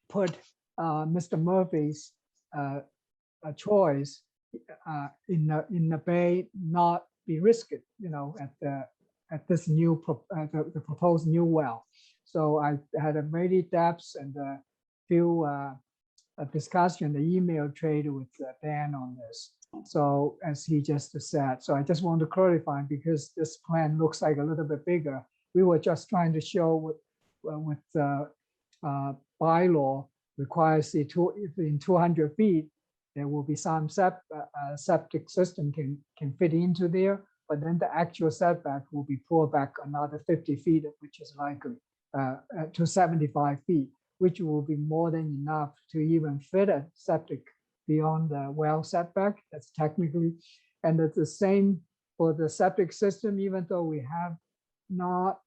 put Mr. Murphy's choice in the bay, not be risked, at this new the proposed new well. So I had a many depths and a few a discussion, the email trade with Dan on this. So as he just said, so I just want to clarify because this plan looks like a little bit bigger. We were just trying to show with bylaw requires if in 200 feet, there will be some septic system can fit into there, but then the actual setback will be pulled back another 50 feet, which is likely to 75 feet, which will be more than enough to even fit a septic beyond the well setback. That's technically, and it's the same for the septic system, even though we have not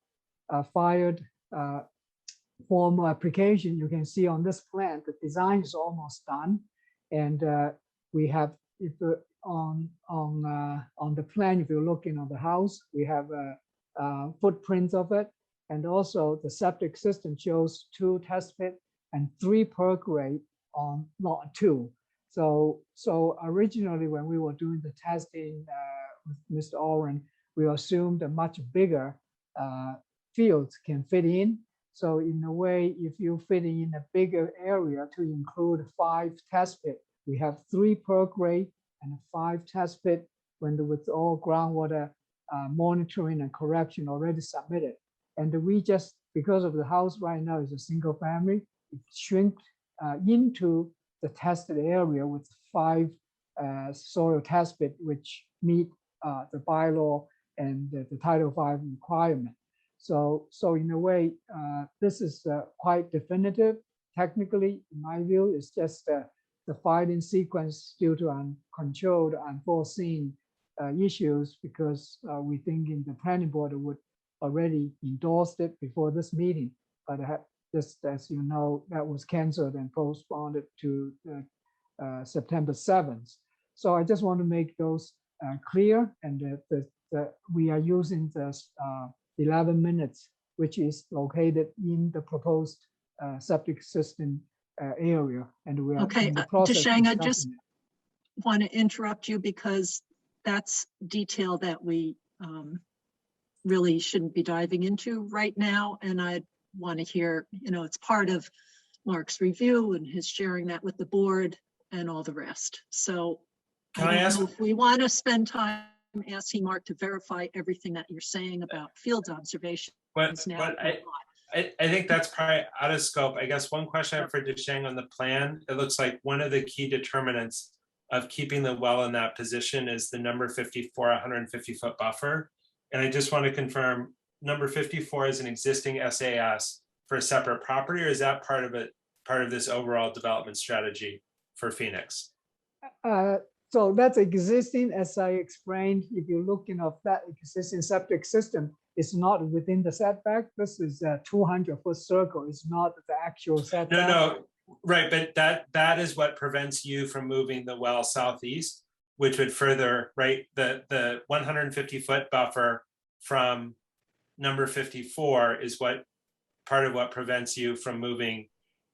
filed formal application. You can see on this plan, the design is almost done. And we have, if on the plan, if you're looking on the house, we have footprints of it. And also the septic system shows 2 test pit and 3 perk rate on lot 2. So originally when we were doing the testing with Mr. Oren, we assumed a much bigger field can fit in. So in a way, if you fit in a bigger area to include 5 test pit, we have 3 perk rate and 5 test pit when with all groundwater monitoring and correction already submitted. And we just, because of the house right now is a single family, it shrink into the tested area with 5 soil test pit, which meet the bylaw and the Title V requirement. So in a way, this is quite definitive. Technically, in my view, it's just the filing sequence due to uncontrolled, unforeseen issues, because we think in the planning board would already endorsed it before this meeting. But just as you know, that was canceled and postponed to September 7th. So I just want to make those clear, and that we are using this 11 minutes, which is located in the proposed septic system area. And we are Okay, in the process. Deshang, I discussing just it. want to interrupt you because that's detail that we really shouldn't be diving into right now. And I want to hear, it's part of Mark's review and his sharing that with the board and all the rest. So Can I I don't ask- know if we want to spend time asking Mark to verify everything that you're saying about field observations now. But I think that's probably out of scope. I guess one question I have for Deshang on the plan, it looks like one of the key determinants of keeping the well in that position is the number 54, 150-foot buffer. And I just want to confirm, number 54 is an existing SAS for a separate property, or is that part of this overall development strategy for Phoenix? So that's existing, as I explained. If you're looking at that existing septic system, it's not within the setback. This is a 200-foot circle. It's not the actual setback. No, right, but that is what prevents you from moving the well southeast, which would further, right, the 150-foot buffer from number 54 is part of what prevents you from moving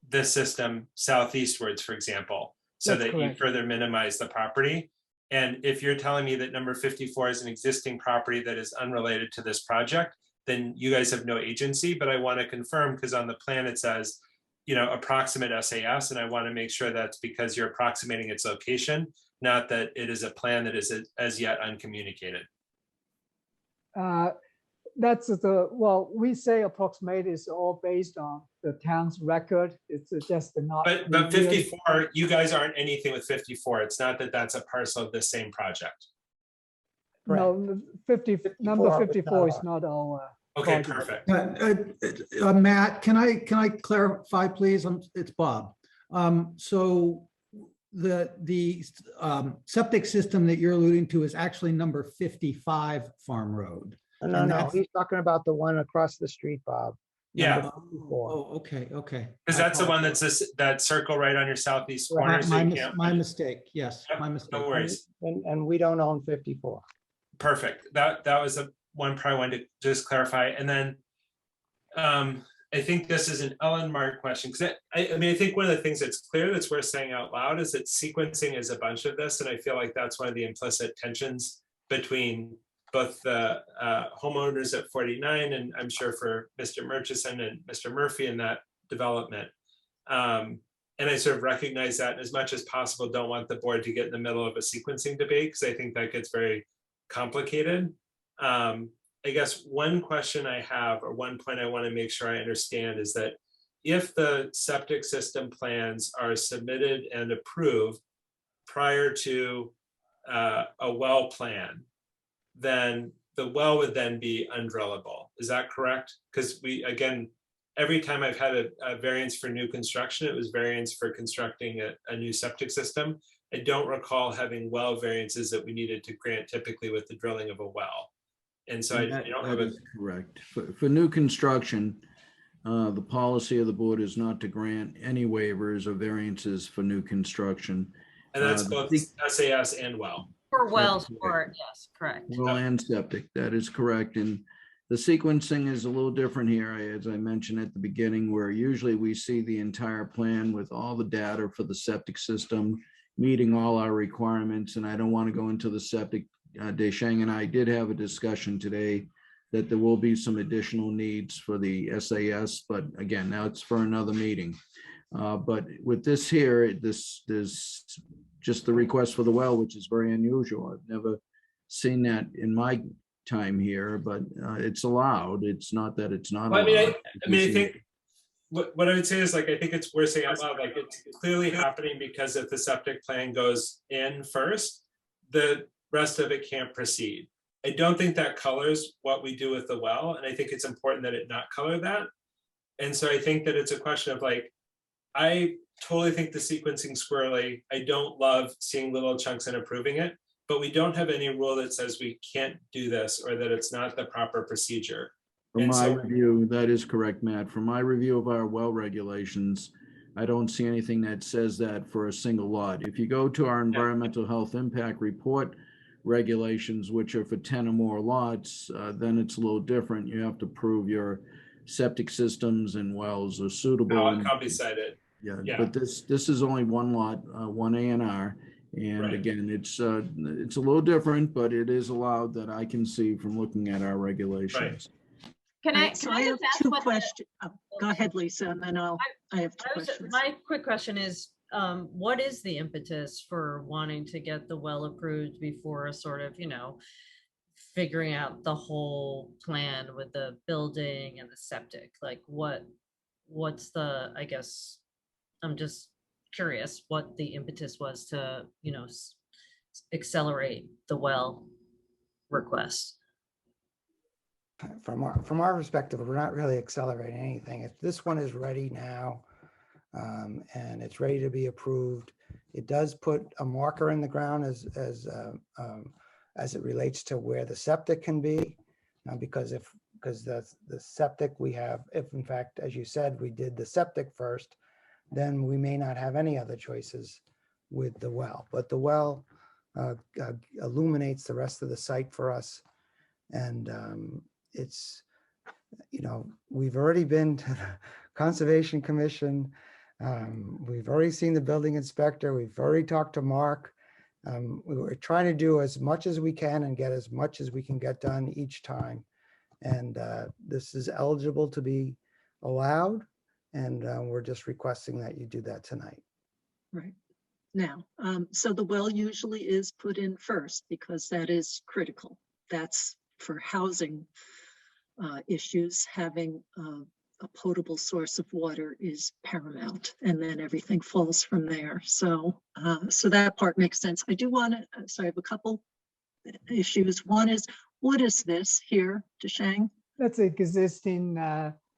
this system southeastwards, for example, so That's that you correct. further minimize the property. And if you're telling me that number 54 is an existing property that is unrelated to this project, then you guys have no agency. But I want to confirm, because on the plan it says, approximate SAS, and I want to make sure that's because you're approximating its location, not that it is a plan that is as yet uncommunicated. That's well, we say approximate is all based on the town's record. It's just not. But 54, you guys aren't anything with 54. It's not that that's a parcel of the same project. No, number 54 is not our. Okay, project. perfect. Matt, can I clarify, please? It's Bob. So the septic system that you're alluding to is actually number 55 Farm Road. No, And no, that's- he's talking about the one across the street, Bob. Yeah. Number 54. Oh, okay, okay. Because that's the one that's this, that circle right on your southeast corner. So you can't. My mistake, yes, Yep, my mistake. No worries. And we don't own 54. Perfect. That was a one probably wanted to just clarify. And then I think this is an Ellen Mark question, because I mean, I think one of the things that's clear that's worth saying out loud is that sequencing is a bunch of this. And I feel like that's one of the implicit tensions between both the homeowners at 49 and I'm sure for Mr. Murchison and Mr. Murphy in that development. And I sort of recognize that, and as much as possible, don't want the board to get in the middle of a sequencing debate, because I think that gets very complicated. I guess one question I have, or one point I want to make sure I understand, is that if the septic system plans are submitted and approved prior to a well plan, then the well would then be undrillable. Is that correct? Because we, again, every time I've had a variance for new construction, it was variance for constructing a new septic system. I don't recall having well variances that we needed to grant typically with the drilling of a well. And so I don't have That is correct. For new construction, the policy of the board is not to grant any waivers or variances for new construction. And that's both SAS and well. For wells, for, yes, correct. Well and septic, that is correct. And the sequencing is a little different here, as I mentioned at the beginning, where usually we see the entire plan with all the data for the septic system, meeting all our requirements. And I don't want to go into the septic. Deshang and I did have a discussion today that there will be some additional needs for the SAS, but again, now it's for another meeting. But with this here, there's just the request for the well, which is very unusual. I've never seen that in my time here, but it's allowed. It's not that it's not Well, allowed. I think what I would say is, like, I think it's worth saying out loud, like, it's clearly happening because if the septic plan goes in first, the rest of it can't proceed. I don't think that colors what we do with the well, and I think it's important that it not color that. And so I think that it's a question of, like, I totally think the sequencing squirrely. I don't love seeing little chunks and approving it, but we don't have any rule that says we can't do this or that it's not the proper procedure. From my review, that is correct, Matt. From my review of our well regulations, I don't see anything that says that for a single lot. If you go to our environmental health impact report regulations, which are for 10 or more lots, then it's a little different. You have to prove your septic systems and wells are suitable. I'll be cited. Yeah, but this is only one lot, one A&R. And Right. again, it's a little different, but it is allowed that I can see from looking at our regulations. Can I, So can I I just have ask two what questions. Go ahead, Lisa, and then I have two questions. my quick question is, what is the impetus for wanting to get the well approved before a sort of, figuring out the whole plan with the building and the septic? Like, what's the, I guess, I'm just curious what the impetus was to, accelerate the well request. From our perspective, we're not really accelerating anything. If this one is ready now, and it's ready to be approved, it does put a marker in the ground as it relates to where the septic can be, because the septic we have, if in fact, as you said, we did the septic first, then we may not have any other choices with the well. But the well illuminates the rest of the site for us, and it's, we've already been to the Conservation Commission. We've already seen the building inspector. We've already talked to Mark. We were trying to do as much as we can and get as much as we can get done each time. And this is eligible to be allowed. And we're just requesting that you do that tonight. Right. Now, so the well usually is put in first because that is critical. That's for housing issues. Having a potable source of water is paramount, and then everything falls from there. So, so that part makes sense. I do want to, so I have a couple issues. One is, what is this here, Deshang? That's existing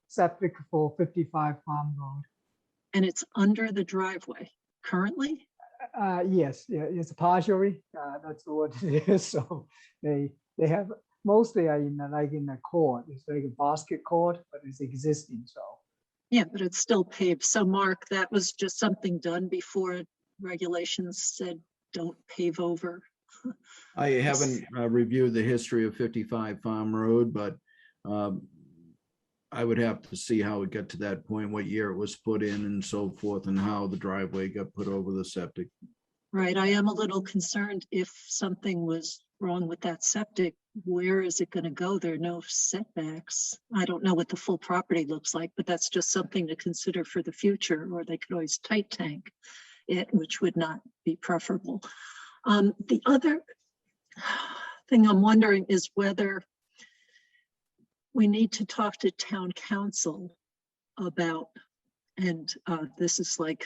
septic for 55 Farm Road. And it's under the driveway currently? Yes, yeah, it's partially, that's what it is. So they have, mostly are in like in a court, it's like a basket court, but it's existing, so. Yeah, but it's still paved. So Mark, that was just something done before regulations said don't pave over. I haven't reviewed the history of 55 Farm Road, but I would have to see how it got to that point, what year it was put in and so forth, and how the driveway got put over the septic. Right, I am a little concerned if something was wrong with that septic, where is it going to go? There are no setbacks. I don't know what the full property looks like, but that's just something to consider for the future, or they could always tight tank it, which would not be preferable. The other thing I'm wondering is whether we need to talk to town council about, and this is like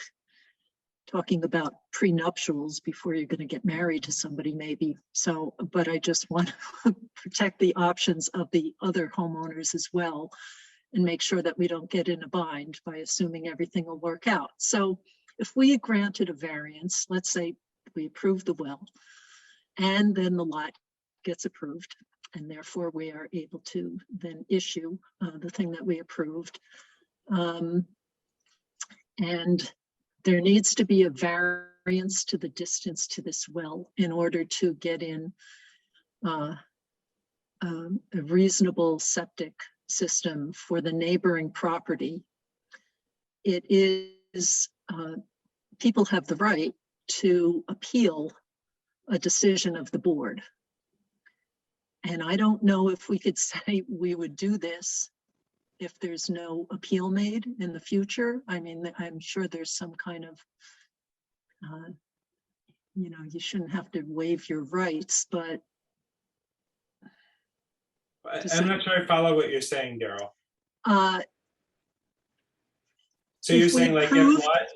talking about prenuptials before you're going to get married to somebody maybe. So, but I just want to protect the options of the other homeowners as well and make sure that we don't get in a bind by assuming everything will work out. So if we granted a variance, let's say we approve the well, and then the lot gets approved, and therefore we are able to then issue the thing that we approved. And there needs to be a variance to the distance to this well in order to get in a reasonable septic system for the neighboring property. It is, people have the right to appeal a decision of the board. And I don't know if we could say we would do this if there's no appeal made in the future. I mean, I'm sure there's some kind of, you know, you shouldn't have to waive your rights, but. I'm not sure I follow what you're saying, Daryl. So If you're we saying like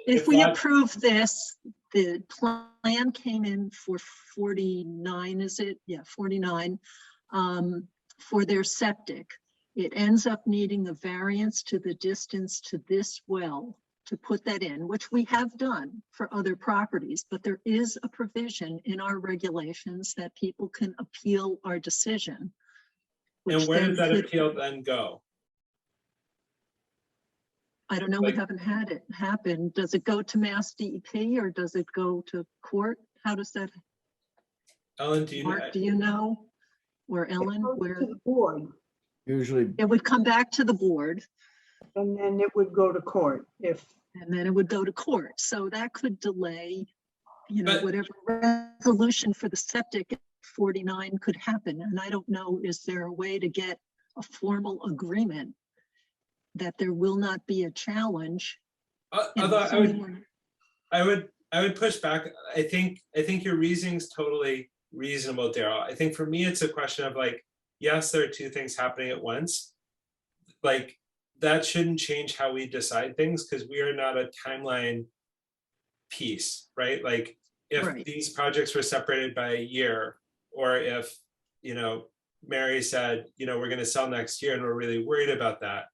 if we approve this, the plan came in for 49, is it? Yeah, 49 for their septic. It ends up needing a variance to the distance to this well to put that in, which we have done for other properties, but there is a provision in our regulations that people can appeal our decision. And where does that appeal then go? I don't know, we haven't had it happen. Does it go to Mass DEP or does it go to court? How does that? Ellen, do you know? Mark, do you know? Or Ellen, where? To the board, Usually. It would come back to the board. and then it would go to court if. And then it would go to court. So that could delay, you know, whatever resolution for the septic at 49 could happen. And I don't know, is there a way to get a formal agreement that there will not be a challenge? Although I would push back. I think your reasoning's totally reasonable, Daryl. I think for me it's a question of like, yes, there are two things happening at once. Like that shouldn't change how we decide things because we are not a timeline piece, right? Like if these projects were separated by a year, or if, you know, Mary said, you know, we're going to sell next year and we're really worried about that.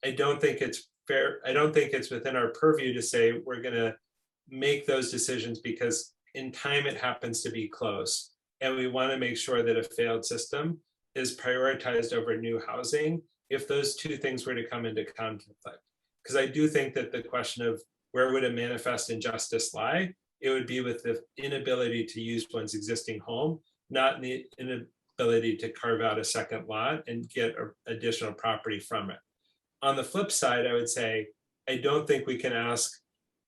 I don't think it's fair. I don't think it's within our purview to say we're going to make those decisions because in time it happens to be close. And we want to make sure that a failed system is prioritized over new housing if those two things were to come into conflict. Because I do think that the question of where would a manifest injustice lie, it would be with the inability to use one's existing home, not in the inability to carve out a second lot and get additional property from it. On the flip side, I would say, I don't think we can ask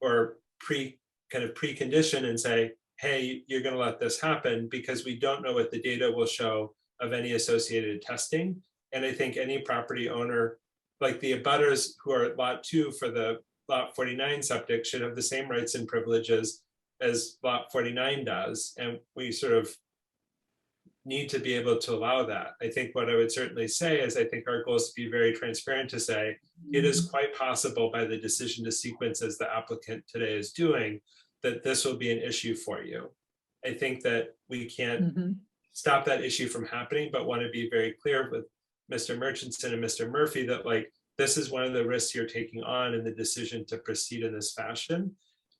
or precondition and say, hey, you're going to let this happen because we don't know what the data will show of any associated testing. And I think any property owner, like the abutters who are at lot 2 for the lot 49 septic, should have the same rights and privileges as lot 49 does. And we sort of need to be able to allow that. I think what I would certainly say is I think our goal is to be very transparent to say it is quite possible by the decision to sequence as the applicant today is doing that this will be an issue for you. I think that we can't stop that issue from happening, but want to be very clear with Mr. Murchison and Mr. Murphy that like this is one of the risks you're taking on in the decision to proceed in this fashion.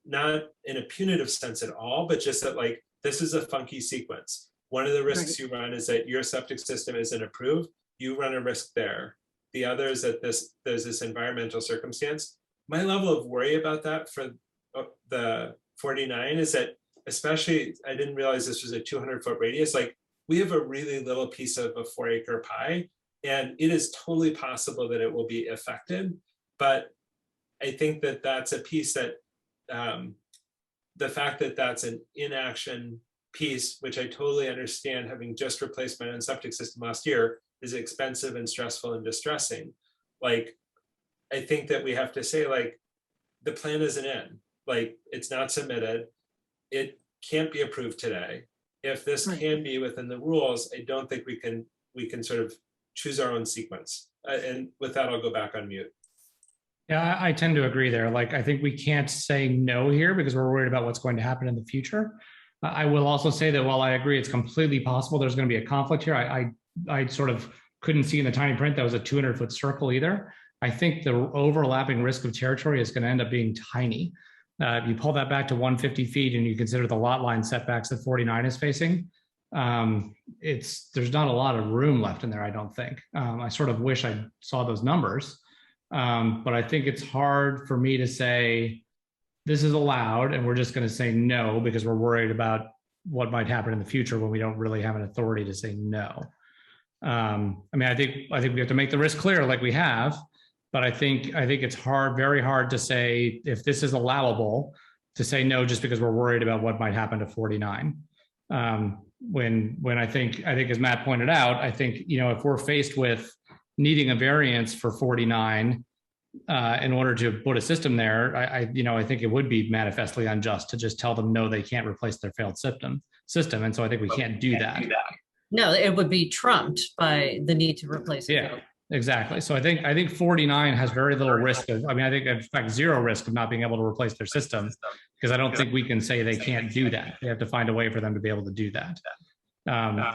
not in a punitive sense at all, but just that like, this is a funky sequence. One of the risks you run is that your septic system isn't approved, you run a risk there. The other is that there's this environmental circumstance. My level of worry about that for the 49 is that, especially, I didn't realize this was a 200-foot radius. Like, we have a really little piece of a 4-acre pie, and it is totally possible that it will be affected. But I think that that's a piece that the fact that that's an inaction piece, which I totally understand, having just replaced my own septic system last year, is expensive and stressful and distressing. Like, I think that we have to say, like, the plan isn't in, like, it's not submitted, it can't be approved today. If this can be within the rules, I don't think we can sort of choose our own sequence. And with that, I'll go back on mute. Yeah, I tend to agree there. Like, I think we can't say no here because we're worried about what's going to happen in the future. I will also say that while I agree it's completely possible there's going to be a conflict here, I sort of couldn't see in the tiny print that was a 200-foot circle either. I think the overlapping risk of territory is going to end up being tiny. If you pull that back to 150 feet and you consider the lot line setbacks that 49 is facing, there's not a lot of room left in there, I don't think. I sort of wish I saw those numbers, but I think it's hard for me to say this is allowed and we're just going to say no because we're worried about what might happen in the future when we don't really have an authority to say no. I mean, I think we have to make the risk clear like we have, but I think it's very hard to say if this is allowable to say no just because we're worried about what might happen to 49. When I think as Matt pointed out, I think, you know, if we're faced with needing a variance for 49 in order to put a system there, I think it would be manifestly unjust to just tell them no, they can't replace their failed system. And so I think we can't do that. No, it would be trumped by the need to replace it. Yeah, exactly. So I think 49 has very little risk of, I mean, I think in fact, zero risk of not being able to replace their system, because I don't think we can say they can't do that. They have to find a way for them to be able to do that.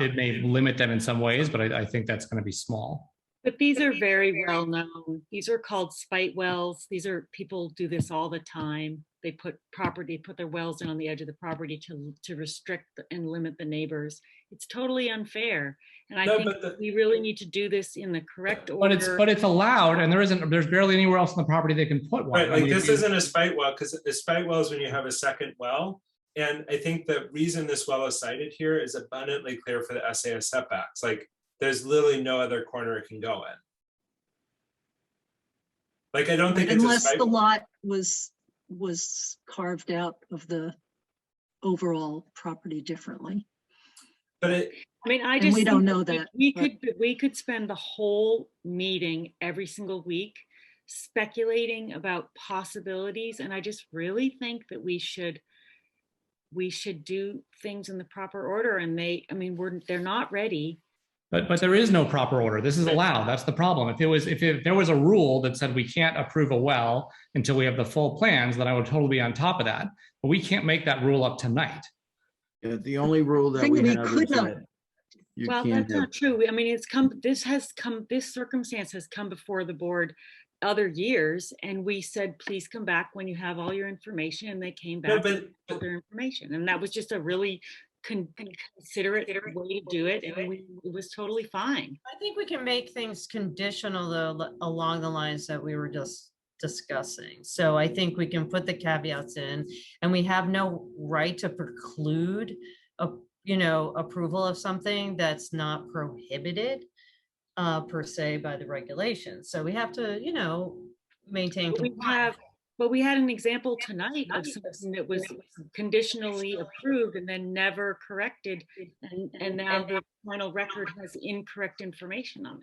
It may limit them in some ways, but I think that's going to be small. But these are very well known. These are called spite wells. These are, people do this all the time. They put their wells in on the edge of the property to restrict and limit the neighbors. It's totally unfair. And I think we really need to do this in the correct order. But it's allowed, and there's barely anywhere else on the property they can put one. Right, like this isn't a spite well, because a spite well is when you have a second well. And I think the reason this well is cited here is abundantly clear for the SAS setbacks. Like, there's literally no other corner it can go in. Like, I don't think it's unless the lot was carved out of the overall property differently. But we don't know that. We could spend the whole meeting every single week speculating about possibilities, and I just really think that we should do things in the proper order. And they're not ready. But there is no proper order. This is allowed. That's the problem. If there was a rule that said we can't approve a well until we have the full plans, then I would totally be on top of that. But we can't make that rule up tonight. Yeah, the only rule that we have is that you well, can't that's have. not true. I mean, this circumstance has come before the board other years, and we said, please come back when you have all your information, and they came back with all their information. And that was just a really considerate way to do it, and it was totally fine. I think we can make things conditional though along the lines that we were just discussing. So I think we can put the caveats in, and we have no right to preclude approval of something that's not prohibited per se by the regulations. So we have to maintain compliance. But we had an example tonight of something that was conditionally approved and then never corrected, and now the final record has incorrect information on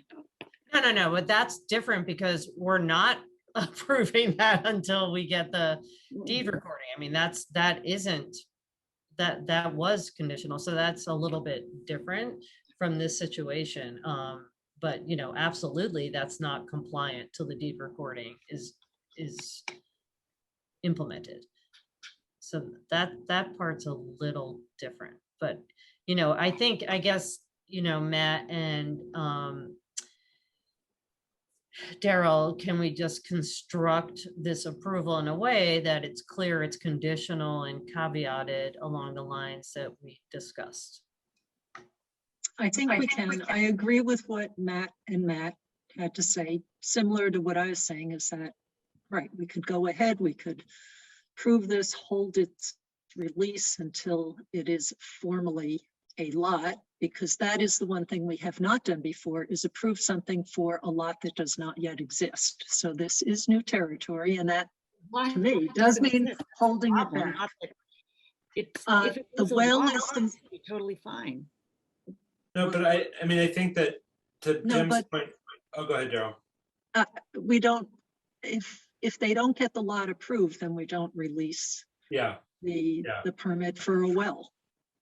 it. No, but that's different because we're not approving that until we get the deed recording. I mean, that was conditional, so that's a little bit different from this situation. But absolutely, that's not compliant till the deed recording is implemented. So that part's a little different, but I guess Matt and Daryl, can we just construct this approval in a way that it's clear it's conditional and caveated along the lines that we discussed? I think we can. I agree with what Matt had to say. Similar to what I was saying is that, right, we could go ahead, we could prove this, hold its release until it is formally a lot, because that is the one thing we have not done before, is approve something for a lot that does not yet exist. So this is new territory, and that to me does mean holding it back. The well is totally fine. No, but I mean, I think that to No, Jim's but- point, oh, go ahead, Daryl. We don't, if they don't get the lot approved, then we don't release Yeah, the permit for a well.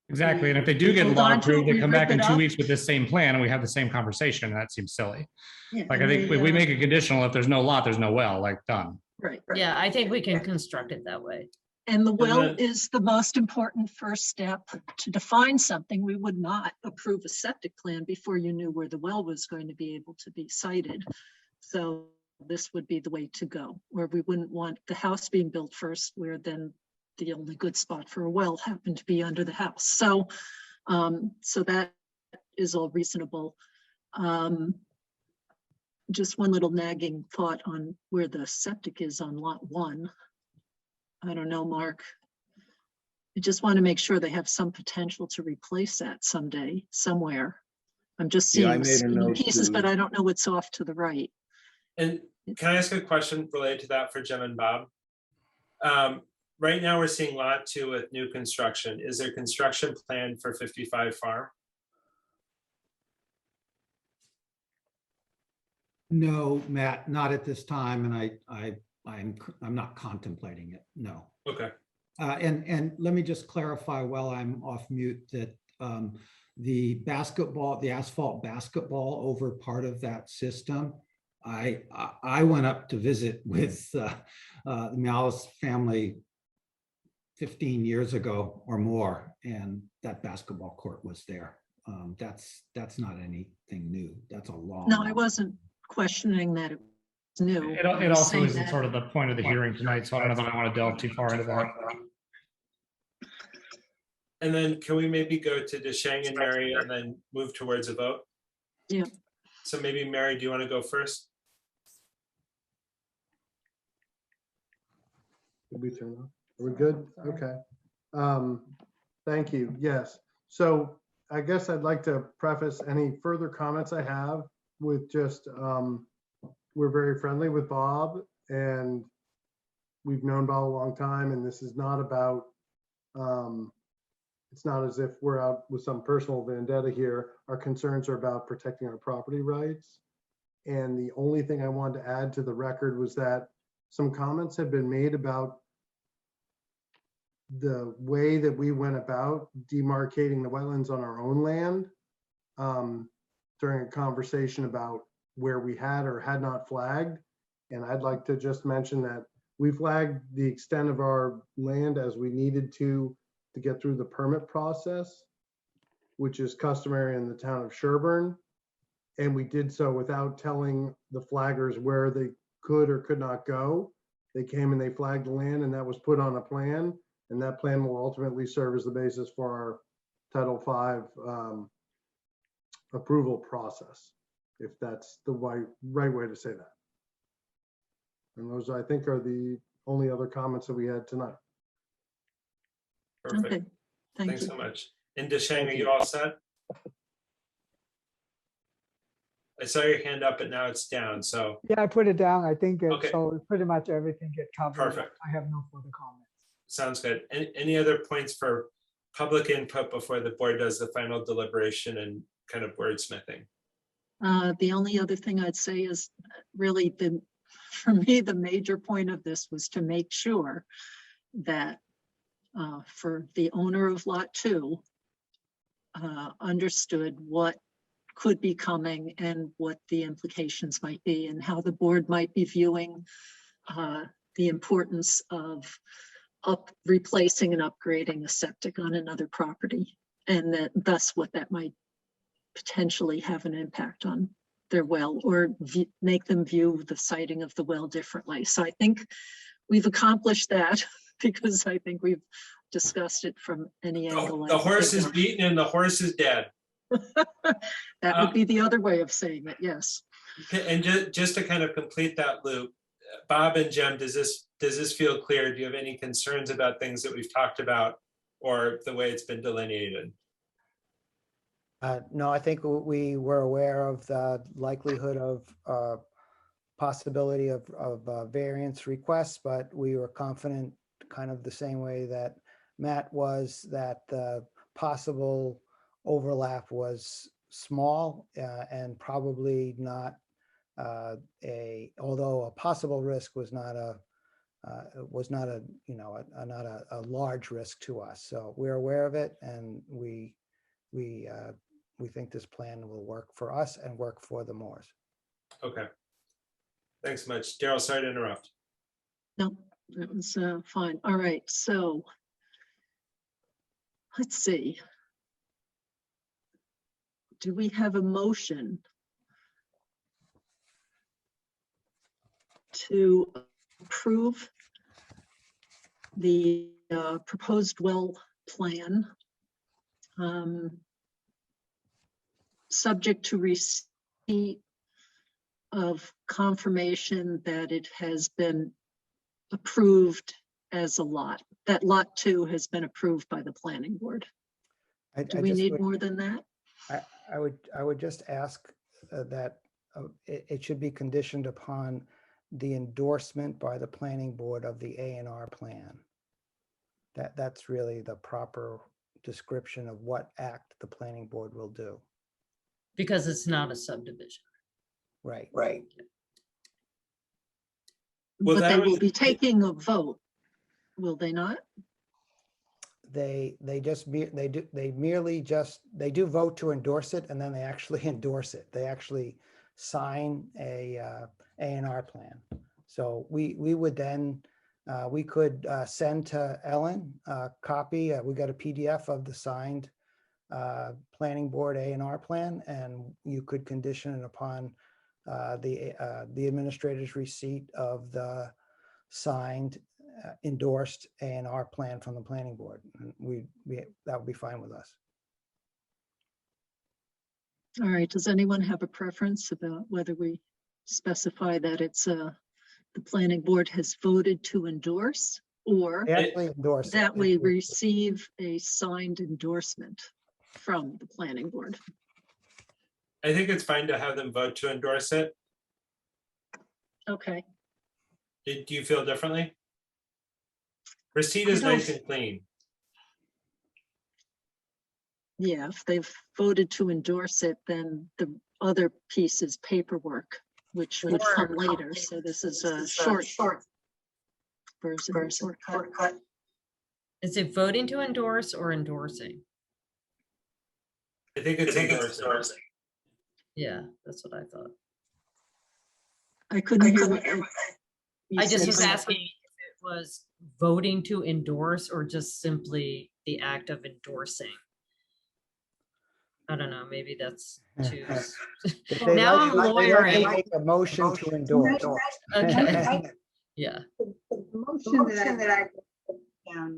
Exactly. And if they do get Hold law on to it, approved, they we come rip back in it 2 up. weeks with this same plan and we have the same conversation. And that seems silly. Yeah, Like, I and think they, if we make it conditional, if there's no lot, there's no well, like done. Right. Yeah, I think we can construct it that way. And the well then- is the most important first step to define something. We would not approve a septic plan before you knew where the well was going to be able to be sited. So this would be the way to go, where we wouldn't want the house being built first, where then the only good spot for a well happened to be under the house. So, so that is all reasonable. Just one little nagging thought on where the septic is on lot 1. I don't know, Mark. I just want to make sure they have some potential to replace that someday, somewhere. I'm just Yeah, I seeing made a skinny note pieces, to- but I don't know what's off to the right. And can I ask a question related to that for Jim and Bob? Right now, we're seeing lot 2 with new construction. Is there construction planned for 55 Farm? No, Matt, not at this time, and I'm not contemplating it, no. Okay. And let me just clarify while I'm off mute that the asphalt basketball over part of that system, I went up to visit with the Malice family 15 years ago or more, and that basketball court was there. That's not anything new. That's a long. No, I wasn't questioning that it was new. It I was also saying isn't that- sort of the point of the hearing tonight, so I don't know that I want to delve too far into that. And then can we maybe go to DeShang and Mary and then move towards a vote? Yeah. So maybe Mary, do you want to go first? Did we turn off? Are we good? Okay. Thank you. Yes. So I guess I'd like to preface any further comments I have with just, we're very friendly with Bob and we've known Bob a long time, and this is not about, it's not as if we're out with some personal vendetta here. Our concerns are about protecting our property rights. And the only thing I wanted to add to the record was that some comments have been made about the way that we went about demarcating the wetlands on our own land during a conversation about where we had or had not flagged. And I'd like to just mention that we flagged the extent of our land as we needed to get through the permit process, which is customary in the town of Sherborn. And we did so without telling the flaggers where they could or could not go. They came and they flagged the land, and that was put on a plan. And that plan will ultimately serve as the basis for our Title V approval process, if that's the right way to say that. And those, I think, are the only other comments that we had tonight. Perfect. Okay, thank Thanks you. so much. And DeShang, are you all set? I saw your hand up, but now it's down, so. Yeah, I put it down. I think Okay. so pretty much everything get covered. Perfect. I have no further comments. Sounds good. Any other points for public input before the board does the final deliberation and kind of wordsmithing? The only other thing I'd say is really for me, the major point of this was to make sure that for the owner of lot 2 understood what could be coming and what the implications might be and how the board might be viewing the importance of replacing and upgrading a septic on another property, and that thus what that might potentially have an impact on their well or make them view the siting of the well differently. So I think we've accomplished that because I think we've discussed it from any angle. The horse is beaten and the horse is dead. That would be the other way of saying it, yes. And just to kind of complete that loop, Bob and Jem, does this feel clear? Do you have any concerns about things that we've talked about or the way it's been delineated? No, I think we were aware of the likelihood of possibility of variance requests, but we were confident, kind of the same way that Matt was, that the possible overlap was small and probably not although a possible risk was not a not a large risk to us. So we're aware of it, and we think this plan will work for us and work for the Moores. Okay. Thanks so much. Daryl, sorry to interrupt. No, that was fine. All right, so let's see. Do we have a motion to approve the proposed well plan, subject to receipt of confirmation that it has been approved as a lot, that lot 2 has been approved by the planning board? Do we need more than that? I would just ask that it should be conditioned upon the endorsement by the planning board of the A&R plan. That's really the proper description of what act the planning board will do. Because it's not a subdivision. Right. Well, but they will be taking a vote, will they not? They do vote to endorse it, and then they actually endorse it. They actually sign a A&R plan. So we would then we could send to Ellen a copy. We got a PDF of the signed planning board A&R plan, and you could condition it upon the administrator's receipt of the signed endorsed A&R plan from the planning board. And that would be fine with us. All right, does anyone have a preference about whether we specify that it's the planning board has voted to endorse, or that we receive a signed endorsement from the planning board? I think it's fine to have them vote to endorse it. Okay. Do you feel differently? Receipt is nice and clean. Yeah, if they've voted to endorse it, then the other piece is paperwork, which would come later. So this is a short version, shortcut. Is it voting to endorse or endorsing? I think it's endorsing. Yeah, that's what I thought. I couldn't hear what I just was asking if it was voting to endorse or just simply the act of endorsing. I don't know, maybe that's too. Now I'm lawyering. Make a motion to endorse. Okay. Yeah. The motion that I put down,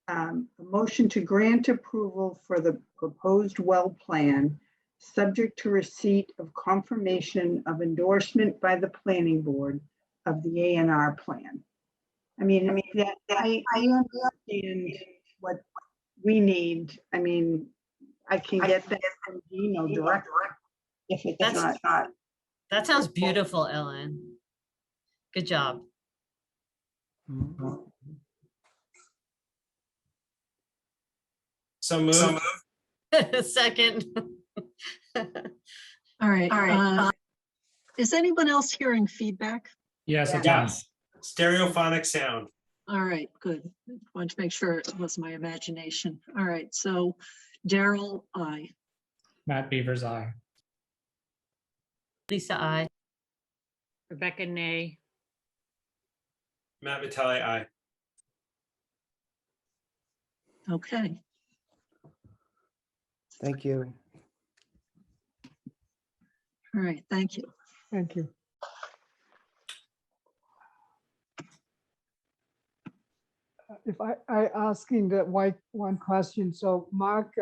a motion to grant approval for the proposed well plan, subject to receipt of confirmation of endorsement by the planning board of the A&R plan. I understand what we need. I mean, I can get that from Gino directly if it's not. That sounds beautiful, Ellen. Good job. So move. Second. All right. Is anyone else hearing feedback? Yes, it does. Stereophonic sound. All right, good. Wanted to make sure it was my imagination. All right, so Daryl, aye. Matt Beavers, aye. Lisa, aye. Rebecca, nay. Matt Vitale, aye. Okay. Thank you. All right, thank you. Thank you. If I asking that one question, so Mark,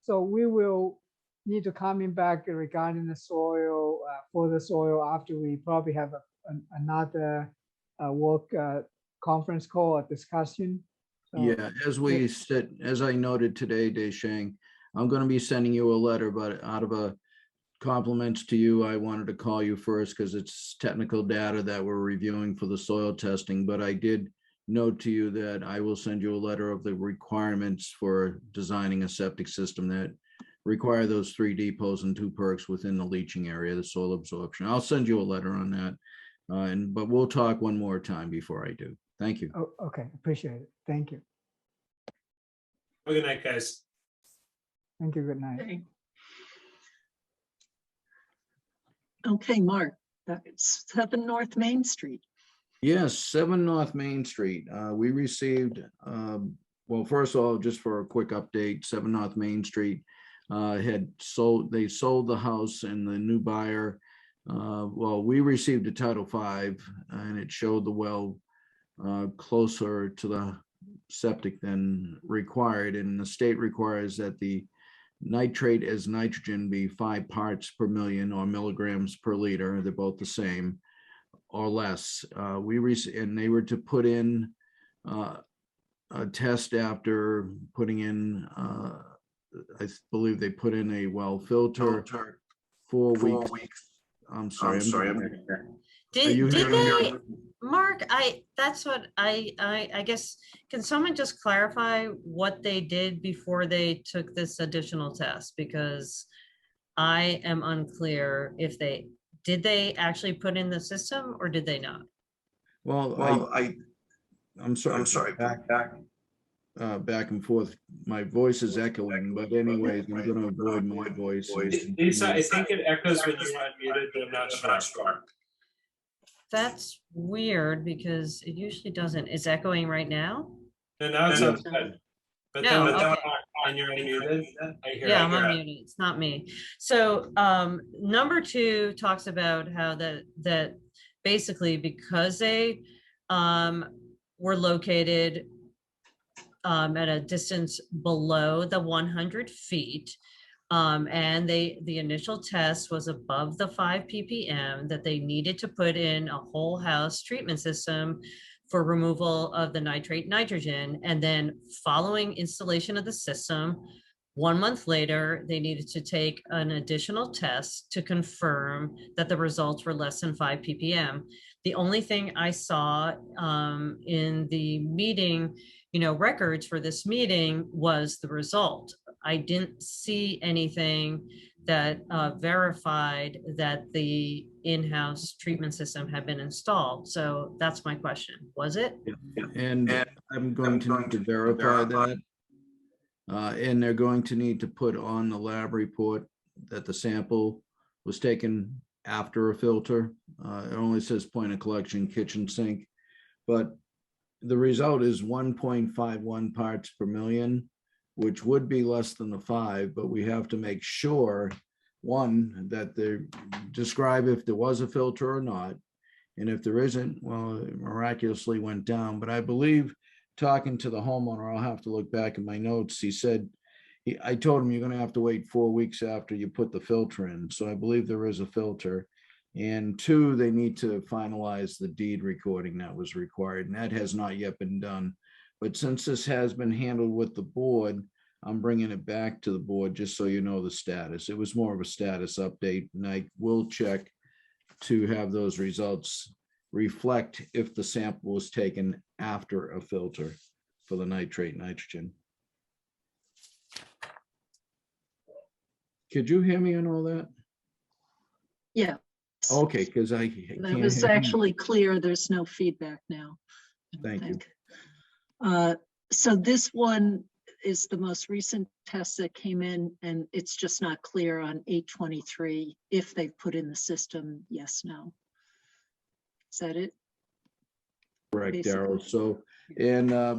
so we will need to coming back regarding the soil, for the soil after we probably have another work conference call or discussion. So, Yeah, as we said, as I noted today, Deshang, I'm going to be sending you a letter, but out of a compliments to you, I wanted to call you first because it's technical data that we're reviewing for the soil testing, but I did note to you that I will send you a letter of the requirements for designing a septic system that require those 3 depots and 2 perks within the leaching area, the soil absorption. I'll send you a letter on that. But we'll talk one more time before I do. Thank you. oh, okay, appreciate it. Thank you. Good night, guys. Thank you. Good night. Okay, Mark, that's 7 North Main Street. Yes, 7 North Main Street. We received, well, first of all, just for a quick update, 7 North Main Street they sold the house, and the new buyer, well, we received a Title V, and it showed the well closer to the septic than required, and the state requires that the nitrate as nitrogen be 5 parts per million or milligrams per liter. They're both the same or less. And they were to put in a test after putting in, I believe they put in a well filter 4 weeks. I'm sorry. Did they, Mark, that's what I guess, can someone just clarify what they did before they took this additional test? Because I am unclear if did they actually put in the system or did they not? Well, I'm sorry. Back and forth. My voice is echoing, but anyways, I'm going to avoid my voice. Lisa, I think it echoes when you're unmuted, but I'm not sure. That's weird because it usually doesn't. It's echoing right now? No, now it sounds good. But No, then okay. when you're unmuted, I hear Yeah, I'm it. unmuted. It's not me. So number 2 talks about how that basically because they were located at a distance below the 100 feet, and the initial test was above the 5 ppm, that they needed to put in a whole house treatment system for removal of the nitrate nitrogen. And then following installation of the system, 1 month later, they needed to take an additional test to confirm that the results were less than 5 ppm. The only thing I saw in the meeting, records for this meeting was the result. I didn't see anything that verified that the in-house treatment system had been installed. So that's my question. Was it? And I'm going to need to verify that. And they're going to need to put on the lab report that the sample was taken after a filter. It only says point of collection, kitchen sink, but the result is 1.51 parts per million, which would be less than the 5, but we have to make sure, one, that they describe if there was a filter or not. And if there isn't, well, it miraculously went down. But I believe, talking to the homeowner, I'll have to look back in my notes, he said, I told him you're going to have to wait 4 weeks after you put the filter in. So I believe there is a filter. And 2, they need to finalize the deed recording that was required, and that has not yet been done. But since this has been handled with the board, I'm bringing it back to the board just so you know the status. It was more of a status update, and I will check to have those results reflect if the sample was taken after a filter for the nitrate nitrogen. Could you hear me on all that? Yeah. Okay, because I That can't was hear you. actually clear. There's no feedback now. Thank you. So this one is the most recent test that came in, and it's just not clear on 823 if they've put in the system, yes, no. Is that it? Correct, Basically. Darrell. So, and I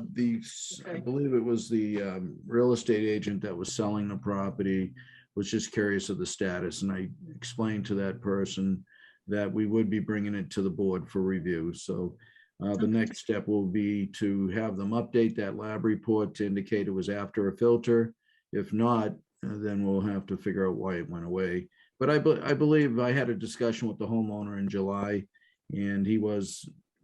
believe it was the real estate agent that was selling the property was just curious of the status, and I explained to that person that we would be bringing it to the board for review. So the next step will be to have them update that lab report to indicate it was after a filter. If not, then we'll have to figure out why it went away. But I believe I had a discussion with the homeowner in July, and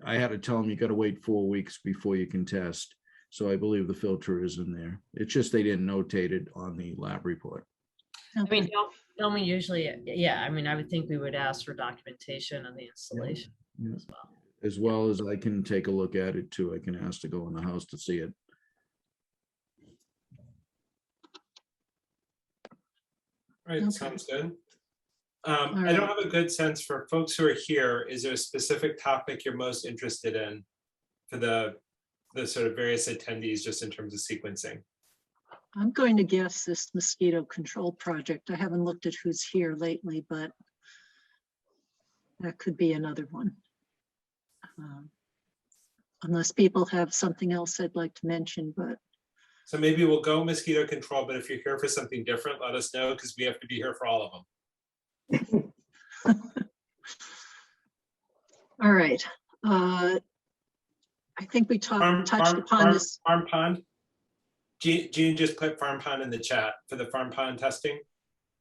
I had to tell him you got to wait 4 weeks before you can test. So I believe the filter is in there. It's just they didn't notate it on the lab report. I mean, don't we usually, yeah, I mean, I would think we would ask for documentation on the installation Yeah. as well. As well as I can take a look at it too. I can ask to go in the house to see it. All right, Okay. sounds good. All I don't right. have a good sense for folks who are here. Is there a specific topic you're most interested in for the sort of various attendees, just in terms of sequencing? I'm going to guess this mosquito control project. I haven't looked at who's here lately, but that could be another one. Unless people have something else I'd like to mention, but So maybe we'll go mosquito control, but if you're here for something different, let us know, because we have to be here for all of them. all right. I think we touched upon this. Farm pond. Jean just put farm pond in the chat for the farm pond testing.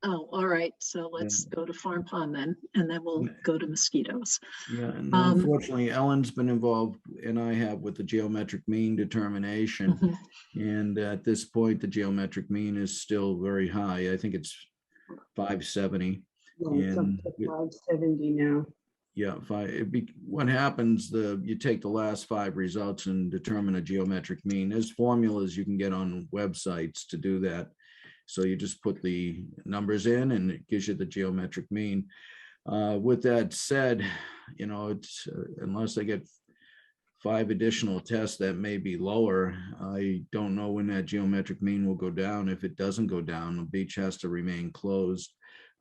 Oh, all right. So let's go to farm pond then, and then we'll go to mosquitoes. Yeah, and unfortunately, Ellen's been involved, and I have, with the geometric mean determination. And at this point, the geometric mean is still very high. I think it's 570. Yeah, it's up And to 570 now. yeah, what happens, you take the last 5 results and determine a geometric mean. There's formulas you can get on websites to do that. So you just put the numbers in and it gives you the geometric mean. With that said, it's unless I get 5 additional tests that may be lower, I don't know when that geometric mean will go down. If it doesn't go down, the beach has to remain closed.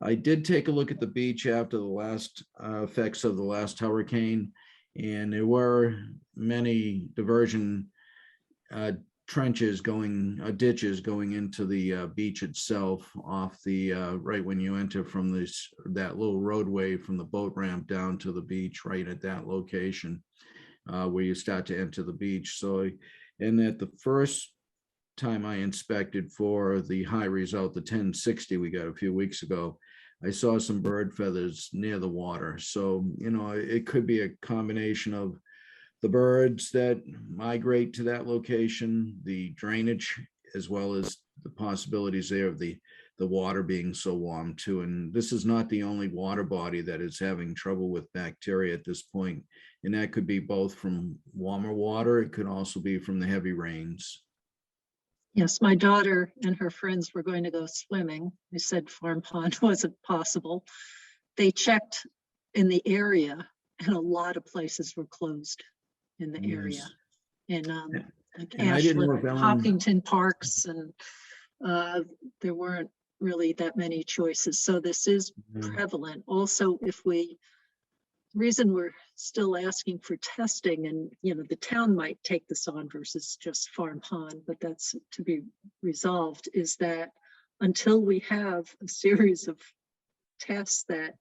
I did take a look at the beach after the last effects of the last hurricane, and there were many diversion ditches going into the beach itself off the right when you enter from that little roadway from the boat ramp down to the beach, right at that location where you start to enter the beach. So, and at the first time I inspected for the high result, the 1060 we got a few weeks ago, I saw some bird feathers near the water. So, it could be a combination of the birds that migrate to that location, the drainage, as well as the possibilities there of the water being so warm too. And this is not the only water body that is having trouble with bacteria at this point. And that could be both from warmer water. It could also be from the heavy rains. Yes, my daughter and her friends were going to go swimming. They said farm pond wasn't possible. They checked in the area and a lot of places were closed in the area. In like And I didn't know Ashland, if Ellen- Hopkinton Parks, and there weren't really that many choices. So this is prevalent. Also, reason we're still asking for testing, and the town might take this on versus just farm pond, but that's to be resolved, is that until we have a series of tests that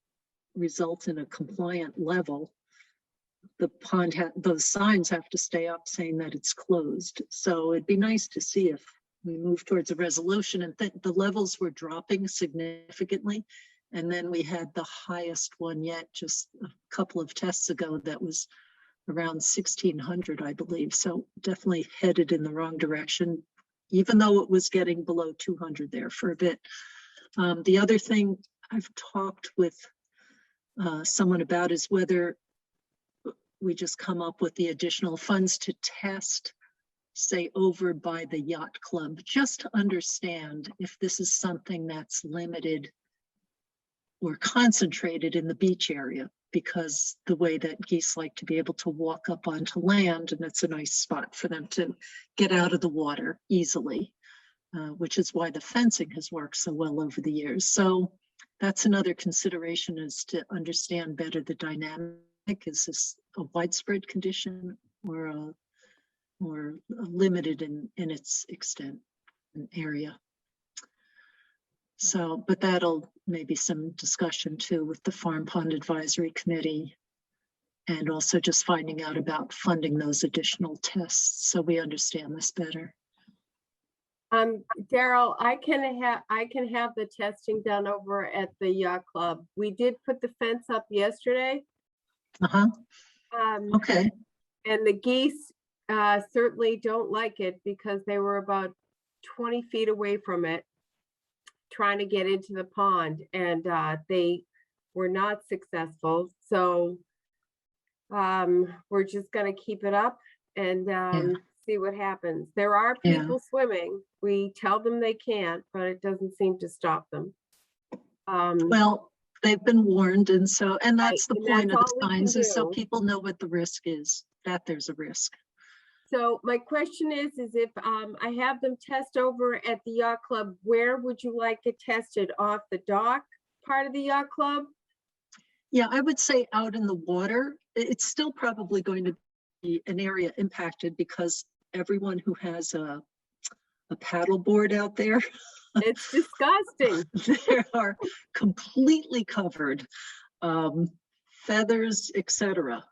result in a compliant level, those signs have to stay up saying that it's closed. So it'd be nice to see if we move towards a resolution, and the levels were dropping significantly. And then we had the highest one yet just a couple of tests ago that was around 1,600, I believe. So definitely headed in the wrong direction, even though it was getting below 200 there for a bit. The other thing I've talked with someone about is whether we just come up with the additional funds to test, say, over by the yacht club, just to understand if this is something that's limited or concentrated in the beach area, because the way that geese like to be able to walk up onto land, and it's a nice spot for them to get out of the water easily, which is why the fencing has worked so well over the years. So that's another consideration, is to understand better the dynamic. Is this a widespread condition or limited in its extent and area? So, but that'll maybe some discussion too with the Farm Pond Advisory Committee. And also just finding out about funding those additional tests so we understand this better. Daryl, I can have the testing done over at the yacht club. We did put the fence up yesterday. Okay. And the geese certainly don't like it because they were about 20 feet away from it, trying to get into the pond, and they were not successful. So we're just gonna keep it up and see what happens. There are people swimming. We tell them they can't, but it doesn't seem to stop them. Well, they've been warned, and that's the point of that's the all we signs, can is so do. people know what the risk is, that there's a risk. So my question is if I have them test over at the yacht club, where would you like it tested? Off the dock part of the yacht club? Yeah, I would say out in the water. It's still probably going to be an area impacted because everyone who has a paddle board out there, it's disgusting. They are completely covered, feathers, etc.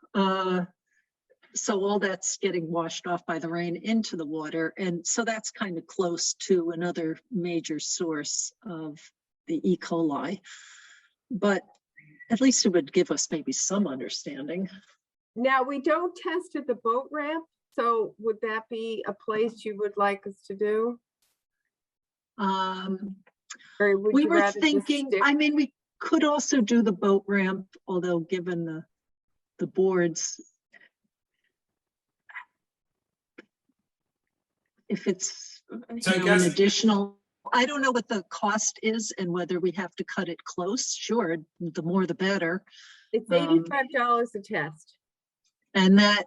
So all that's getting washed off by the rain into the water, and so that's kind of close to another major source of the E. coli. But at least it would give us maybe some understanding. Now, we don't test at the boat ramp, so would that be a place you would like us to do? Or would We you were rather just thinking, stick- I mean, we could also do the boat ramp, although given the boards, if it's So I an guess- additional, I don't know what the cost is and whether we have to cut it close. Sure, the more the better. It's $85 a test. And that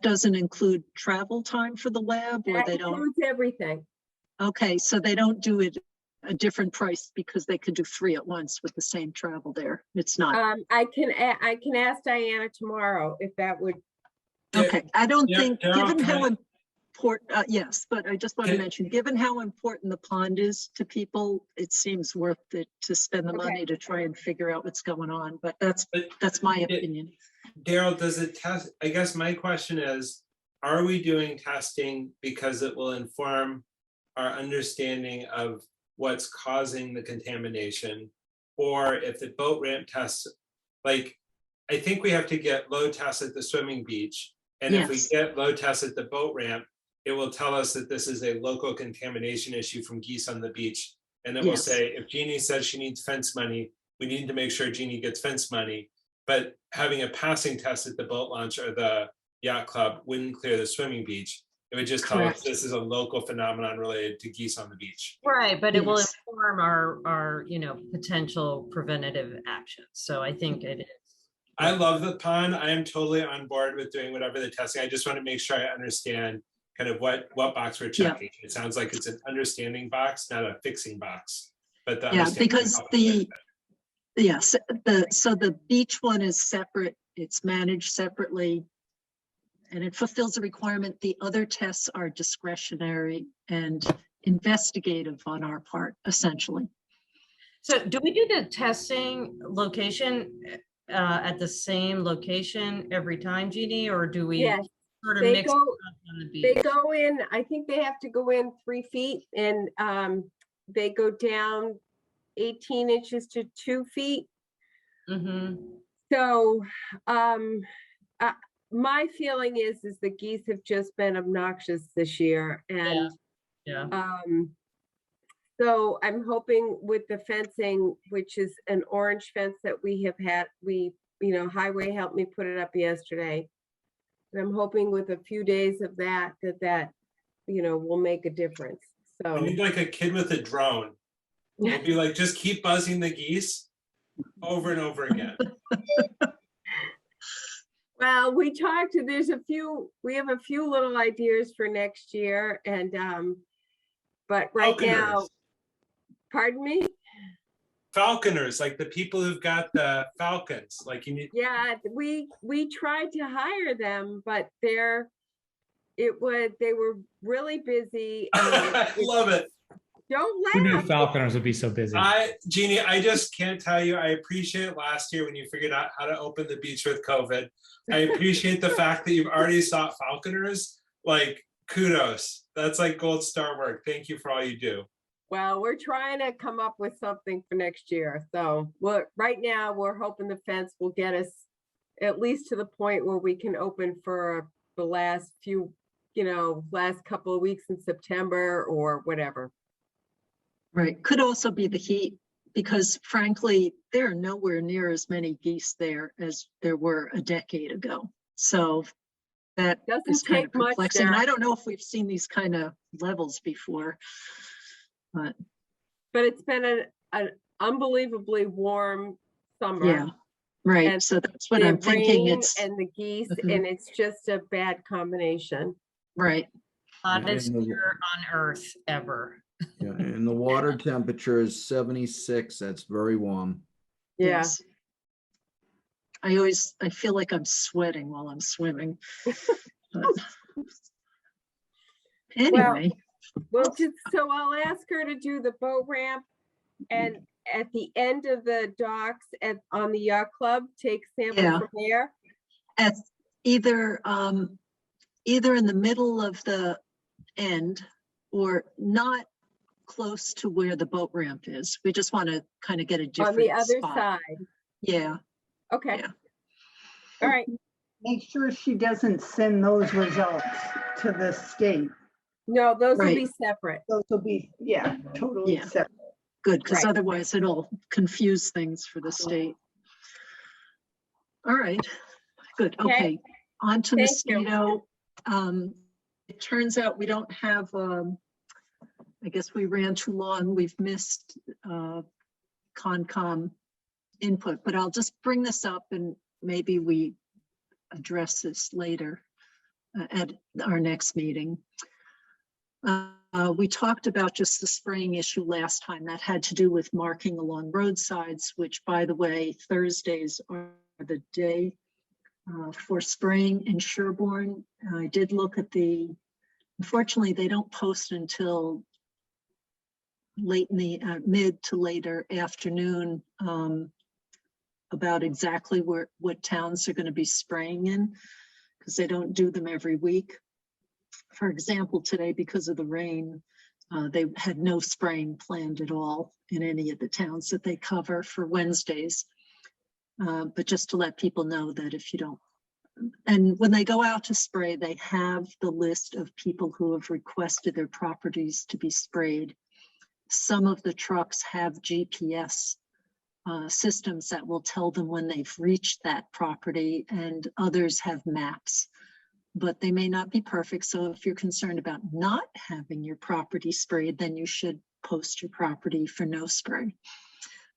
doesn't include travel time for the lab, or That they don't? includes everything. Okay, so they don't do it a different price because they could do 3 at once with the same travel there. It's not. I can ask Diana tomorrow if that would. Okay, I don't think, Daryl, given can how I- important, yes, but I just want to mention, given how important the pond is to people, it seems worth it to spend the money to try and figure out what's going on, but that's my opinion. Daryl, does it test? I guess my question is, are we doing testing because it will inform our understanding of what's causing the contamination? Or if the boat ramp tests, like, I think we have to get load tests at the swimming beach. And if we Yes. get load tests at the boat ramp, it will tell us that this is a local contamination issue from geese on the beach. And it will Yes. say, if Jeannie says she needs fence money, we need to make sure Jeannie gets fence money. But having a passing test at the boat launch or the yacht club wouldn't clear the swimming beach. It would just tell us Correct. this is a local phenomenon related to geese on the beach. Right, but it will Yes. inform our potential preventative actions. So I think it is. I love the pond. I am totally on board with doing whatever the testing. I just want to make sure I understand kind of what box we're Yeah. checking. It sounds like it's an understanding box, not a fixing box. But the Yeah, understanding because helps with it. yes, so the beach one is separate, it's managed separately, and it fulfills the requirement. The other tests are discretionary and investigative on our part, essentially. So do we do the testing location at the same location every time, Jeannie, or do we Yes, sort of they mix it go, up on the they beach? go in, I think they have to go in 3 feet, and they go down 18 inches to 2 feet. So my feeling is the geese have just been obnoxious this year, and Yeah. so I'm hoping with the fencing, which is an orange fence that we have had, Highway helped me put it up yesterday. And I'm hoping with a few days of that will make a difference. So We need like a kid with a drone. We'll be like, just keep buzzing the geese over and over again. well, we talked, we have a few little ideas for next year, and but right now, Falconers. pardon me? Falconers, like the people who've got the falcons, like you need. Yeah, we tried to hire them, but they were really busy. I love it. Don't Who knew laugh. Falconers would be so busy? Jeannie, I just can't tell you, I appreciate it last year when you figured out how to open the beach with COVID. I appreciate the fact that you've already sought Falconers. Like, kudos. That's like gold star work. Thank you for all you do. Well, we're trying to come up with something for next year. So right now we're hoping the fence will get us at least to the point where we can open for the last few, last couple of weeks in September or whatever. Right. Could also be the heat, because frankly, there are nowhere near as many geese there as there were a decade ago. So that is kind of perplexing. And I don't know if we've seen these kind of levels before. But it's been an unbelievably warm summer. Yeah, right. And so that's what I'm the thinking. rain It's and the geese, Mhm. and it's just a bad combination. right. Hottest And the- year on earth ever. Yeah, and the water temperature is 76. That's very warm. Yeah. Yes. I feel like I'm sweating while I'm swimming. But anyway. Well, so I'll ask her to do the boat ramp, and at the end of the docks on the yacht club, take samples Yeah. from there. At either in the middle of the end or not close to where the boat ramp is. We just want to kind of get a different On the other spot. side. Yeah. Okay. Yeah. All right. Make sure she doesn't send those results to the state. No, those will Right. be separate. Those will be, totally Yeah. separate. Good, because Right. otherwise it'll confuse things for the state. All right, good, okay. On to Thank you. mosquito. It turns out we don't have, I guess we ran too long. We've missed Concom input, but I'll just bring this up and maybe we address this later at our next meeting. We talked about just the spraying issue last time. That had to do with marking along roadsides, which, by the way, Thursdays are the day for spraying in Sherborn. I did look at unfortunately, they don't post until late in the mid to later afternoon about exactly what towns are going to be spraying in, because they don't do them every week. For example, today, because of the rain, they had no spraying planned at all in any of the towns that they cover for Wednesdays. But just to let people know that if you don't, and when they go out to spray, they have the list of people who have requested their properties to be sprayed. Some of the trucks have GPS systems that will tell them when they've reached that property, and others have maps. But they may not be perfect. So if you're concerned about not having your property sprayed, then you should post your property for no spray.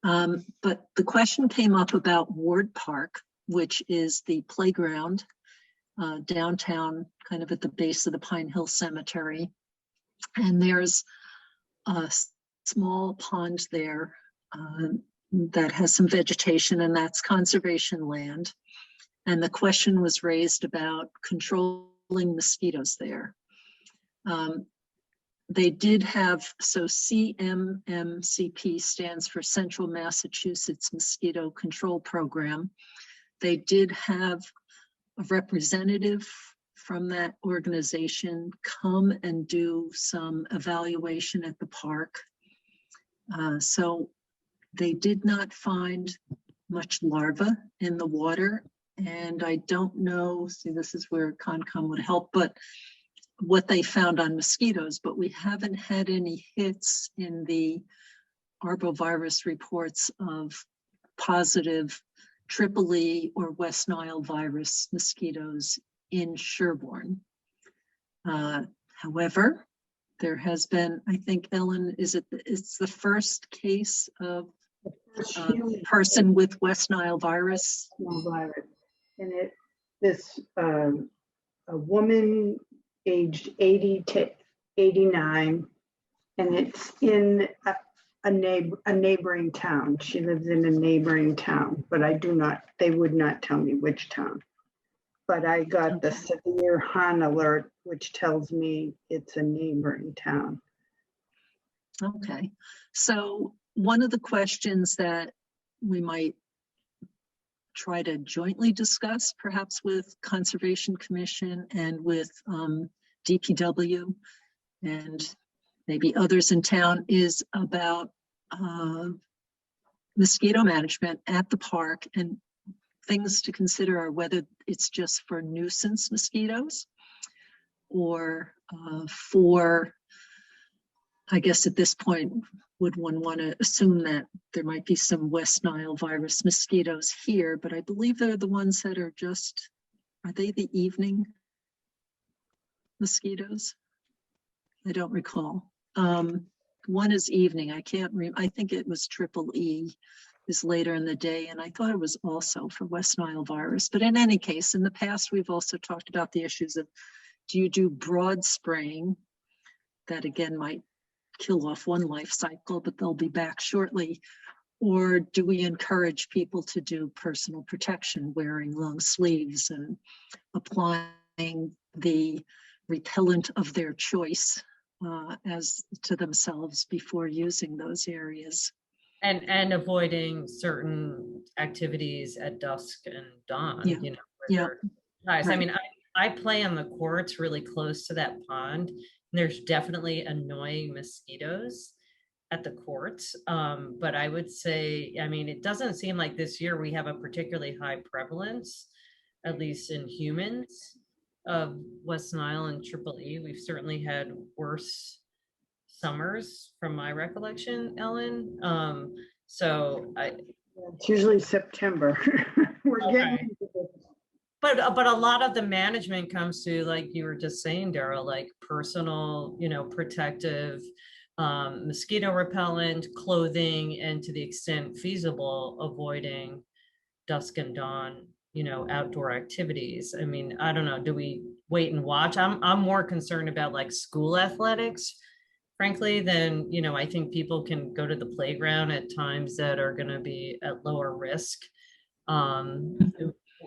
But the question came up about Ward Park, which is the playground downtown, kind of at the base of the Pine Hill Cemetery. And there's a small pond there that has some vegetation, and that's conservation land. And the question was raised about controlling mosquitoes there. They did have, so CMMCP stands for Central Massachusetts Mosquito Control Program. They did have a representative from that organization come and do some evaluation at the park. So they did not find much larva in the water. And I don't know, see, this is where Concom would help, but what they found on mosquitoes, but we haven't had any hits in the arbovirus reports of positive Triple E or West Nile virus mosquitoes in Sherborn. However, there has been, I think, Ellen, it's the first case of a person with West Nile virus. And a woman aged 80 to 89, and it's in a neighboring town. She lives in a neighboring town, but they would not tell me which town. But I got the severe Han alert, which tells me it's a neighboring town. Okay, so one of the questions that we might try to jointly discuss, perhaps with Conservation Commission and with DPW and maybe others in town, is about mosquito management at the park, and things to consider are whether it's just for nuisance mosquitoes or for, I guess at this point, would one want to assume that there might be some West Nile virus mosquitoes here, but I believe they're the ones that are just, are they the evening mosquitoes? I don't recall. One is evening. I can't remember. I think it was EEE is later in the day, and I thought it was also for West Nile virus. But in any case, in the past, we've also talked about the issues of, do you do broad spraying? That again might kill off one life cycle, but they'll be back shortly. Or do we encourage people to do personal protection, wearing long sleeves and applying the repellent of their choice as to themselves before using those areas? And avoiding certain activities at dusk and dawn, Yeah. you know. Yeah. Nice. I Right. mean, I play on the courts really close to that pond. And there's definitely annoying mosquitoes at the courts. But I would say, I mean, it doesn't seem like this year we have a particularly high prevalence, at least in humans, of West Nile and EEE. We've certainly had worse summers from my recollection, Ellen. So It's usually September. We're getting. But a lot of the management comes to, like you were just saying, Daryl, like personal, you know, protective, mosquito repellent, clothing, and to the extent feasible, avoiding dusk and dawn, you know, outdoor activities. I mean, I don't know, do we wait and watch? I'm more concerned about like school athletics, frankly, than, you know, I think people can go to the playground at times that are going to be at lower risk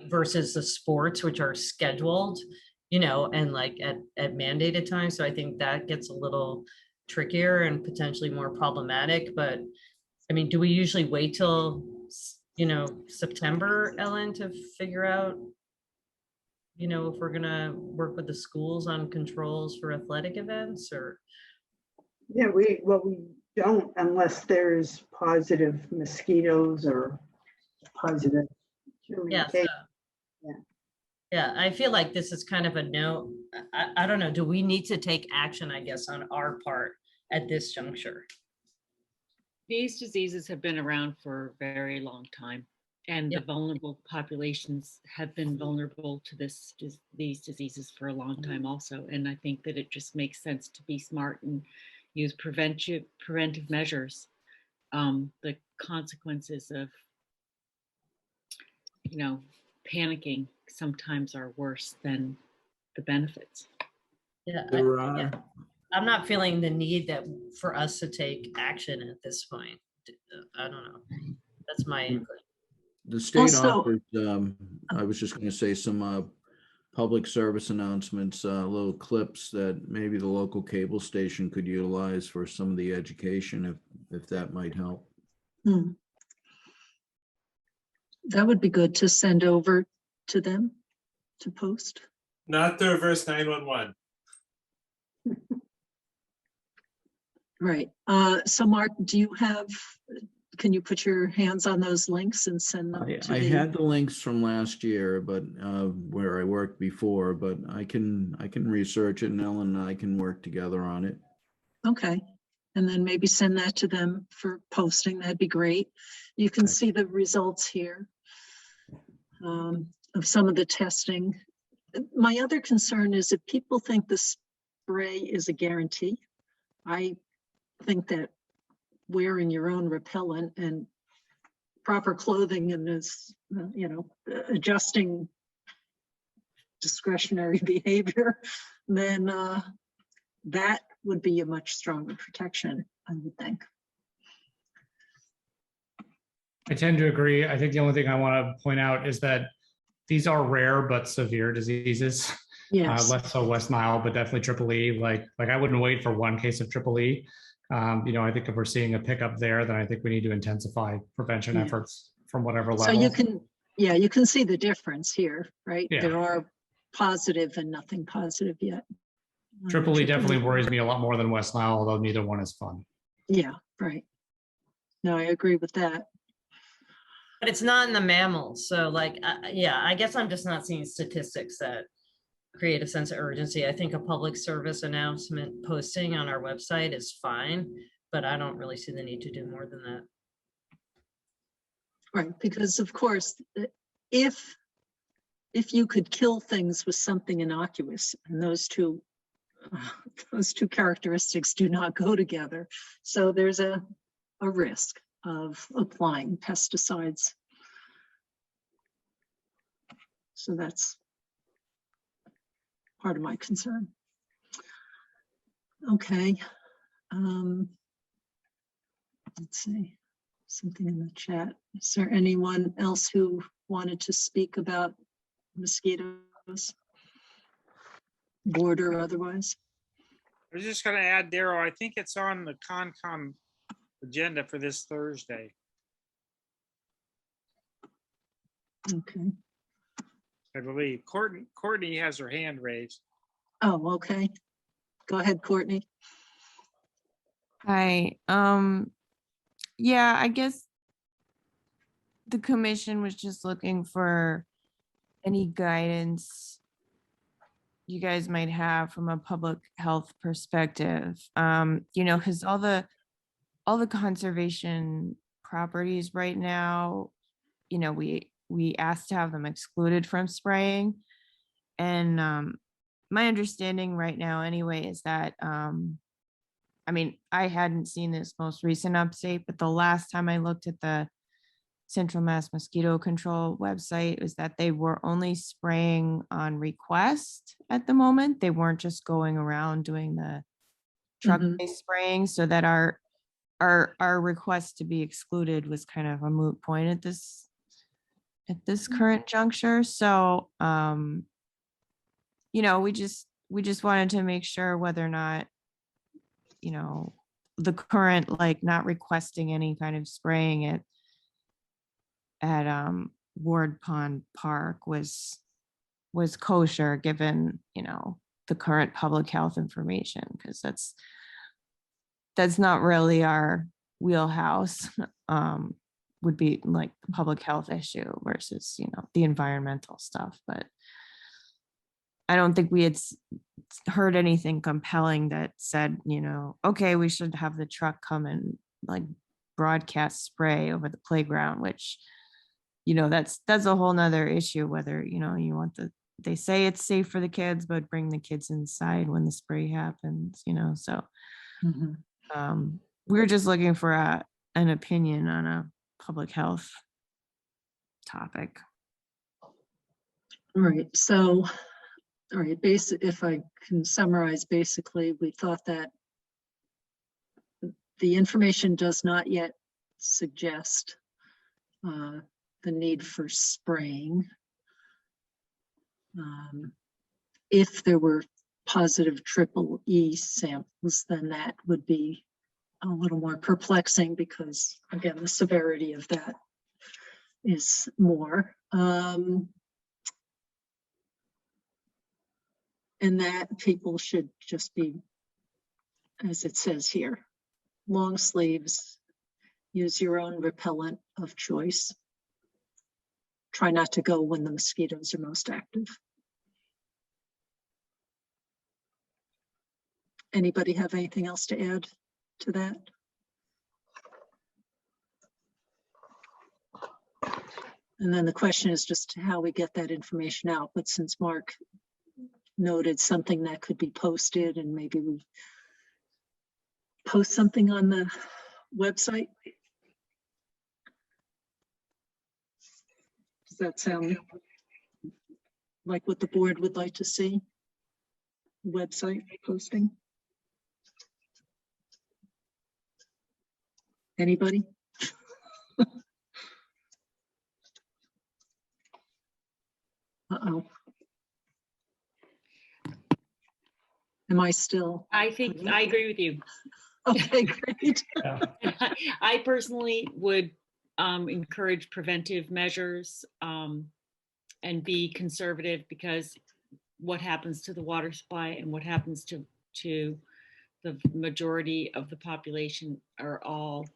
versus the sports, which are scheduled, you know, and like at mandated times. So I think that gets a little trickier and potentially more problematic. But I mean, do we usually wait till, you know, September, Ellen, to figure out, you know, if we're gonna work with the schools on controls for athletic events? Or Yeah, we don't unless there's positive mosquitoes or positive human yeah, case. yeah, I feel like this is kind of a no. I don't know. Do we need to take action, I guess, on our part at this juncture? These diseases have been around for a very long time, and the vulnerable populations have been vulnerable to these diseases for a long time also. And I think that it just makes sense to be smart and use preventive measures. The consequences of, you know, panicking sometimes are worse than the benefits. Yeah, There are. I'm not feeling the need that for us to take action at this point. I don't know. That's my input. The state Also- offers, I was just going to say some public service announcements, little clips that maybe the local cable station could utilize for some of the education, if that might help. That would be good to send over to them to post. Not the reverse 911. Right. So Mark, do you have, can you put your hands on those links and send them to I the? had the links from last year, but where I worked before, but I can research it, and Ellen and I can work together on it. Okay. And then maybe send that to them for posting. That'd be great. You can see the results here of some of the testing. My other concern is if people think the spray is a guarantee, I think that wearing your own repellent and proper clothing and is, you know, adjusting discretionary behavior, then that would be a much stronger protection, I would think. I tend to agree. I think the only thing I want to point out is that these are rare but severe diseases. Yes. Less so West Nile, but definitely EEE. Like I wouldn't wait for one case of EEE, I think if we're seeing a pickup there, then I think we need to intensify prevention Yeah. efforts from whatever So level. you can see the difference here, right? Yeah. There are positive and nothing positive yet. Tripoli definitely worries me a lot more than West Nile, although neither one is fun. Yeah, right. No, I agree with that. But it's not in the mammals. So like, yeah, I guess I'm just not seeing statistics that create a sense of urgency. I think a public service announcement posting on our website is fine, but I don't really see the need to do more than that. Right, because of course, if you could kill things with something innocuous, and those two characteristics do not go together, so there's a risk of applying pesticides. So that's part of my concern. Okay. Let's see, something in the chat. Is there anyone else who wanted to speak about mosquitoes, board or otherwise? I was just going to add, Daryl, I think it's on the Concom agenda for this Thursday. Okay. I believe Courtney has her hand raised. Oh, okay. Go ahead, Courtney. Hi. Yeah, I guess the commission was just looking for any guidance you guys might have from a public health perspective. Because all the conservation properties right now, we asked to have them excluded from spraying. And my understanding right now anyway is that I hadn't seen this most recent update, but the last time I looked at the Central Mass Mosquito Control website was that they were only spraying on request at the moment. They weren't just going around doing the truck-based spraying, so that our request to be excluded was kind of a moot point at this current juncture. So we just wanted to make sure whether or not the current, like, not requesting any kind of spraying at Ward Pond Park was kosher, given the current public health information, because that's not really our wheelhouse. Would be like the public health issue versus the environmental stuff. But I don't think we had heard anything compelling that said, okay, we should have the truck come and like broadcast spray over the playground, which, that's a whole nother issue, whether, you want they say it's safe for the kids, but bring the kids inside when the spray happens, so we're just looking for an opinion on a public health topic. All right, so, all right, if I can summarize, basically, we thought that the information does not yet suggest the need for spraying. If there were positive EEE samples, then that would be a little more perplexing, because again, the severity of that is more. And that people should just be, as it says here, long sleeves, use your own repellent of choice. Try not to go when the mosquitoes are most active. Anybody have anything else to add to that? And then the question is just how we get that information out. But since Mark noted something that could be posted, and maybe we post something on the website. Does that sound like what the board would like to see? Website posting? Anybody? Uh-oh. Am I still? I think I agree with you. Okay, great. Yeah. I personally would encourage preventive measures and be conservative, because what happens to the water supply and what happens to the majority of the population are all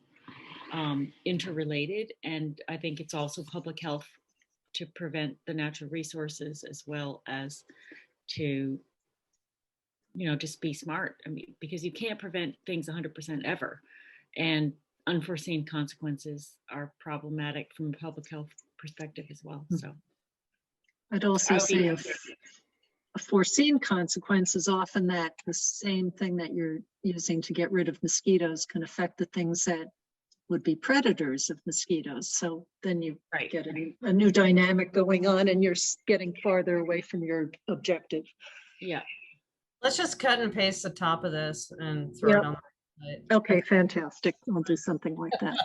interrelated. And I think it's also public health to prevent the natural resources, as well as to, just be smart. I mean, because you can't prevent things 100% ever. And unforeseen consequences are problematic from a public health perspective as well. So I'd also say a foreseen consequence is often that the same thing that you're using to get rid of mosquitoes can affect the things that would be predators of mosquitoes. So then you get a new dynamic going on, and you're getting farther away from your objective. Yeah. Let's just cut and paste the top of this and throw it on the website. Okay, fantastic. I'll do something like that.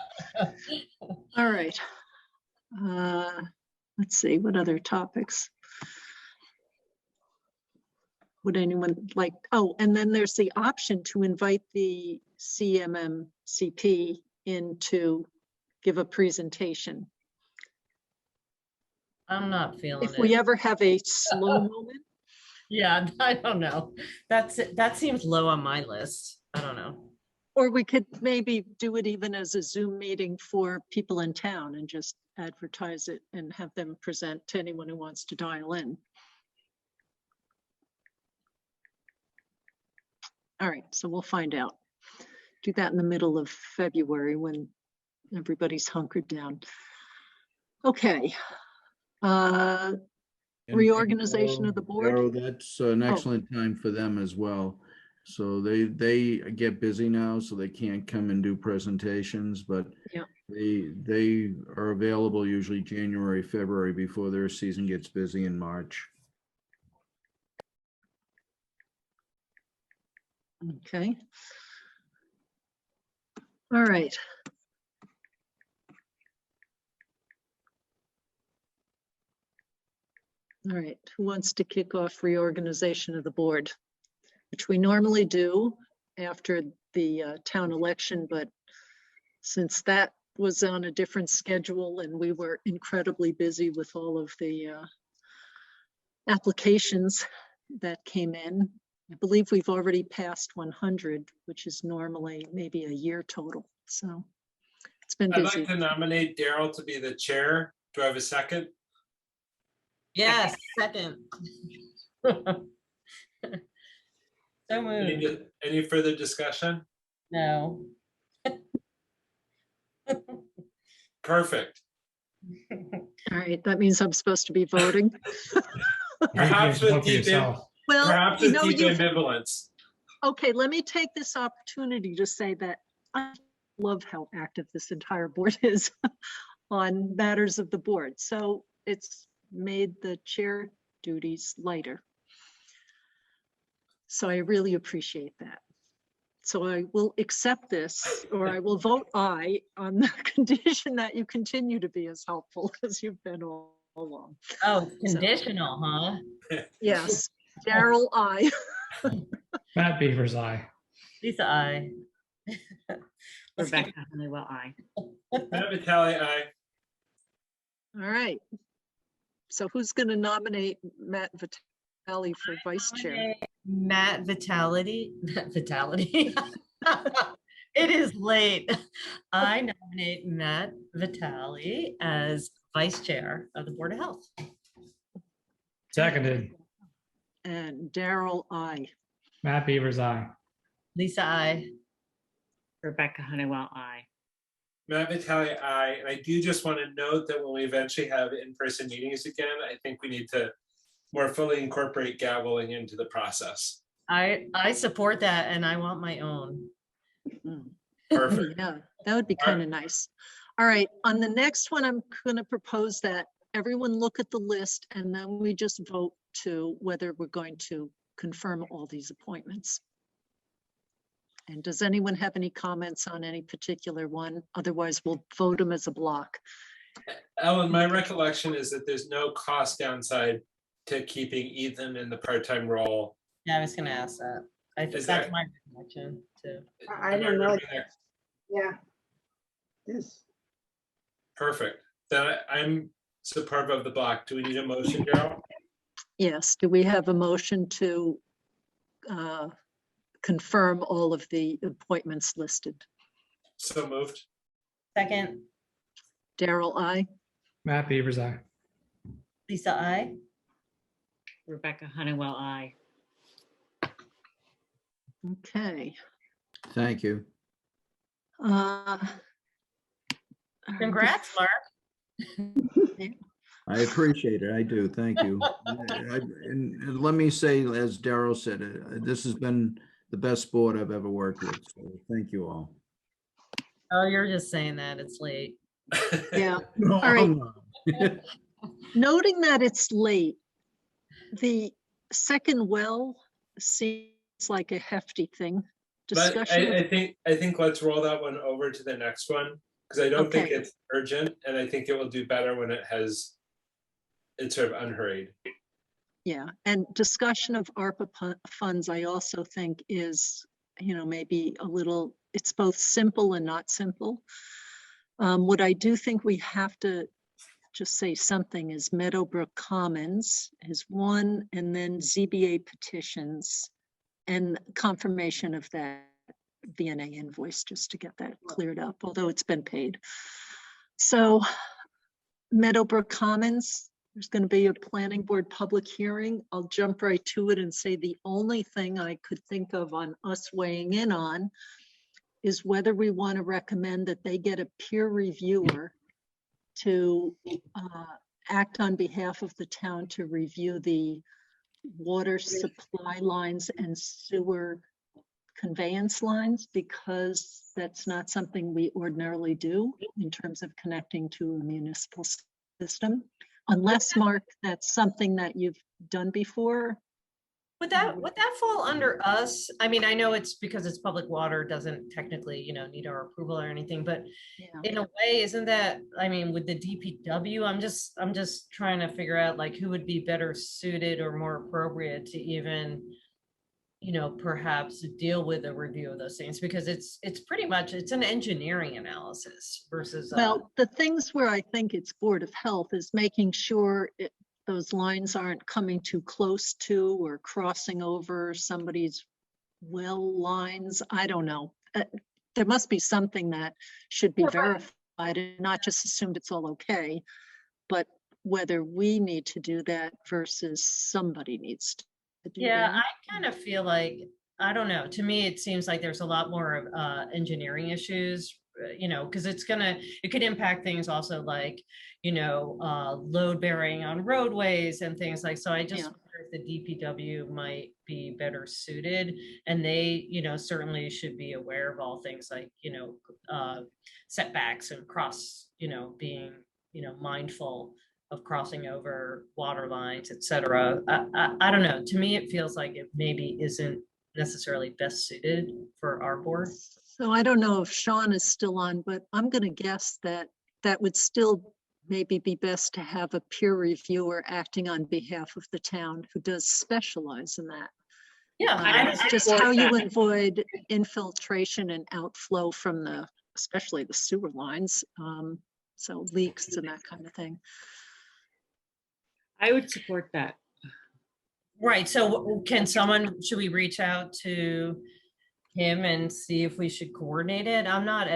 All right. Let's see, what other topics would anyone like? Oh, and then there's the option to invite the CMMCP in to give a presentation. I'm not feeling it. If we ever have a slow moment. Yeah, I don't know. That seems low on my list. I don't know. Or we could maybe do it even as a Zoom meeting for people in town and just advertise it and have them present to anyone who wants to dial in. All right, so we'll find out. Do that in the middle of February when everybody's hunkered down. Okay. Reorganization of the board. Darryl, that's an excellent time for them as well. So they get busy now, so they can't come and do presentations, but they are available usually January, February, before their season gets busy in March. Okay. All right. All right, who wants to kick off reorganization of the board? Which we normally do after the town election, but since that was on a different schedule and we were incredibly busy with all of the applications that came in, I believe we've already passed 100, which is normally maybe a year total. So it's been I'd busy. like to nominate Daryl to be the chair. Do I have a second? Yes, second. So moved. Any further discussion? No. Perfect. All right, that means I'm supposed to be voting. Perhaps with deep ambivalence. Okay, let me take this opportunity to say that I love how active this entire board is on matters of the board. So it's made the chair duties lighter. So I really appreciate that. So I will accept this, or I will vote aye on the condition that you continue to be as helpful as you've been all along. Oh, conditional, huh? Yes, Daryl, aye. Matt Beaver's aye. Lisa, aye. Rebecca Honeywell, aye. Matt Vitale, aye. All right. So who's going to nominate Matt Vitale for vice chair? Matt Vitality. It is late. I nominate Matt Vitale as vice chair of the Board of Health. Seconded. And Daryl, aye. Matt Beaver's aye. Lisa, aye. Rebecca Honeywell, aye. Matt Vitale, aye. And I do just want to note that when we eventually have in-person meetings again, I think we need to more fully incorporate gaveling into the process. I support that, and I want my own. Perfect. Yeah, that would be kind of nice. All right, on the next one, I'm going to propose that everyone look at the list and then we just vote to whether we're going to confirm all these appointments. And does anyone have any comments on any particular one? Otherwise, we'll vote them as a block. Ellen, my recollection is that there's no cost downside to keeping Ethan in the part-time role. Yeah, I was going to ask that. I think Is that's that- my recollection too. I Am I don't know. remembering that? Yeah. This, Perfect. Then I'm supportive of the block. Do we need a motion, Daryl? Yes, do we have a motion to confirm all of the appointments listed? So moved. Second, Daryl, I. Matt Beavers, aye. Lisa, I. Rebecca Honeywell, I. Okay. Thank you. Congrats, Mark. I appreciate it. I do. Thank you. And let me say, as Daryl said, this has been the best board I've ever worked with. So thank you all. Oh, you're just saying that, it's late. Yeah. No, All right. I'm not. Noting that it's late, the second well seems like a hefty thing. But Discussion. I think let's roll that one over to the next one, because I don't think Okay. it's urgent, and I think it will do better when it's sort of unhurried. Yeah, and discussion of ARPA funds, I also think is, maybe a little, it's both simple and not simple. What I do think we have to just say something is Meadowbrook Commons is one, and then ZBA petitions and confirmation of that VNA invoice, just to get that cleared up, although it's been paid. So Meadowbrook Commons, there's going to be a planning board public hearing. I'll jump right to it and say the only thing I could think of on us weighing in on is whether we want to recommend that they get a peer reviewer to act on behalf of the town to review the water supply lines and sewer conveyance lines, because that's not something we ordinarily do in terms of connecting to a municipal system. Unless, Mark, that's something that you've done before. Would that fall under us? I mean, I know it's because it's public water, doesn't technically, need our approval or anything, but in a way, isn't that, I mean, with the DPW, I'm just trying to figure out like who would be better suited or more appropriate to even, perhaps deal with a review of those things, because it's pretty much, it's an engineering analysis versus. Well, the things where I think it's Board of Health is making sure those lines aren't coming too close to or crossing over somebody's well lines. I don't know. There must be something that should be verified and not just assumed it's all okay, but whether we need to do that versus somebody needs to do Yeah, that. I kind of feel like, I don't know, to me, it seems like there's a lot more of engineering issues, because it could impact things also like, load bearing on roadways and things like, so I just wonder if the DPW might be better suited, and they, certainly should be aware of all things like, setbacks and being, mindful of crossing over water lines, et cetera. I don't know. To me, it feels like it maybe isn't necessarily best suited for our board. So I don't know if Sean is still on, but I'm going to guess that that would still maybe be best to have a peer reviewer acting on behalf of the town who does specialize in that. Yeah, It's just how you avoid infiltration and outflow from especially the sewer lines. So leaks and that kind of thing. I would support that. Right. So should we reach out to him and see if we should coordinate it? I'm not,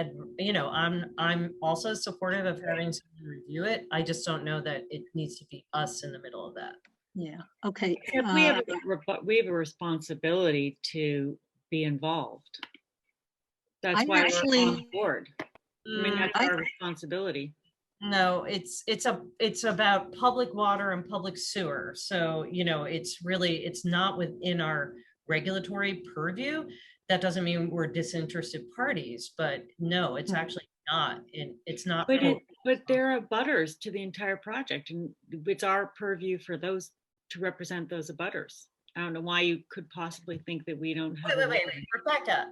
I'm also supportive of having someone review it. I just don't know that it needs to be us in the middle of that. Yeah. Okay. If we have a responsibility to be involved. That's why we're on the board. I mean, that's our responsibility. No, it's about public water and public sewer. So, it's not within our regulatory purview. That doesn't mean we're disinterested parties, but no, it's actually not. It's not. But there are abutters to the entire project, and it's our purview for those to represent those abutters. I don't know why you could possibly think that we don't have. Wait, Rebecca,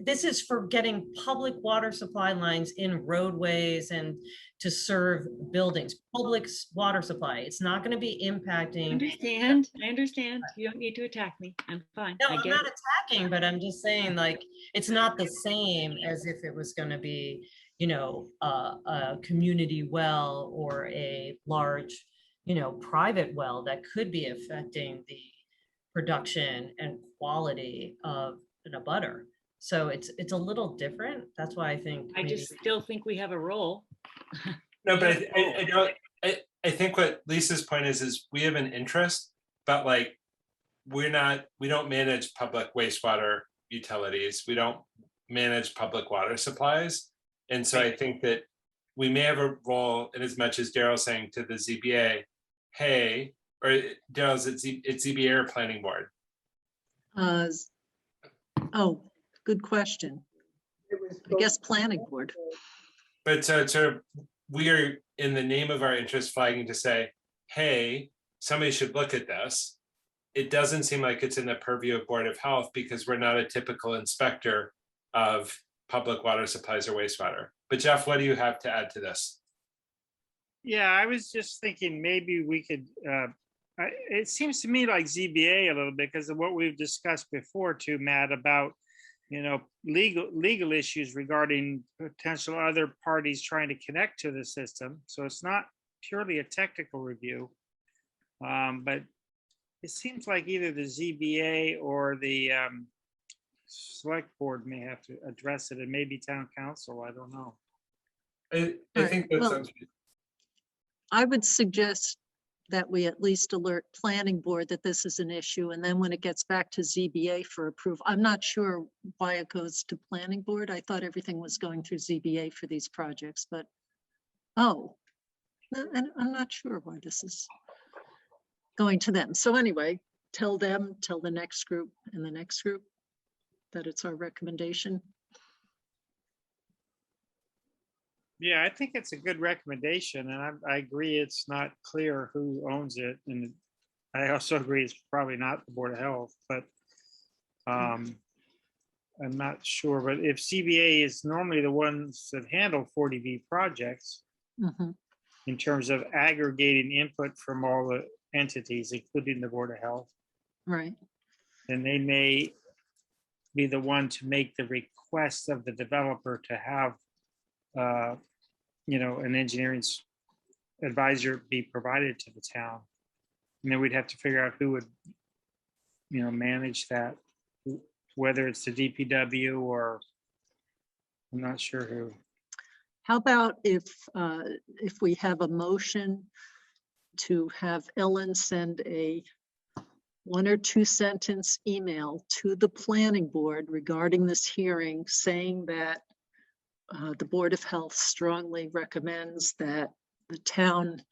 this is for getting public water supply lines in roadways and, to serve buildings, water supply. It's not going to be impacting. I understand. You don't need to attack me. I'm fine. No, I I'm get not it. attacking, but I'm just saying, like, it's not the same as if it was going to be, you know, a community well or a large, you know, private well that could be affecting the production and quality of an abutter. So it's a little different. That's why I think I maybe just still think we have a role. No, but I don't, I think what Lisa's point is we have an interest, but like, we don't manage public wastewater utilities. We don't manage public water supplies. And so I think that we may have a role in as much as Daryl's saying to the ZBA, hey, or Daryl's it's ZBA or planning board. Oh, good question. I guess planning board. But so we are in the name of our interest flagging to say, hey, somebody should look at this. It doesn't seem like it's in the purview of Board of Health because we're not a typical inspector of public water supplies or wastewater. But Jeff, what do you have to add to this? Yeah, I was just thinking maybe we could, it seems to me like ZBA a little bit because of what we've discussed before too, Matt, about, you know, legal issues regarding potential other parties trying to connect to the system. So it's not purely a technical review, but it seems like either the ZBA or the select board may have to address it, and maybe town council, I don't know. I think that sounds good. I would suggest that we at least alert planning board that this is an issue, and then when it gets back to ZBA for approval, I'm not sure why it goes to planning board. I thought everything was going through ZBA for these projects, but and I'm not sure why this is going to them. So anyway, tell them, tell the next group and the next group that it's our recommendation. Yeah, I think it's a good recommendation, and I agree it's not clear who owns it, and I also agree it's probably not the Board of Health, but I'm not sure. But if CBA is normally the ones that handle 40B projects, in terms of aggregating input from all the entities, including the Board of Health, right, then they may be the one to make the request of the developer to have you know, an engineering advisor be provided to the town. And then we'd have to figure out who would, you know, manage that, whether it's the DPW or I'm not sure who. How about if we have a motion to have Ellen send a 1 or 2 sentence email to the planning board regarding this hearing, saying that the Board of Health strongly recommends that the town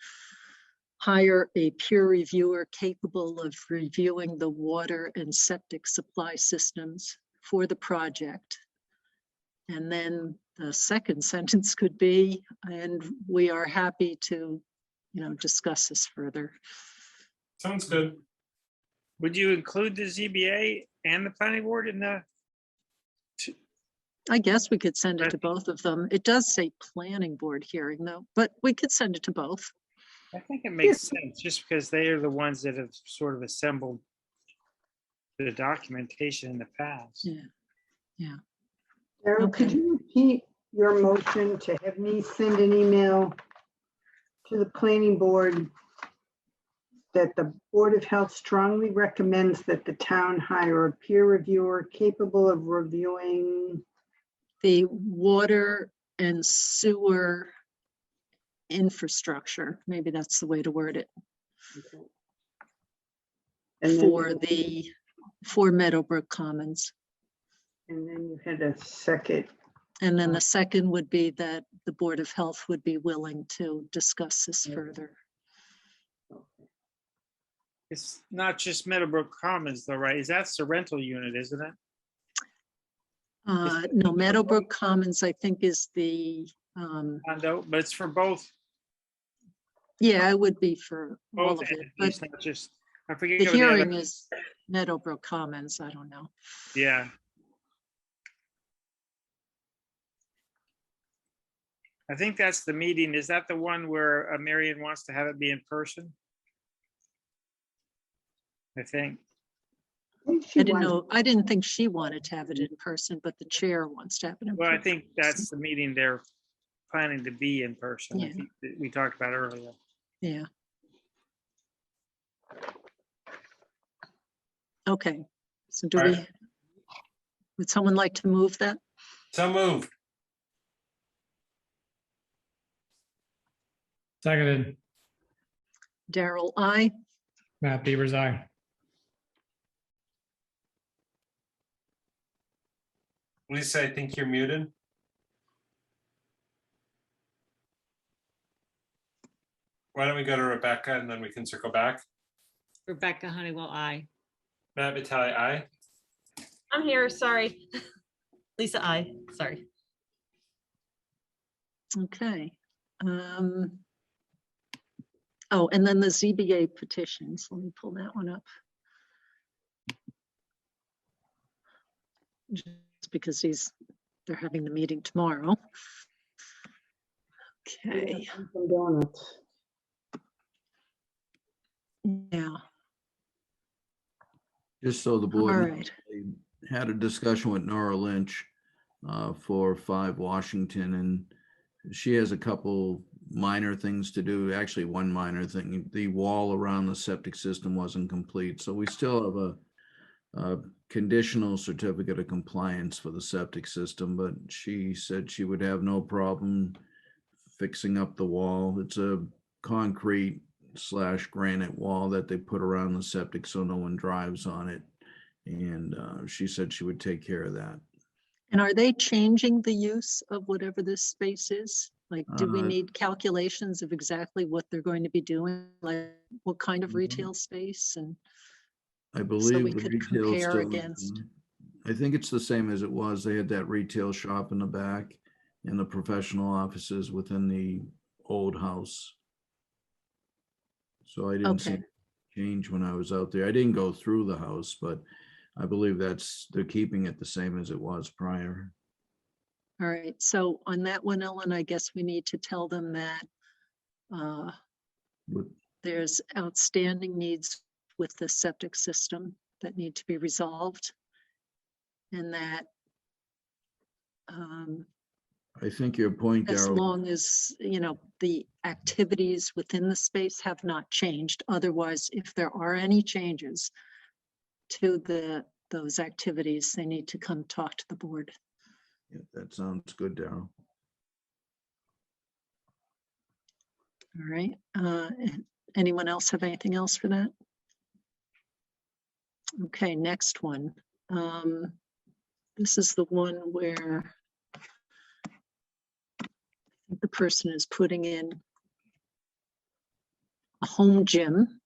hire a peer reviewer capable of reviewing the water and septic supply systems for the project. And then the second sentence could be, and we are happy to, you know, discuss this further. Sounds good. Would you include the ZBA and the planning board in the? I guess we could send it to both of them. It does say planning board hearing though, but we could send it to both. I think it makes sense just because they are the ones that have sort of assembled the documentation in the past. Yeah. Darryl, could you repeat your motion to have me send an email to the planning board that the Board of Health strongly recommends that the town hire a peer reviewer capable of reviewing the water and sewer infrastructure, maybe that's the way to word it, for Meadowbrook Commons. And then you had a second. And then the second would be that the Board of Health would be willing to discuss this further. It's not just Meadowbrook Commons though, right? That's the rental unit, isn't it? No, Meadowbrook Commons, I think, is the condo, but it's for both. Yeah, it would be for all Both of it. entities, But not just. I forget the what other- hearing is Meadowbrook Commons. I don't know. Yeah. I think that's the meeting. Is that the one where Marion wants to have it be in person? I think. I didn't think she wanted to have it in person, but the chair wants to have it in Well, I person. think that's the meeting they're planning to be in person. I Yeah. think that we talked about earlier. Yeah. Okay, so do All right. would someone like to move that? So moved. Seconded. Daryl, I. Matt Beaver's aye. Lisa, I think you're muted. Why don't we go to Rebecca and then we can circle back? Rebecca Honeywell, aye. Matt Vitale, aye. I'm here, sorry. Lisa, I, sorry. Okay. Oh, and then the ZBA petitions. Let me pull that one up. Just because they're having the meeting tomorrow. Okay. Some donuts. Yeah. Just so the board All knows, right. they had a discussion with Nora Lynch for 5 Washington, and she has a couple minor things to do. Actually, one minor thing. The wall around the septic system wasn't complete, so we still have a conditional certificate of compliance for the septic system, but she said she would have no problem fixing up the wall. It's a concrete / granite wall that they put around the septic so no one drives on it. And she said she would take care of that. And are they changing the use of whatever this space is? Like, do we Uh, need calculations of exactly what they're going to be doing? Like, what kind of Mhm. retail space? And I so believe we the could retail compare still, against. I think it's the same as it was. They had that retail shop in the back and the professional offices within the old house. So I didn't see Okay. change when I was out there. I didn't go through the house, but I believe they're keeping it the same as it was prior. All right, so on that one, Ellen, I guess we need to tell them that But there's outstanding needs with the septic system that need to be resolved. And that I think your point, as Darrell, long as, the activities within the space have not changed. Otherwise, if there are any changes to those activities, they need to come talk to the board. yeah, that sounds good, Darrell. All right. Anyone else have anything else for that? Okay, next one. This is the one where the person is putting in a home gym.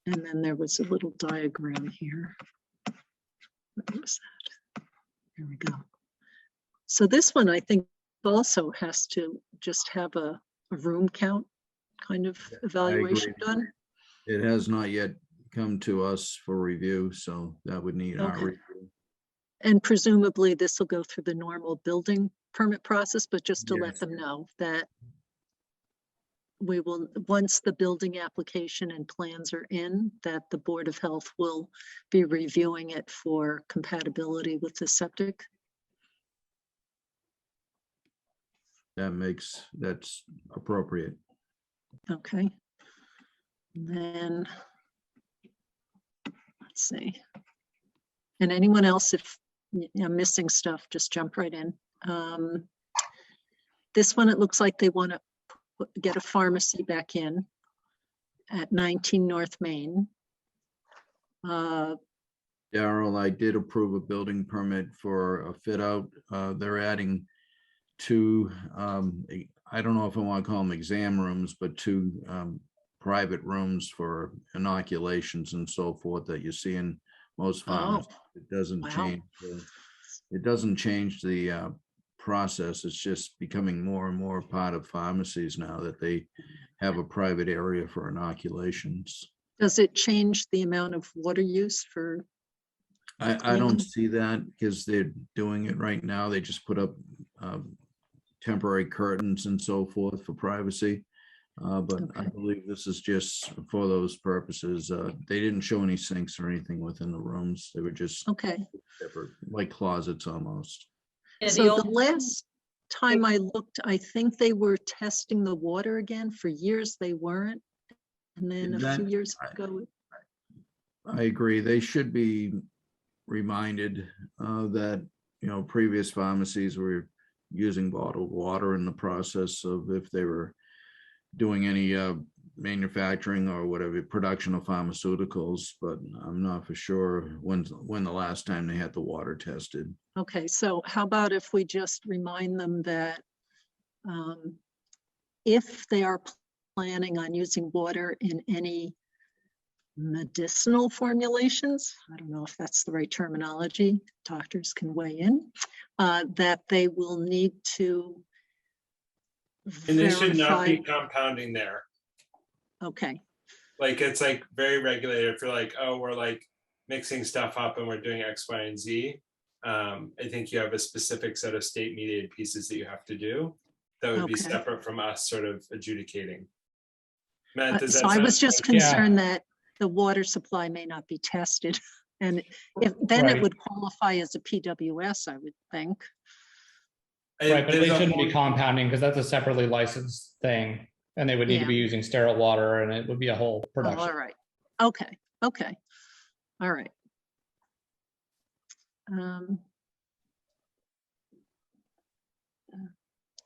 And then there was a little diagram here. What was that? Here we go. So this one, I think, also has to just have a room count kind of evaluation done. It has not yet come to us for review, so that would need our Okay. review. And presumably this will go through the normal building permit process, but just to let Yes. them know that we will, once the building application and plans are in, that the Board of Health will be reviewing it for compatibility with the septic. That's appropriate. Okay. Then, let's see. And anyone else, if I'm missing stuff, just jump right in. This one, it looks like they want to get a pharmacy back in at 19 North Main. Darrell, I did approve a building permit for a fit out. They're adding 2, I don't know if I want to call them exam rooms, but 2 private rooms for inoculations and so forth that you see in most pharmacies. It doesn't change. It doesn't change the process. It's just becoming more and more part of pharmacies now that they have a private area for inoculations. Does it change the amount of water use for I don't see that because they're doing it right now. They just put up temporary curtains and so forth for privacy. But I believe this is just for those purposes. They didn't show any sinks or anything within the rooms. They were just separate, like closets almost. Yeah, So the last time I looked, I think they were testing the water again. For years they weren't. And then a few years ago. I agree. They should be reminded that, previous pharmacies were using bottled water in the process of if they were doing any manufacturing or whatever, production of pharmaceuticals, but I'm not for sure when the last time they had the water tested. Okay, so how about if we just remind them that if they are planning on using water in any medicinal formulations, I don't know if that's the right terminology, doctors can weigh in, that they will need to And they should not be verify. compounding there. Okay, Like, it's like very regulated. If you're like, oh, we're like mixing stuff up and we're doing X, Y, and Z, I think you have a specific set of state mediated pieces that you have to do that would be Okay. separate from us sort of adjudicating. Matt, does that so I sound was just good? concerned that the water supply may not be tested. And if then it Right. would qualify as a PWS, I would think. Right, but they There's a shouldn't be whole- compounding because that's a separately licensed thing. And they would need to Yeah. be using sterile water and it would be a whole Oh, production. all right. Okay. Okay. All right.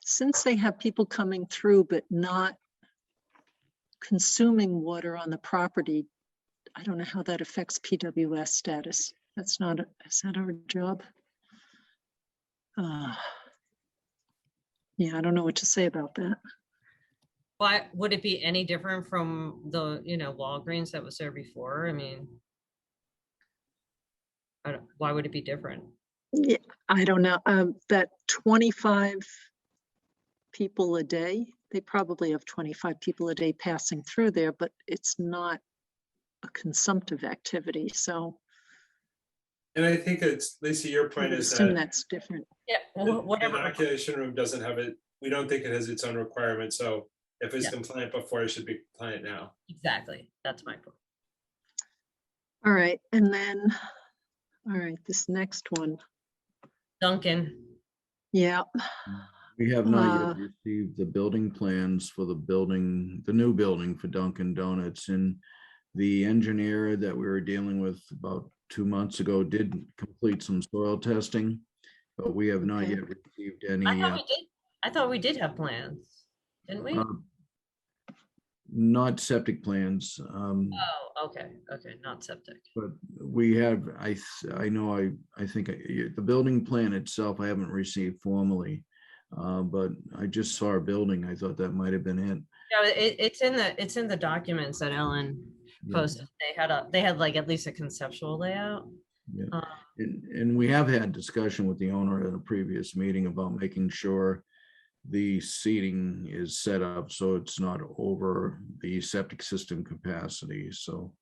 Since they have people coming through but not consuming water on the property, I don't know how that affects PWS status. That's not, is that our job? Yeah, I don't know what to say about that. Why would it be any different from the, Walgreens that was there before? I mean, why would it be different? Yeah, I don't know. That 25 people a day, they probably have 25 people a day passing through there, but it's not a consumptive activity. So And I think it's, Lisa, your I point would is assume that that's different. Yeah, the whatever. inoculation room doesn't have it. We don't think it has its own requirement. So if it's Yeah. compliant before, it should be compliant now. Exactly. That's my point. All right. And then, all right, this next one. Duncan. Yeah. We have not yet received the building plans for the new building for Dunkin' Donuts. And the engineer that we were dealing with about 2 months ago did complete some soil testing, but we have not Okay. yet received any. I thought we did have plans, didn't we? Not septic plans. Oh, okay. Okay, not septic. But we have, I think the building plan itself, I haven't received formally. But I just saw a building. I thought that might have been it. Yeah, it's in the documents that Ellen posted. They had like at least a conceptual layout. Yeah. And we have had discussion with the owner at a previous meeting about making sure the seating is set up so it's not over the septic system capacity. So,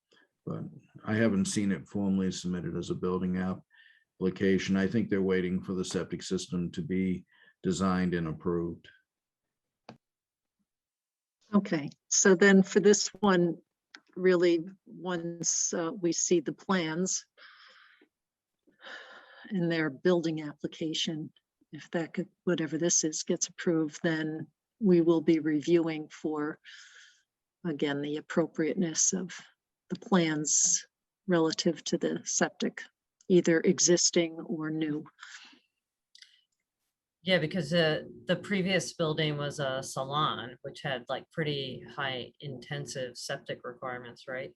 but I haven't seen it formally submitted as a building application. I think they're waiting for the septic system to be designed and approved. Okay. So then for this one, really, once we see the plans in their building application, if that could, whatever this is, gets approved, then we will be reviewing for, again, the appropriateness of the plans relative to the septic, either existing or new. Yeah, because the previous building was a salon, which had like pretty high intensive septic requirements, right?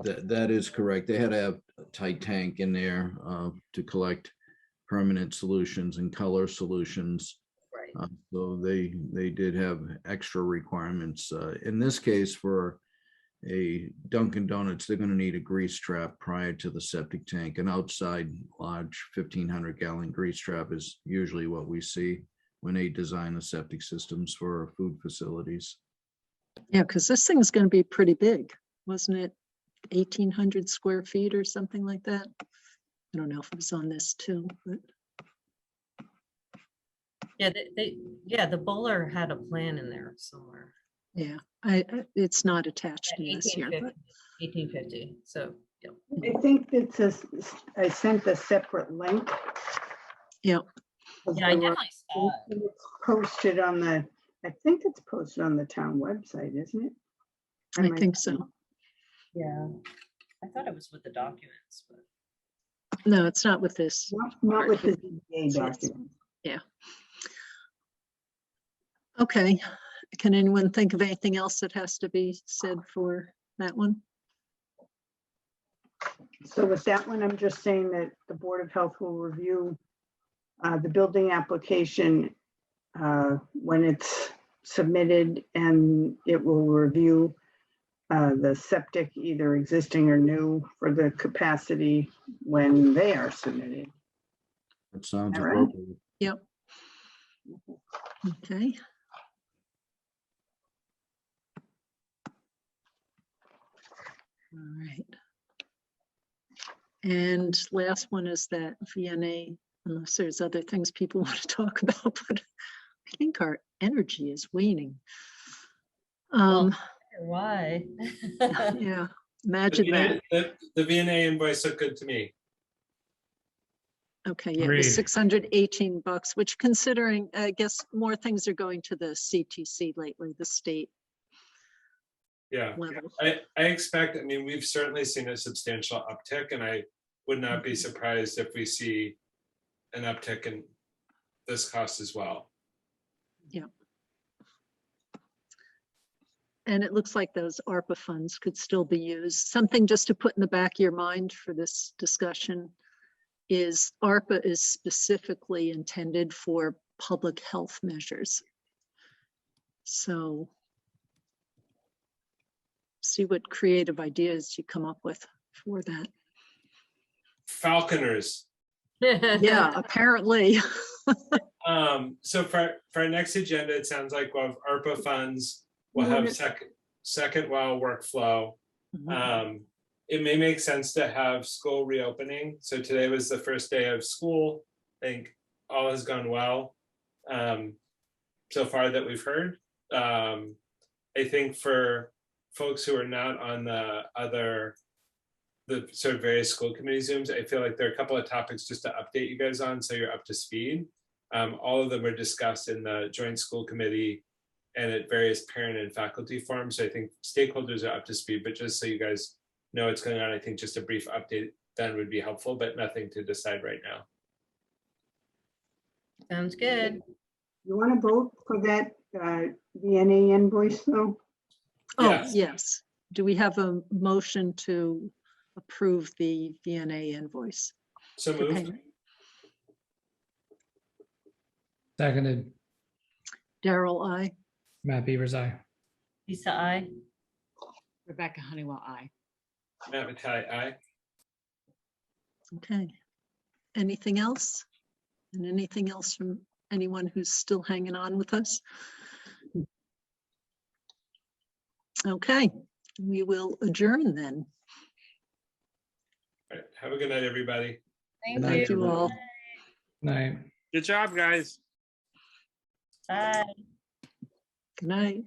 That is correct. They had to have a tight tank in there to collect permanent solutions and color solutions. Right. So they did have extra requirements. In this case, for a Dunkin' Donuts, they're going to need a grease trap prior to the septic tank. An outside large 1,500 gallon grease trap is usually what we see when they design the septic systems for food facilities. Yeah, because this thing's going to be pretty big, wasn't it? 1,800 square feet or something like that. I don't know if it was on this too, but Yeah, the bowler had a plan in there somewhere. yeah, it's not attached in this here, but 1850, so, yeah. I think I sent a separate link. Yeah. Yeah, I definitely saw it. It's posted on I think it's posted on the town website, isn't it? I think so. Yeah, I thought it was with the documents, but. No, it's not with this. Not with the ZBA document. Yeah. Okay. Can anyone think of anything else that has to be said for that one? So with that one, I'm just saying that the Board of Health will review the building application when it's submitted, and it will review the septic, either existing or new, for the capacity when they are submitted. That sounds All right. appropriate. Yep. Okay. All right. And last one is that VNA, unless there's other things people want to talk about, but I think our energy is waning. Why? Yeah, imagine that. The VNA invoice looked good to me. Okay, yeah, Agreed. the $618, which, considering, I guess more things are going to the CTC lately, the state Yeah, level. I expect, I mean, we've certainly seen a substantial uptick, and I would not be surprised if we see an uptick in this cost as well. Yeah. And it looks like those ARPA funds could still be used. Something just to put in the back of your mind for this discussion is ARPA is specifically intended for public health measures. So see what creative ideas you come up with for that. Falconers. Yeah, apparently. So for our next agenda, it sounds like we'll have ARPA funds, we'll have second well workflow. It may make sense to have school reopening. So today was the first day of school. I think all has gone well so far that we've heard. I think for folks who are not on the sort of various school committee Zooms, I feel like there are a couple of topics just to update you guys on so you're up to speed. All of them were discussed in the joint school committee and at various parent and faculty forums. So I think stakeholders are up to speed, but just so you guys know what's going on, I think just a brief update then would be helpful, but nothing to decide right now. Sounds good. You want to vote for that VNA invoice though? Oh, yes. Do we have a motion to approve the VNA invoice? So for moved. payment? Seconded. Daryl, I. Matt Beavers, aye. Lisa, I. Rebecca Honeywell, aye. Matt Mackay, aye. Okay. Anything else? And anything else from anyone who's still hanging on with us? Okay, we will adjourn then. All right. Have a good night, everybody. Thank you all. Night. Good job, guys. Bye. Good night.